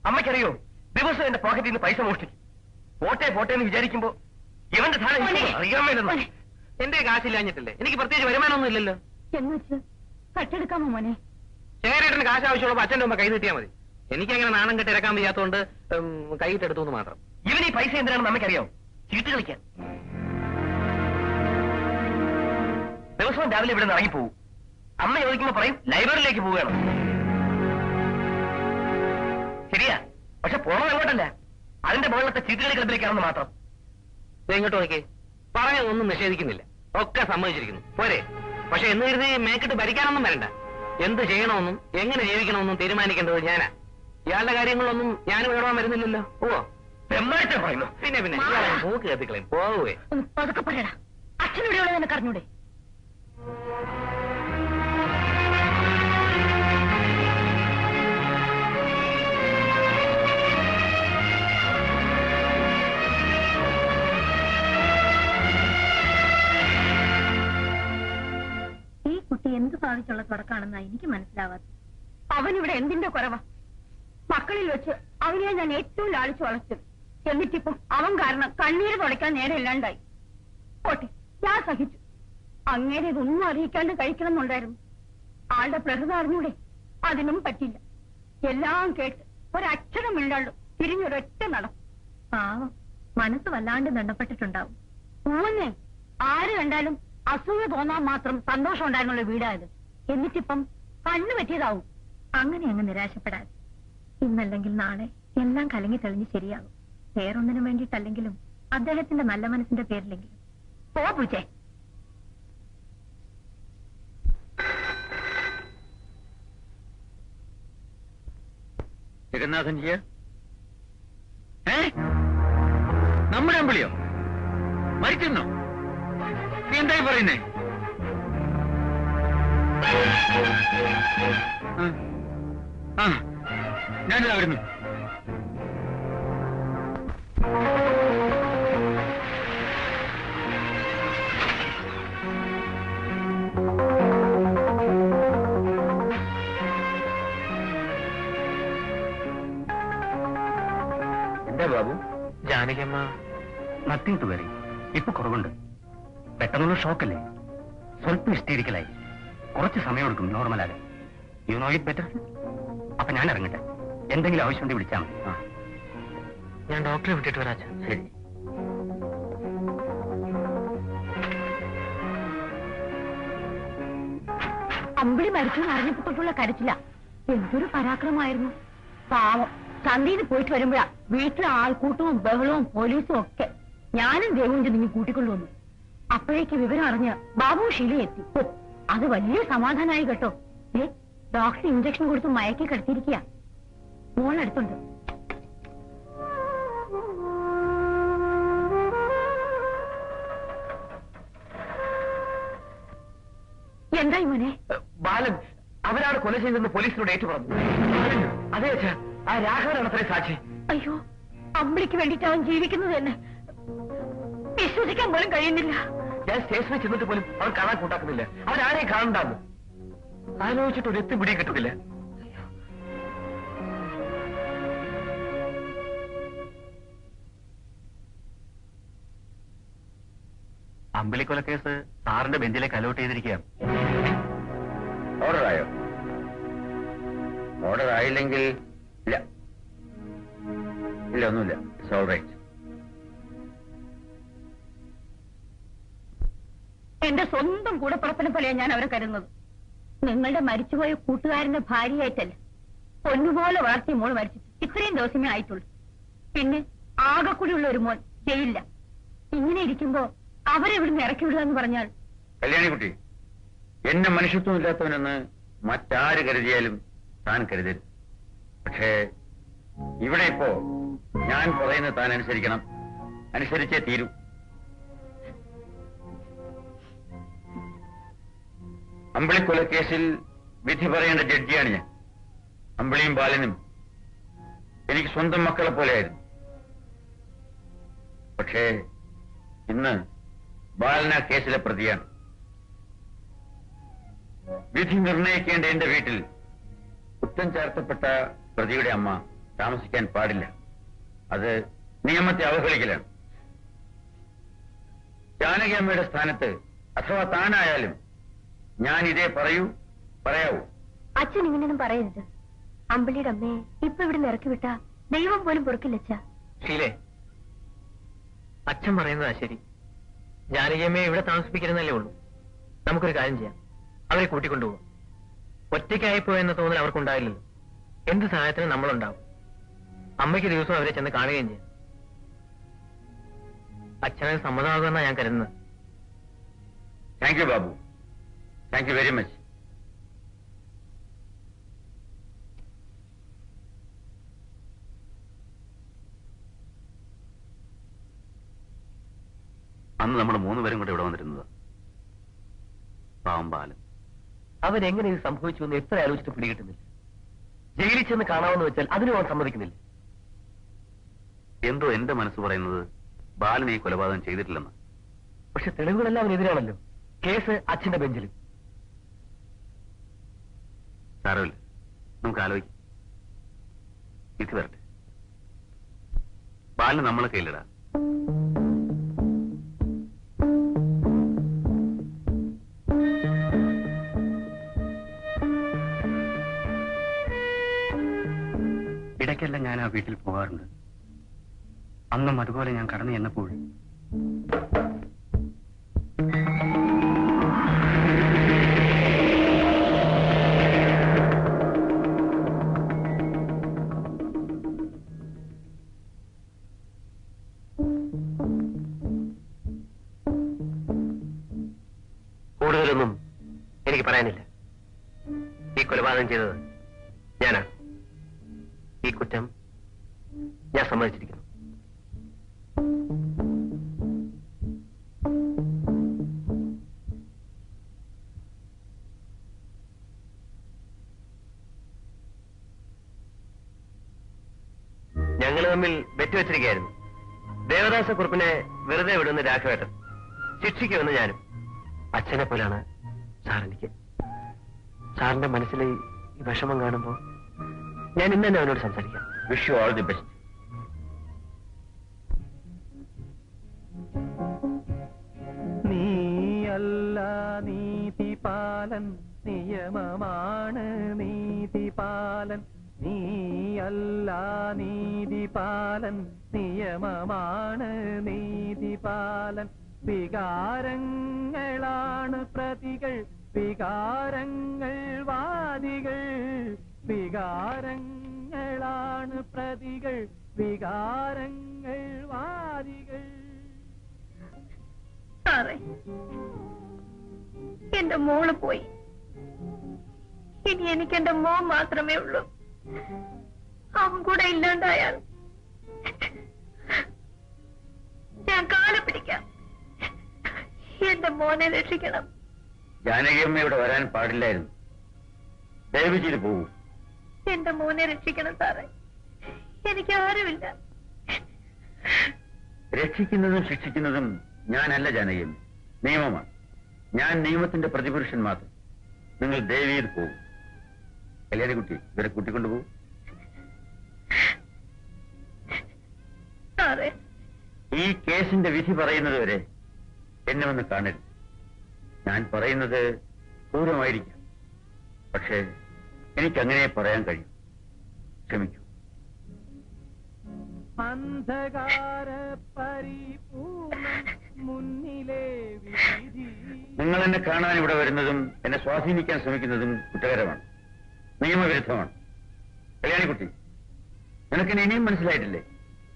അമ്മയ്ക്കറിയോ, ദിവസം എന്റെ പോക്കറ്റിൽ നിന്ന് പൈസ മോഷ്ടിക്കും. പോട്ടെ എന്ന് വിചാരിക്കുമ്പോ ഇവന്റെ ധാരണ അറിയാൻ മേലെന്ന്. എന്റെ കാശില്ലാഞ്ഞിട്ടില്ലേ? എനിക്ക് പ്രത്യേകിച്ച് വരുമാനമൊന്നും ഇല്ലല്ലോ. എന്ന് വെച്ച് കട്ടെടുക്കാമോ മോനെ? ശേഖരേട്ടന് കാശ് ആവശ്യമുള്ളപ്പോ അച്ഛന്റെ അമ്മ കൈ നീട്ടിയാൽ മതി. എനിക്കങ്ങനെ നാണം കെട്ടി ഇറക്കാൻ വയ്യാത്തോണ്ട് കൈയിട്ടെടുത്തു എന്ന് മാത്രം. ഇവൻ ഈ പൈസ എന്തിനാണെന്ന് നമുക്കറിയാം. ചീട്ട് കളിക്കാൻ. ദിവസവും രാവിലെ ഇവിടെ നിന്ന് ഇറങ്ങിപ്പോവും. അമ്മ ചോദിക്കുമ്പോ പറയും ലൈബ്രറിയിലേക്ക് പോവുകയാണ്. ശരിയാ, പക്ഷെ പോണത് അങ്ങോട്ടല്ല, അതിന്റെ മുകളിലത്തെ ചീട്ടുകളി ക്ലബിലേക്കാണെന്ന് മാത്രം. ഇങ്ങോട്ട് നോക്കി പറഞ്ഞതൊന്നും നിഷേധിക്കുന്നില്ല, ഒക്കെ സമ്മതിച്ചിരിക്കുന്നു. പോരെ? പക്ഷെ എന്ന് കരുതി മേക്കിട്ട് ഭരിക്കാനൊന്നും വരണ്ട. എന്ത് ചെയ്യണമെന്നും എങ്ങനെ ജീവിക്കണമെന്നും തീരുമാനിക്കേണ്ടത് ഞാനാ. ഇയാളുടെ കാര്യങ്ങളൊന്നും ഞാനും ഇടവാൻ വരുന്നില്ലല്ലോ. ഓ പെമ്മായിട്ട് പറയുന്നു. പിന്നെ മൂക്ക് കത്തിക്കളയും. പോവേ. ഒന്ന് പതുക്കെ പറയടാ. അച്ഛനിവിടെയുള്ളത് നിനക്ക് അറിഞ്ഞൂടെ? ഈ കുട്ടി എന്ത് ഭാവിച്ചുള്ള തുടക്കാണെന്നാ എനിക്ക് മനസ്സിലാവാത്തത്. അവനിവിടെ എന്തിന്റെ കുറവാ? മക്കളിൽ വെച്ച് അവനെ ഞാൻ ഏറ്റവും ലാളിച്ചു വളർത്തും. എന്നിട്ടിപ്പം അവൻ കാരണം കണ്ണീര് തുടയ്ക്കാൻ നേരമില്ലാണ്ടായി. പോട്ടെ, ഞാൻ സഹിച്ചു. അങ്ങേരെ ഇതൊന്നും അറിയിക്കാണ്ട് കഴിക്കണം എന്നുണ്ടായിരുന്നു. ആളുടെ പ്രകൃതം അറിഞ്ഞൂടെ? അതിനും പറ്റില്ല. എല്ലാം കേട്ട് ഒരക്ഷരമില്ലാണ്ട് തിരിഞ്ഞൊരൊറ്റ നടം. പാവം, മനസ്സ് വല്ലാണ്ട് ദണ്ഡപ്പെട്ടിട്ടുണ്ടാവും. ഊന്നെ ആര് കണ്ടാലും അസൂയ തോന്നാൻ മാത്രം സന്തോഷം ഉണ്ടായിരുന്നുള്ള വീടായത്. എന്നിട്ടിപ്പം കണ്ണു പറ്റിയതാവും. അങ്ങനെ അങ്ങ് നിരാശപ്പെടാതെ. ഇന്നല്ലെങ്കിൽ നാളെ എല്ലാം കലങ്ങി തെളിഞ്ഞ് ശരിയാകും. വേറൊന്നിനും വേണ്ടിയിട്ടല്ലെങ്കിലും അദ്ദേഹത്തിന്റെ നല്ല മനസ്സിന്റെ പേരിലെങ്കിലും. പോ പൂച്ചേ. ജഗന്നാഥൻജിയ, നമ്മുടെ അമ്പിളിയോ മരിച്ചെന്നോ? നീ എന്തായി പറയുന്നേ? ഞാനിതാ വരുന്നു. എന്താ ബാബു? ജാനകിയമ്മ നത്തിങ് ടു വെറി. ഇപ്പൊ കുറവുണ്ട്. പെട്ടെന്നുള്ള ഷോക്കല്ലേ, സ്വല്പം ഹിസ്റ്റീരിക്കലായി. കുറച്ച് സമയം എടുക്കും നോർമലാകാൻ. You know it better. അപ്പൊ ഞാൻ ഇറങ്ങട്ടെ. എന്തെങ്കിലും ആവശ്യമുണ്ടെങ്കിൽ വിളിച്ചാൽ മതി. ഞാൻ ഡോക്ടറെ വിട്ടിട്ട് വരാം. ശരി. അമ്പിളി മരിച്ചു അറിഞ്ഞപ്പോട്ടുള്ള കരച്ചില്ല. എന്തൊരു പരാക്രമമായിരുന്നു. പാവം, ചന്തയിൽ പോയിട്ട് വരുമ്പോഴാ വീട്ടിലെ ആൾക്കൂട്ടവും ബഹളവും പോലീസും ഒക്കെ. ഞാനും ദേവും ചെന്ന് കൂട്ടിക്കൊണ്ടുവന്നു. അപ്പോഴേക്ക് വിവരം അറിഞ്ഞ് ബാബു ഷീല എത്തി. അത് വലിയ സമാധാനമായി കേട്ടോ. ഡോക്ടർ ഇഞ്ചക്ഷൻ കൊടുത്ത് മയക്കി കിടത്തിയിരിക്കുക. മോളടുത്തുണ്ട്. എന്തായി മോനെ? ബാലൻ അവരാണ് കൊല ചെയ്തെന്ന് പോലീസിനോട് ഏറ്റു പറഞ്ഞു. അതെ അച്ഛാ, ആ രാഘവനാണ് അത്രയും സാക്ഷി. അയ്യോ, അമ്പിളിക്ക് വേണ്ടിയിട്ട് അവൻ ജീവിക്കുന്നത് തന്നെ. വിശ്വസിക്കാൻ പോലും കഴിയുന്നില്ല. ഞാൻ സ്റ്റേഷനിൽ ചെന്നിട്ട് പോലും അവർ കാണാൻ കൂട്ടാക്കുന്നില്ല. അവരാരെയും കാണണ്ടാന്ന് ആലോചിച്ചിട്ട് ഒരു എത്തി പിടി കിട്ടുന്നില്ല. അമ്പിളിക്കൊല കേസ് സാറിന്റെ ബെഞ്ചിലേക്ക് അലോട്ട് ചെയ്തിരിക്കുകയാണ്. ഓർഡറായോ? ഓർഡർ ആയില്ലെങ്കിൽ ഇല്ല ഇല്ല ഒന്നുമില്ല. It's all right. എന്റെ സ്വന്തം കൂടപ്പുറപ്പിനെ പോലെയാണ് ഞാൻ അവരെ കരുതുന്നത്. നിങ്ങളുടെ മരിച്ചുപോയ കൂട്ടുകാരന്റെ ഭാര്യയായിട്ടല്ല, പൊന്നുപോലെ വളർത്തിയ മോൾ മരിച്ചിട്ട് ഇത്രയും ദിവസമേ ആയിട്ടുള്ളൂ. പിന്നെ ആകെക്കൂടിയുള്ള ഒരു മോൻ ജയിലില്ല. ഇങ്ങനെ ഇരിക്കുമ്പോ അവരെവിടുന്ന് ഇറക്കി വിടുക എന്ന് പറഞ്ഞാൽ. കല്യാണിക്കുട്ടി, എന്നെ മനുഷ്യത്വം ഇല്ലാത്തവനെന്ന് മറ്റാര് കരുതിയാലും താൻ കരുതരുത്. പക്ഷേ ഇവിടെ ഇപ്പോ ഞാൻ പറയുന്നത് താൻ അനുസരിക്കണം. അനുസരിച്ചേ തീരൂ. അമ്പിളിക്കൊല കേസിൽ വിധി പറയേണ്ട ജഡ്ജിയാണ് ഞാൻ. അമ്പിളിയും ബാലനും എനിക്ക് സ്വന്തം മക്കളെ പോലെയായിരുന്നു. പക്ഷേ ഇന്ന് ബാലൻ ആ കേസിലെ പ്രതിയാണ്. വിധി നിർണയിക്കേണ്ട എന്റെ വീട്ടിൽ കുറ്റം ചേർത്തപ്പെട്ട പ്രതിയുടെ അമ്മ താമസിക്കാൻ പാടില്ല. അത് നിയമത്തെ അവഹേളിക്കലാണ്. ജാനകി അമ്മയുടെ സ്ഥാനത്ത് അഥവാ താനായാലും ഞാൻ ഇതേ പറയാവൂ. അച്ഛൻ ഇങ്ങനെയൊന്നും പറയരുത്. അമ്പിളിയുടെ അമ്മയെ ഇപ്പൊ ഇവിടെ ഇറക്കി വിട്ടാ ദൈവം പോലും പൊറുക്കില്ലച്ച. ശീലേ, അച്ഛൻ പറയുന്നതാ ശരി. ജാനകിയമ്മയെ ഇവിടെ താമസിപ്പിക്കുന്നതല്ലേ ഉള്ളൂ. നമുക്കൊരു കാര്യം ചെയ്യാം, അവരെ കൂട്ടിക്കൊണ്ടുപോകാം. ഒറ്റയ്ക്കായിപ്പോയെന്ന തോന്നൽ അവർക്കുണ്ടായില്ലല്ലോ. എന്ത് സഹായത്തിനും നമ്മളുണ്ടാവും. അമ്മയ്ക്ക് ദിവസം അവരെ ചെന്ന് കാണുകയും ചെയ്യാം. അച്ഛനത് സമ്മതമാകുമെന്നാണ് ഞാൻ കരുതുന്നത്. Thank you Babu, thank you very much. അന്ന് നമ്മൾ 3 പേരും കൂടെ ഇവിടെ വന്നിരുന്നത്. പാവം ബാലൻ അവനെങ്ങനെ ഇത് സംഭവിച്ചു എന്ന് എത്ര ആലോചിച്ചിട്ട് പിടികിട്ടുന്നില്ല. ജയിലിൽ ചെന്ന് കാണാമെന്ന് വെച്ചാൽ അതിനും അവൻ സമ്മതിക്കുന്നില്ല. എന്തോ എന്റെ മനസ്സ് പറയുന്നത് ബാലൻ ഈ കൊലപാതകം ചെയ്തിട്ടില്ലെന്ന്. പക്ഷെ തെളിവുകളെല്ലാം അവനെതിരാണല്ലോ. കേസ് അച്ഛന്റെ ബെഞ്ചിൽ. സാരമില്ല, നമുക്ക് ആലോചിക്കാം. വിധി വരട്ടെ. ബാലൻ നമ്മളെ കയ്യിലിടാ. ഇടയ്ക്കെല്ലാം ഞാൻ ആ വീട്ടിൽ പോകാറുണ്ട്. അന്നും അതുപോലെ ഞാൻ കടന്നു ചെന്നപ്പോൾ കൂടുതലൊന്നും എനിക്ക് പറയാനില്ല. ഈ കൊലപാതകം ചെയ്തത് ഞാനാ. ഈ കുറ്റം ഞാൻ സമ്മതിച്ചിരിക്കുന്നു. ഞങ്ങൾ തമ്മിൽ വെച്ചുവെച്ചിരിക്കുകയായിരുന്നു. ദേവദാസക്കുറുപ്പിനെ വെറുതെ വിടുന്ന രാഘവേട്ടൻ, ശിക്ഷിക്കുമെന്ന് ഞാനും. അച്ഛനെ പോലാണ് സാർ എനിക്ക്. സാറിന്റെ മനസ്സിലെ ഈ വിഷമം കാണുമ്പോൾ ഞാൻ ഇന്ന് തന്നെ അവനോട് സംസാരിക്കാം. Wish you all the best. നീയല്ല നീതിപാലൻ, നിയമമാണ് നീതിപാലൻ. നീയല്ല നീതിപാലൻ, നിയമമാണ് നീതിപാലൻ. വികാരങ്ങളാണ് പ്രതികൾ, വികാരങ്ങൾ വാദികൾ. വികാരങ്ങളാണ് പ്രതികൾ, വികാരങ്ങൾ വാദികൾ. സാറേ, എന്റെ മോള് പോയി. ഇനി എനിക്ക് എന്റെ മോൻ മാത്രമേ ഉള്ളൂ. അവൻ കൂടെ ഇല്ലാണ്ടായാൽ ഞാൻ കാലെ പിടിക്കാം. എന്റെ മോനെ രക്ഷിക്കണം. ജാനകിയമ്മ ഇവിടെ വരാൻ പാടില്ലായിരുന്നു. ദയവ് ചെയ്ത് പോകൂ. എന്റെ മോനെ രക്ഷിക്കണം സാറേ. എനിക്ക് ആരുമില്ല. രക്ഷിക്കുന്നതും ശിക്ഷിക്കുന്നതും ഞാനല്ല ജാനകി, നിയമമാണ്. ഞാൻ നിയമത്തിന്റെ പ്രതിപുരുഷൻ മാത്രം. നിങ്ങൾ ദയവീത് പോകും. കല്യാണിക്കുട്ടി, ഇവരെ കൂട്ടിക്കൊണ്ടുപോകും. ഈ കേസിന്റെ വിധി പറയുന്നത് വരെ എന്നെ ഒന്ന് കാണരുത്. ഞാൻ പറയുന്നത് ക്രൂരമായിരിക്കാം, പക്ഷേ എനിക്കങ്ങനെ പറയാൻ കഴിയും. ക്ഷമിക്കൂ. നിങ്ങൾ എന്നെ കാണാൻ ഇവിടെ വരുന്നതും എന്നെ സ്വാധീനിക്കാൻ ശ്രമിക്കുന്നതും കുറ്റകരമാണ്, നിയമവിരുദ്ധമാണ്. കല്യാണിക്കുട്ടി, നിനക്കെന്നെ ഇനിയും മനസ്സിലായിട്ടില്ലേ?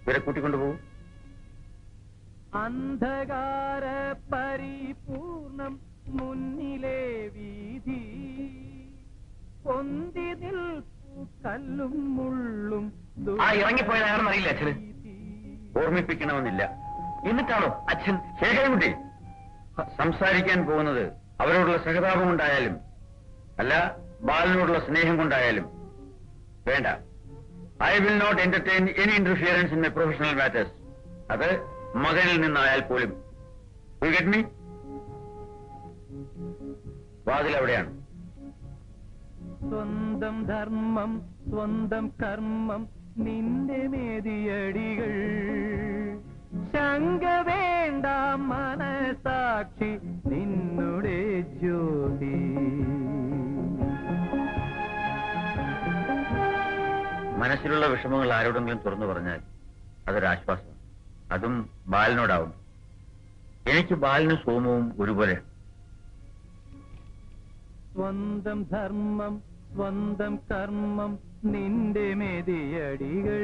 ഇവരെ കൂട്ടിക്കൊണ്ടുപോകും. അന്ധകാര പരിപൂർണം മുന്നിലെ വീതി, പൊന്തി നിൽപ്പു കല്ലും മുള്ളും. ആ ഇറങ്ങിപ്പോയത് ആണെന്ന് അറിയില്ല അച്ഛന്. ഓർമ്മിപ്പിക്കണമെന്നില്ല. എന്നിട്ടാണോ അച്ഛൻ? ശേഖരൻകുട്ടി, സംസാരിക്കാൻ പോകുന്നത് അവരോടുള്ള സഹതാപം കൊണ്ടായാലും അല്ല ബാലനോടുള്ള സ്നേഹം കൊണ്ടായാലും വേണ്ട. I will not entertain any interference in my professional matters. അത് മകനിൽ നിന്നായാൽ പോലും. You get me? വാതിൽ അവിടെയാണ്. സ്വന്തം ധർമ്മം സ്വന്തം കർമ്മം നിന്റെ മേതിയടികൾ, ശങ്ക വേണ്ട മനസാക്ഷി നിന്നുടെ ജ്യോതി. മനസ്സിലുള്ള വിഷമങ്ങൾ ആരോടെങ്കിലും തുറന്നു പറഞ്ഞാൽ അതൊരാശ്വാസം. അതും ബാലനോടാവും. എനിക്ക് ബാലനും സോമവും ഒരുപോലെ. സ്വന്തം ധർമ്മം സ്വന്തം കർമ്മം നിന്റെ മേതിയടികൾ,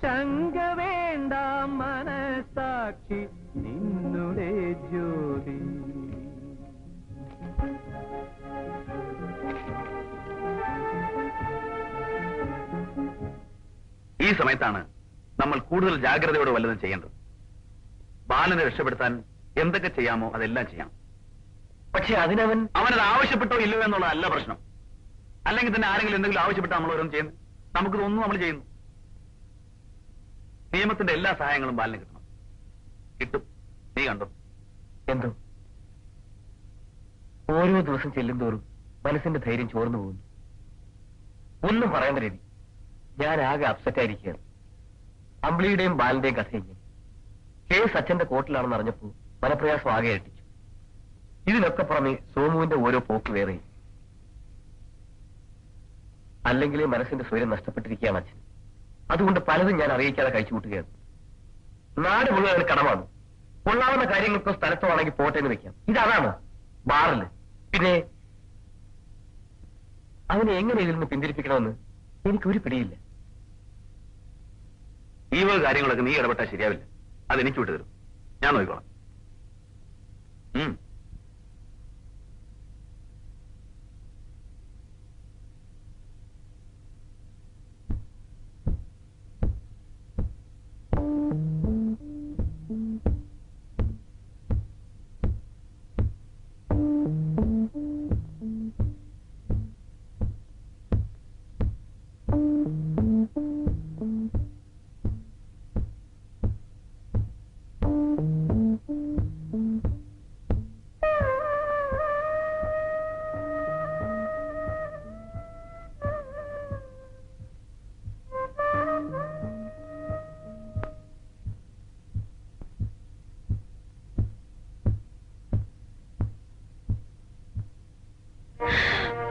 ശങ്ക വേണ്ട മനസാക്ഷി നിന്നുടെ ജ്യോതി. ഈ സമയത്താണ് നമ്മൾ കൂടുതൽ ജാഗ്രതയോടെ വല്ലതും ചെയ്യേണ്ടത്. ബാലനെ രക്ഷപ്പെടുത്താൻ എന്തൊക്കെ ചെയ്യാമോ അതെല്ലാം ചെയ്യാം. പക്ഷെ അവനത് ആവശ്യപ്പെട്ടോ ഇല്ലയോ എന്നുള്ളതല്ല പ്രശ്നം. അല്ലെങ്കിൽ തന്നെ ആരെങ്കിലും എന്തെങ്കിലും ആവശ്യപ്പെട്ട് നമ്മൾ ഓരോന്നും ചെയ്യുന്നു. നമുക്കിതൊന്നും നമ്മൾ ചെയ്യുന്നു. നിയമത്തിന്റെ എല്ലാ സഹായങ്ങളും ബാലിന് കിട്ടണം. കിട്ടും. നീ കണ്ടോ? എന്തോ ഓരോ ദിവസം ചെല്ലുന്തോറും മനസ്സിന്റെ ധൈര്യം ചോർന്നു പോകുന്നു. ഒന്നും പറയേണ്ട രീതി. ഞാൻ ആകെ അപ്സെറ്റ് ആയിരിക്കുകയാണ്. അമ്പിളിയുടെയും ബാലിന്റെയും കഥ ഇങ്ങനെ. കേസ് അച്ഛന്റെ കോർട്ടിലാണെന്ന് അറിഞ്ഞപ്പോൾ മനപ്രയാസം ആകെ ഇരട്ടിച്ചു. ഇതിനൊക്കെ പുറമെ സോമുവിന്റെ ഓരോ പോക്ക് വേറെ. അല്ലെങ്കിൽ മനസ്സിന്റെ സ്വയം നഷ്ടപ്പെട്ടിരിക്കുകയാണ് അച്ഛൻ. അതുകൊണ്ട് പലതും ഞാൻ അറിയിക്കാതെ കഴിച്ചു കൂട്ടുകയാണ്. നാട് മുഴുവൻ അതിന് കടമാണ്. കൊള്ളാവുന്ന കാര്യങ്ങൾക്കോ സ്ഥലത്തോ ആണെങ്കിൽ പോട്ടെ എന്ന് വെക്കാം. ഇതാണ് ബാറില്. പിന്നെ അവനെ എങ്ങനെ ഇതിൽ നിന്ന് പിന്തിരിപ്പിക്കണമെന്ന് എനിക്കൊരു പിടിയില്ല. ഈ വക കാര്യങ്ങളൊക്കെ നീ ഇടപെട്ടാൽ ശരിയാവില്ല. അതെനിക്ക് വിട്ടു തരും. ഞാൻ നോക്കിക്കോളാം.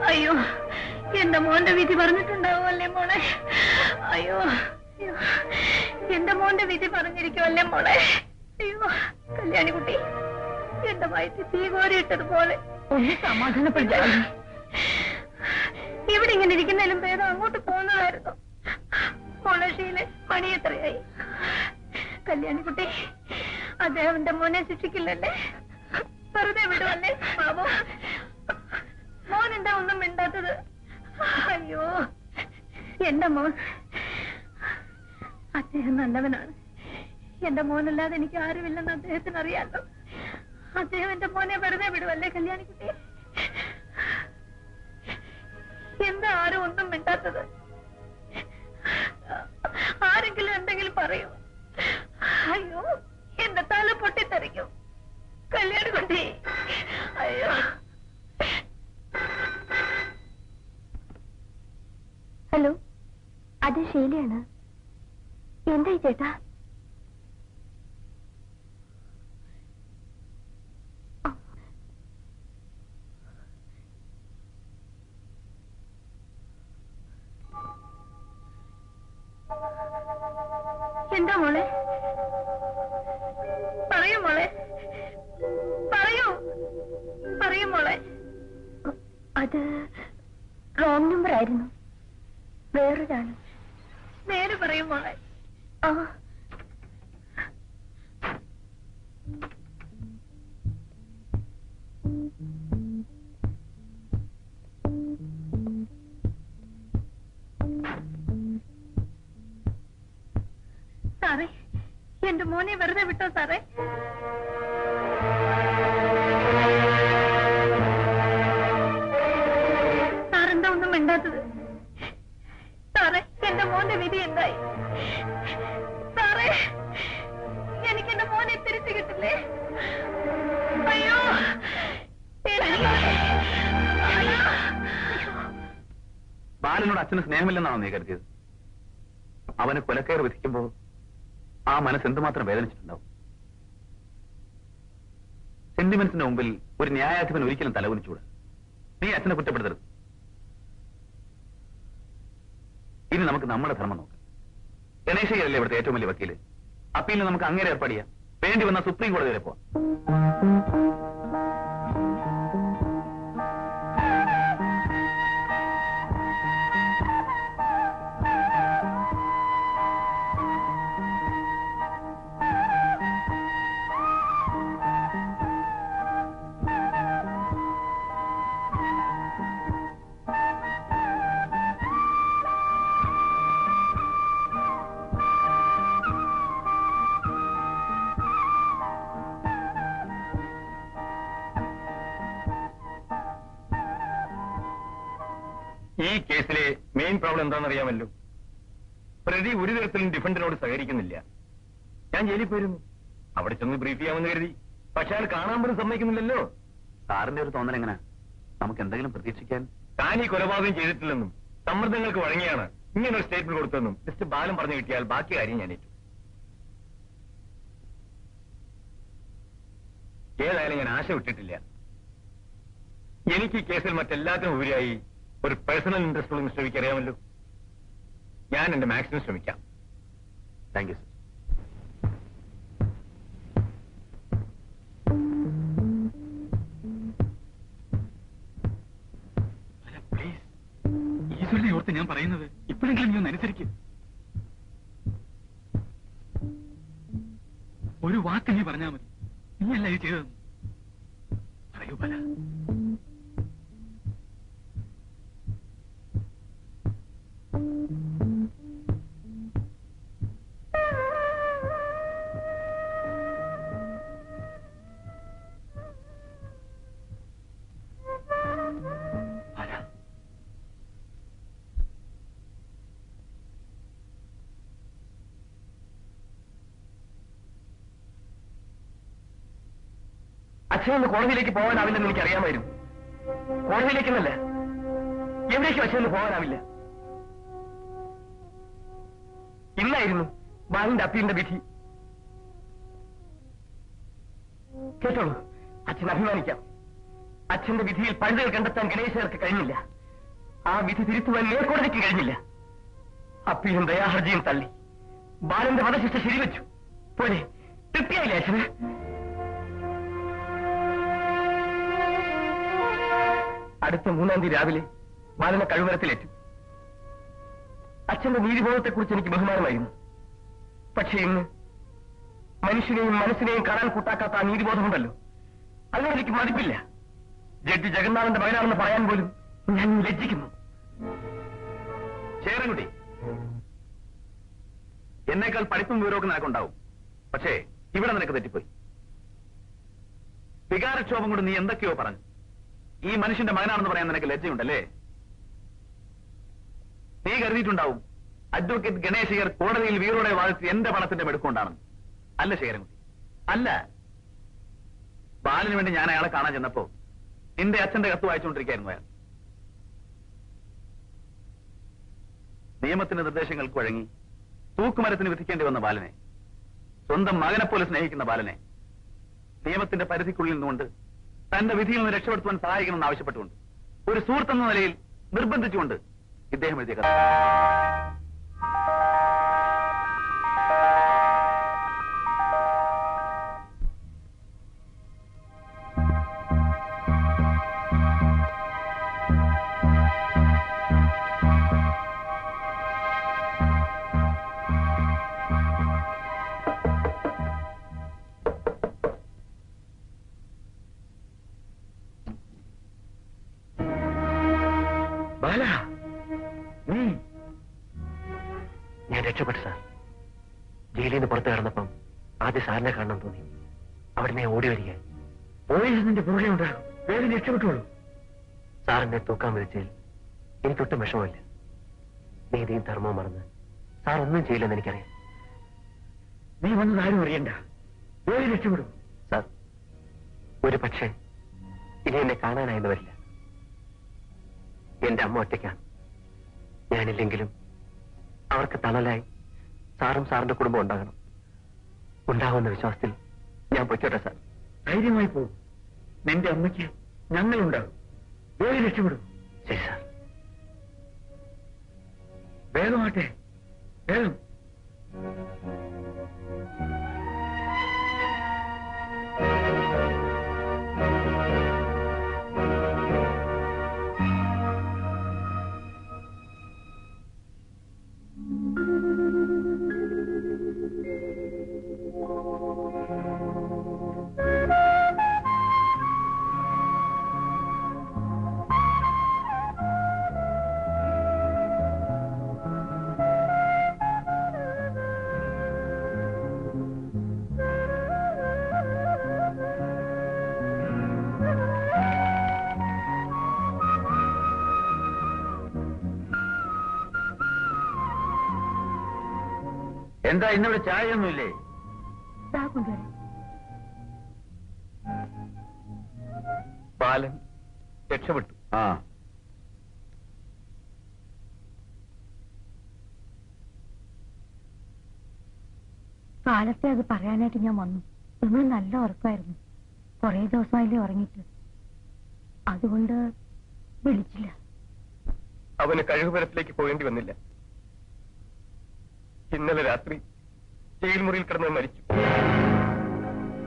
അയ്യോ, എന്റെ മോന്റെ വിധി പറഞ്ഞിട്ടുണ്ടാവുമല്ലേ മോളെ? അയ്യോ, എന്റെ മോന്റെ വിധി പറഞ്ഞിരിക്കുമല്ലേ മോളെ? അയ്യോ, കല്യാണിക്കുട്ടി, എന്റെ വയറ്റിൽ തീ കോരിയിട്ടതുപോലെ. ഒന്ന് സമാധാനപ്പെടുത്തി. ഇവിടെ ഇങ്ങനെ ഇരിക്കുന്നതിലും ഭേദം അങ്ങോട്ട് പോകുന്നതായിരുന്നു. മോളെ ഷീല, മണി എത്രയായി? കല്യാണിക്കുട്ടി, അദ്ദേഹം എന്റെ മോനെ ശിക്ഷിക്കില്ലല്ലേ? വെറുതെ വിടുവല്ലേ ബാബു? മോൻ എന്താ ഒന്നും മിണ്ടാത്തത്? അയ്യോ, എന്റെ മോൻ. അദ്ദേഹം നല്ലവനാണ്. എന്റെ മോനല്ലാതെ എനിക്ക് ആരുമില്ലെന്ന് അദ്ദേഹത്തിന് അറിയാലോ. അദ്ദേഹം എന്റെ മോനെ വെറുതെ വിടുവല്ലേ കല്യാണിക്കുട്ടി? എന്താ ആരും ഒന്നും മിണ്ടാത്തത്? ആരെങ്കിലും എന്തെങ്കിലും പറയൂ. അയ്യോ, എന്റെ എന്റെ തല പൊട്ടിത്തെറിക്കും. കല്യാണക്കുട്ടി, അയ്യോ. ഹലോ, അത് ഷീലയാണ്. എന്തായി ചേട്ടാ? എന്താ മോളെ? പറയൂ മോളെ, പറയൂ, പറയൂ മോളെ. അത് റോങ് നമ്പർ ആയിരുന്നു, വേറൊരാണ്. നേരെ പറയൂ മോളെ. ആ, സാറേ, എന്റെ മോനെ വെറുതെ വിട്ടോ സാറേ. സാറെന്താ ഒന്നും മിണ്ടാത്തത്? സാറേ, എന്റെ മോന്റെ വിധി എന്തായി? സാറേ, എനിക്ക് എന്റെ മോനെ തിരിച്ചു കിട്ടില്ലേ? അയ്യോ, ബാലനോട് അച്ഛന് സ്നേഹമില്ലെന്നാണോ നീ കരുതിയത്? അവന് കൊലക്കയർ വിധിക്കുമ്പോ ആ മനസ്സ് എന്തുമാത്രം വേദനിച്ചിട്ടുണ്ടാവും. സെന്റിമെന്റ്സിന്റെ മുമ്പിൽ ഒരു ന്യായാധിപൻ ഒരിക്കലും തലകുനിച്ചൂടാ. നീ അച്ഛനെ കുറ്റപ്പെടുത്തരുത്. ഇനി നമുക്ക് നമ്മുടെ ധർമ്മം നോക്കാം. ഗണേശയ്യല്ലേ ഇവിടുത്തെ ഏറ്റവും വലിയ വക്കീല്. അപ്പീലിന് നമുക്ക് അങ്ങനെ ഏർപ്പാട് ചെയ്യാം. വേണ്ടി വന്ന സുപ്രീം കോടതി വരെ പോവാം. ഈ കേസിലെ മെയിൻ പ്രോബ്ലം എന്താണെന്നറിയാമല്ലോ. പ്രതി ഒരു തരത്തിലും ഡിഫൻഡിനോട് സഹകരിക്കുന്നില്ല. ഞാൻ ജയിലിൽ പോയിരുന്നു, അവിടെ ചെന്ന് ബ്രീഫ് ചെയ്യാമെന്ന് കരുതി. പക്ഷെ അയാൾ കാണാൻ പോലും സമ്മതിക്കുന്നില്ലല്ലോ. സാറിന്റെ ഒരു തോന്നൽ എങ്ങനെ? നമുക്ക് എന്തെങ്കിലും പ്രതീക്ഷിക്കാൻ? താൻ ഈ കൊലപാതകം ചെയ്തിട്ടില്ലെന്നും സമ്മർദ്ദങ്ങൾക്ക് വഴങ്ങിയാണ് ഇങ്ങനൊരു സ്റ്റേറ്റ്മെന്റ് കൊടുത്തതെന്നും മിസ്റ്റർ ബാലൻ പറഞ്ഞു കിട്ടിയാൽ ബാക്കി കാര്യം ഞാൻ ഏറ്റു. ഏതായാലും ഞാൻ ആശ വിട്ടിട്ടില്ല. എനിക്ക് ഈ കേസിൽ മറ്റെല്ലാത്തിനും ഉപരിയായി ഒരു പേഴ്സണൽ ഇൻട്രസ്റ്റ് ഉള്ള മിസ്റ്റർ വിക്ക് അറിയാമല്ലോ. ഞാൻ എന്റെ മാക്സിമം ശ്രമിക്കാം. Thank you sir. പ്ലീസ്, ഈശ്വരനെ ഓർത്ത് ഞാൻ പറയുന്നത് ഇപ്പോഴെങ്കിലും നീ ഒന്ന് അനുസരിക്കും. ഒരു വാക്ക് നീ പറഞ്ഞാൽ മതി. നീ അല്ല ഇത് ചെയ്തതെന്ന് പറയൂ പല. അച്ഛനൊന്ന് കോടതിയിലേക്ക് പോകാനാവില്ലെന്ന് എനിക്കറിയാമായിരുന്നു. കോടതിയിലേക്കെന്നല്ല, എവിടേക്കും അച്ഛനൊന്ന് പോകാനാവില്ല. ഇന്നായിരുന്നു ബാലിന്റെ അപ്പീലിന്റെ വിധി. കേട്ടോളൂ, അച്ഛൻ അഭിമാനിക്കാം. അച്ഛന്റെ വിധിയിൽ പഴുതുകൾ കണ്ടെത്താൻ ഗണേശർക്ക് കഴിഞ്ഞില്ല. ആ വിധി തിരുത്തുവാൻ മേൽക്കോടതിക്ക് കഴിഞ്ഞില്ല. അപ്പീലും ദയാഹർജിയും തള്ളി. ബാലന്റെ വധശിക്ഷ ശരിവെച്ചു. പോലെ തൃപ്തിയായില്ലേ അച്ഛന്? അടുത്ത 3-ാം തീയതി രാവിലെ ബാലനെ കഴിവരത്തിലേറ്റു. അച്ഛന്റെ നീതിബോധത്തെക്കുറിച്ച് എനിക്ക് ബഹുമാനമായിരുന്നു. പക്ഷേ ഇന്ന് മനുഷ്യനെയും മനസ്സിനെയും കാണാൻ കൂട്ടാക്കാത്ത ആ നീതിബോധമുണ്ടല്ലോ, അതിനോട് എനിക്ക് മതിപ്പില്ല. ജഡ്ജി ജഗന്നാഥന്റെ മകനാണെന്ന് പറയാൻ പോലും ഞാൻ ലജ്ജിക്കുന്നു. ശേഖരൻകുട്ടി, എന്നേക്കാൾ പഠിപ്പും വിവരമൊക്കെ നിനക്കുണ്ടാവും. പക്ഷേ ഇവിടെ നിനക്ക് തെറ്റിപ്പോയി. വികാരക്ഷോഭം കൊണ്ട് നീ എന്തൊക്കെയോ പറഞ്ഞു. ഈ മനുഷ്യന്റെ മകനാണെന്ന് പറയാൻ നിനക്ക് ലജ്ജയുണ്ടല്ലേ? നീ കരുതിയിട്ടുണ്ടാവും അഡ്വക്കേറ്റ് ഗണേശയ്യർ കോടതിയിൽ വീരോടെ വാദിച്ച് എന്റെ പണത്തിന്റെ മെടുക്കൊണ്ടാണെന്ന്. അല്ല ശേഖരൻകുട്ടി, അല്ല, ബാലന് വേണ്ടി ഞാൻ അയാളെ കാണാൻ ചെന്നപ്പോ നിന്റെ അച്ഛന്റെ കത്ത് വായിച്ചുകൊണ്ടിരിക്കുകയായിരുന്നു അയാൾ. നിയമത്തിന്റെ നിർദ്ദേശങ്ങൾക്ക് വഴങ്ങി തൂക്കുമരത്തിന് വിധിക്കേണ്ടി വന്ന ബാലനെ, സ്വന്തം മകനെപ്പോലെ സ്നേഹിക്കുന്ന ബാലനെ നിയമത്തിന്റെ പരിധിക്കുള്ളിൽ നിന്നുകൊണ്ട് തന്റെ വിധിയിൽ നിന്ന് രക്ഷപ്പെടുത്തുവാൻ സഹായിക്കണമെന്ന് ആവശ്യപ്പെട്ടുകൊണ്ട് ഒരു സുഹൃത്തെന്ന നിലയിൽ നിർബന്ധിച്ചുകൊണ്ട് ഇദ്ദേഹം എഴുതിയ കത്ത്. ഞാൻ രക്ഷപ്പെട്ടു സാർ. ജയിലിൽ നിന്ന് പുറത്തു കിടന്നപ്പം ആദ്യം സാറിനെ കാണണം തോന്നി. അവിടെ ഞാൻ ഓടി വരിക. പോലീസിന്റെ പുറകെ ഉണ്ടാകും, വേഗം രക്ഷപ്പെട്ടുള്ളൂ. സാറിനെ തൂക്കാൻ വിളിച്ചതിൽ എനിക്കൊട്ടും വിഷമമില്ല. നീതിയും ധർമ്മവും മറന്ന് സാർ ഒന്നും ചെയ്യില്ലെന്ന് എനിക്കറിയാം. നീ വന്നത് ആരും അറിയണ്ട, വേഗം രക്ഷപ്പെടും. സാർ, ഒരു പക്ഷേ ഇനി എന്നെ കാണാനായെന്ന് വരില്ല. എന്റെ അമ്മ ഒറ്റയ്ക്കാണ്. ഞാനില്ലെങ്കിലും അവർക്ക് തണലായി സാറും സാറിന്റെ കുടുംബം ഉണ്ടാകണം. ഉണ്ടാകുമെന്ന വിശ്വാസത്തിൽ ഞാൻ പൊയ്ക്കോട്ടെ സാർ. ധൈര്യമായി പോകും. നിന്റെ അമ്മയ്ക്ക് ഞങ്ങളുണ്ടാകും. വേഗം രക്ഷപ്പെടും. ശരി സാർ. വേഗമാട്ടെ, വേഗം. എന്താ ഇന്നിവിടെ ചായയൊന്നുമില്ലേ? ബാലൻ രക്ഷപ്പെട്ടു. ആ, കാലത്തെ അത് പറയാനായിട്ട് ഞാൻ വന്നു. ഇന്ന് നല്ല ഉറക്കമായിരുന്നു. കുറെ ദിവസമായില്ലേ ഉറങ്ങിയിട്ട്, അതുകൊണ്ട് വിളിച്ചില്ല. അവന് കഴുകുമരത്തിലേക്ക് പോകേണ്ടി വന്നില്ല. ഇന്നലെ രാത്രി ജയിൽ മുറിയിൽ കിടന്ന് മരിച്ചു.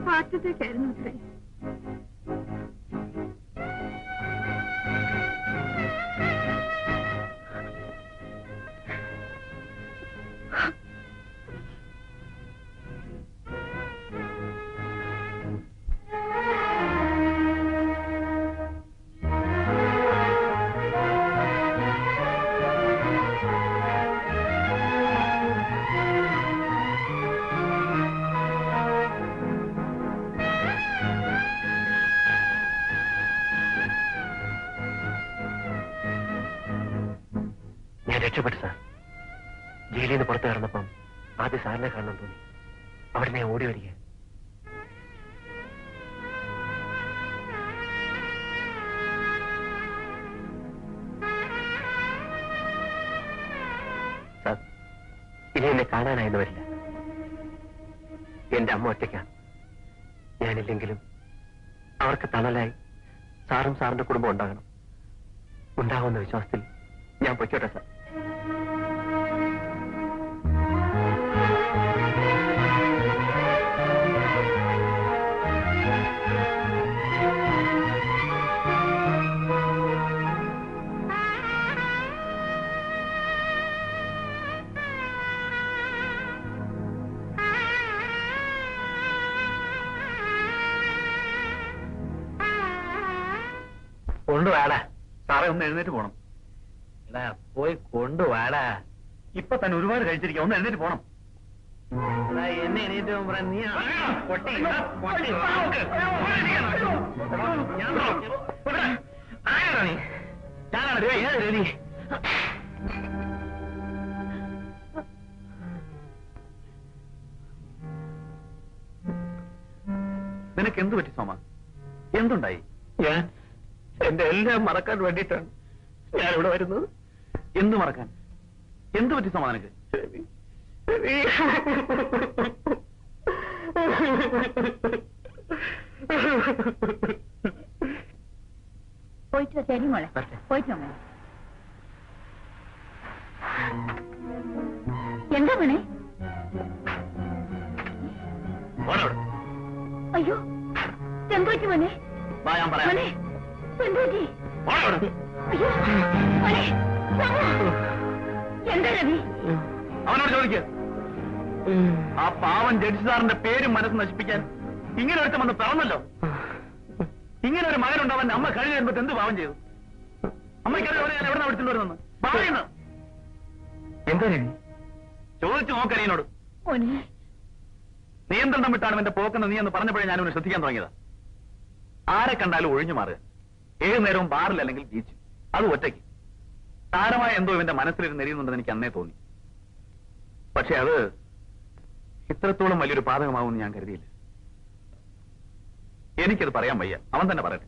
ഹാർട്ട് അറ്റാക്ക് ആയിരുന്നു അത്രേ. രക്ഷപ്പെട്ടു സാർ. ജയിലിൽ നിന്ന് പുറത്തു കിടന്നപ്പം ആദ്യം സാറിനെ കാണണം തോന്നി. അവിടെ ഞാൻ ഓടി വരിക. സാർ, ഇനി എന്നെ കാണാനായെന്ന് വരില്ല. എന്റെ അമ്മ ഒറ്റയ്ക്കാണ്. ഞാനില്ലെങ്കിലും അവർക്ക് തണലായി സാറും സാറിന്റെ കുടുംബം ഉണ്ടാകണം. ഉണ്ടാകുമെന്ന വിശ്വാസത്തിൽ ഞാൻ പൊയ്ക്കോട്ടെ സാർ. കൊണ്ടുവാടാ. സാറേ, ഒന്ന് എഴുന്നേറ്റ് പോണം. എടാ, പോയി കൊണ്ടുവാടാ. ഇപ്പൊ തന്നെ ഒരുപാട് കഴിച്ചിരിക്കാം. ഒന്ന് എഴുന്നേറ്റ് പോണം. എന്നെ എണീറ്റ് പറയാൻ നീ എന്തുണ്ടായി? ഞാൻ എന്റെ എല്ലാം മറക്കാൻ വേണ്ടിയിട്ടാണ് ഞാനിവിടെ വരുന്നത്. എന്ത് മറക്കാൻ? എന്ത് പറ്റി സമാധാനക്ക്? പോയിട്ട് ശരി മോളെ, പോയിട്ട് മോളെ. എന്താ മോനെ? അയ്യോ, എന്തുപറ്റി മോനെ? ഞാൻ പറയാം. മോനെ, എന്തുപറ്റി? അയ്യോ മോനെ, എന്താ രവി? അവനോട് ചോദിക്കുക. ആ പാവൻ ജഡ്ജി സാറിന്റെ പേരും മനസ്സ് നശിപ്പിക്കാൻ ഇങ്ങനെ ഒരുത്തം വന്ന് പിറന്നല്ലോ. ഇങ്ങനെ ഒരു മകനുണ്ടാവാൻ അമ്മ കഴിഞ്ഞ വരുമ്പോ എന്ത് പാവം ചെയ്തു? അമ്മയ്ക്കറിയാം ഞാൻ എവിടെ വിളിച്ചിട്ട് വരുന്നെന്ന്. പറയുന്നു എന്താ രവി? ചോദിച്ചു നോക്കരീനോട്. മോനെ, നിയന്ത്രണം വിട്ടാണ് എന്റെ പോക്കെന്ന് നീ എന്ന് പറഞ്ഞപ്പോഴേ ഞാനിവനെ ശ്രദ്ധിക്കാൻ തുടങ്ങിയതാ. ആരെ കണ്ടാലും ഒഴിഞ്ഞു മാറുക. ഏത് നേരവും ബാറിൽ അല്ലെങ്കിൽ ബീച്ച്, അത് ഒറ്റയ്ക്ക്. താരമായ എന്തോ ഇവന്റെ മനസ്സിലിരുന്ന് എരിയുന്നുണ്ടെന്ന് എനിക്ക് അന്നേ തോന്നി. പക്ഷെ അത് ഇത്രത്തോളം വലിയൊരു പാതകമാവുമെന്ന് ഞാൻ കരുതിയില്ല. എനിക്കത് പറയാൻ വയ്യ, അവൻ തന്നെ പറയട്ടെ.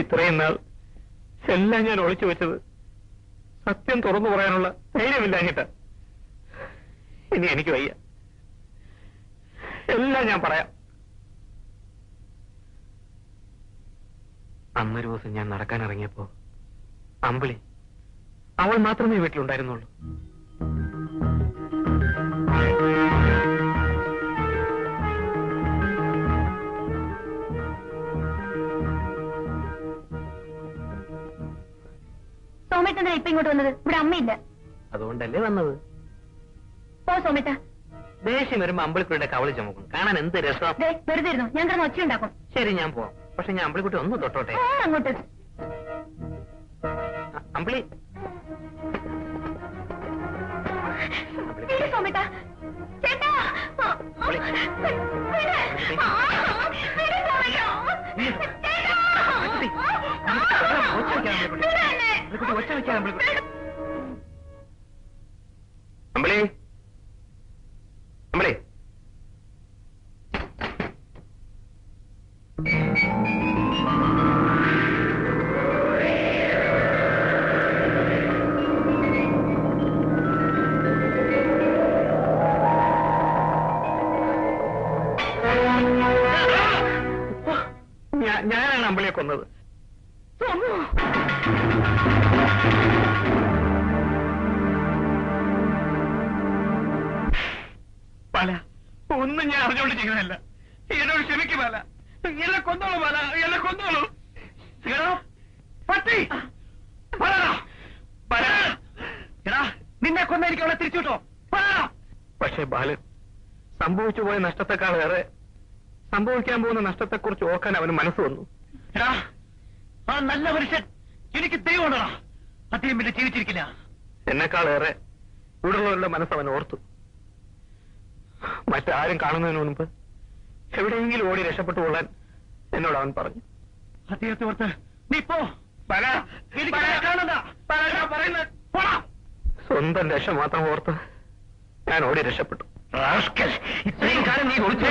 ഇത്രയും നാൾ എല്ലാം ഞാൻ ഒളിച്ചു വെച്ചത് സത്യം തുറന്നു പറയാനുള്ള ധൈര്യമില്ലാഞ്ഞിട്ട. ഇനി എനിക്ക് വയ്യ, എല്ലാം ഞാൻ പറയാം. അന്നൊരു ദിവസം ഞാൻ നടക്കാൻ ഇറങ്ങിയപ്പോ അമ്പിളി, അവൾ മാത്രമേ വീട്ടിലുണ്ടായിരുന്നുള്ളൂ. സോമേട്ടനാ ഇപ്പൊ ഇങ്ങോട്ട് വന്നത്? ഇവിടെ അമ്മയില്ല. അതുകൊണ്ടല്ലേ വന്നത്. പോ സോമേട്ട. ദേഷ്യം വരുമ്പോ അമ്പിളിക്കുട്ടിയുടെ കവളി ചുമക്കും. കാണാൻ എന്ത് രസം. വെറുതെ ഇരുന്നു, ഞാൻ കിടന്ന് ഒച്ച ഉണ്ടാക്കും. ശരി, ഞാൻ പോവാം. പക്ഷെ ഞാൻ അമ്പിളിക്കുട്ടി ഒന്ന് തൊട്ടോട്ടെ. അങ്ങോട്ട്. അമ്പിളി, സോമേട്ട, ചേട്ടാ, അമ്പിളി, അമ്പിളി. ഞാനാണ് അമ്പിളിയെ കൊന്നത്. പല ഒന്നും ഞാൻ അറിഞ്ഞുകൊണ്ട് ചെയ്യുന്നതല്ല. എന്നോട് ക്ഷമിക്കും പല. എന്നെ കൊന്നോളൂ പല, എന്നെ കൊന്നോളൂ. പട്ടി നിന്നെ കൊന്ന എനിക്ക് അവളെ തിരിച്ചു കിട്ടോ. പക്ഷേ ബാലൻ, സംഭവിച്ചു പോയ നഷ്ടത്തെക്കാളേറെ സംഭവിക്കാൻ പോകുന്ന നഷ്ടത്തെക്കുറിച്ച് ഓർക്കാൻ അവന് മനസ്സ് വന്നു. ആ നല്ല മനുഷ്യൻ എനിക്ക് ദൈവമുണ്ടോ? അദ്ദേഹം പിന്നെ ജീവിച്ചിരിക്കില്ല. എന്നെക്കാളേറെ ഇവിടെയുള്ളവരുടെ മനസ്സ് അവൻ ഓർത്തു. മറ്റാരും കാണുന്നതിന് മുൻപ് എവിടെയെങ്കിലും ഓടി രക്ഷപ്പെട്ടു കൊള്ളാൻ എന്നോട് അവൻ പറഞ്ഞു. അദ്ദേഹത്തെ ഓർത്ത് നീ പോ. സ്വന്തം രക്ഷ മാത്രം ഓർത്ത് ഞാൻ ഓടി രക്ഷപ്പെട്ടു. ഇത്രയും കാലം നീ ഒളിച്ചു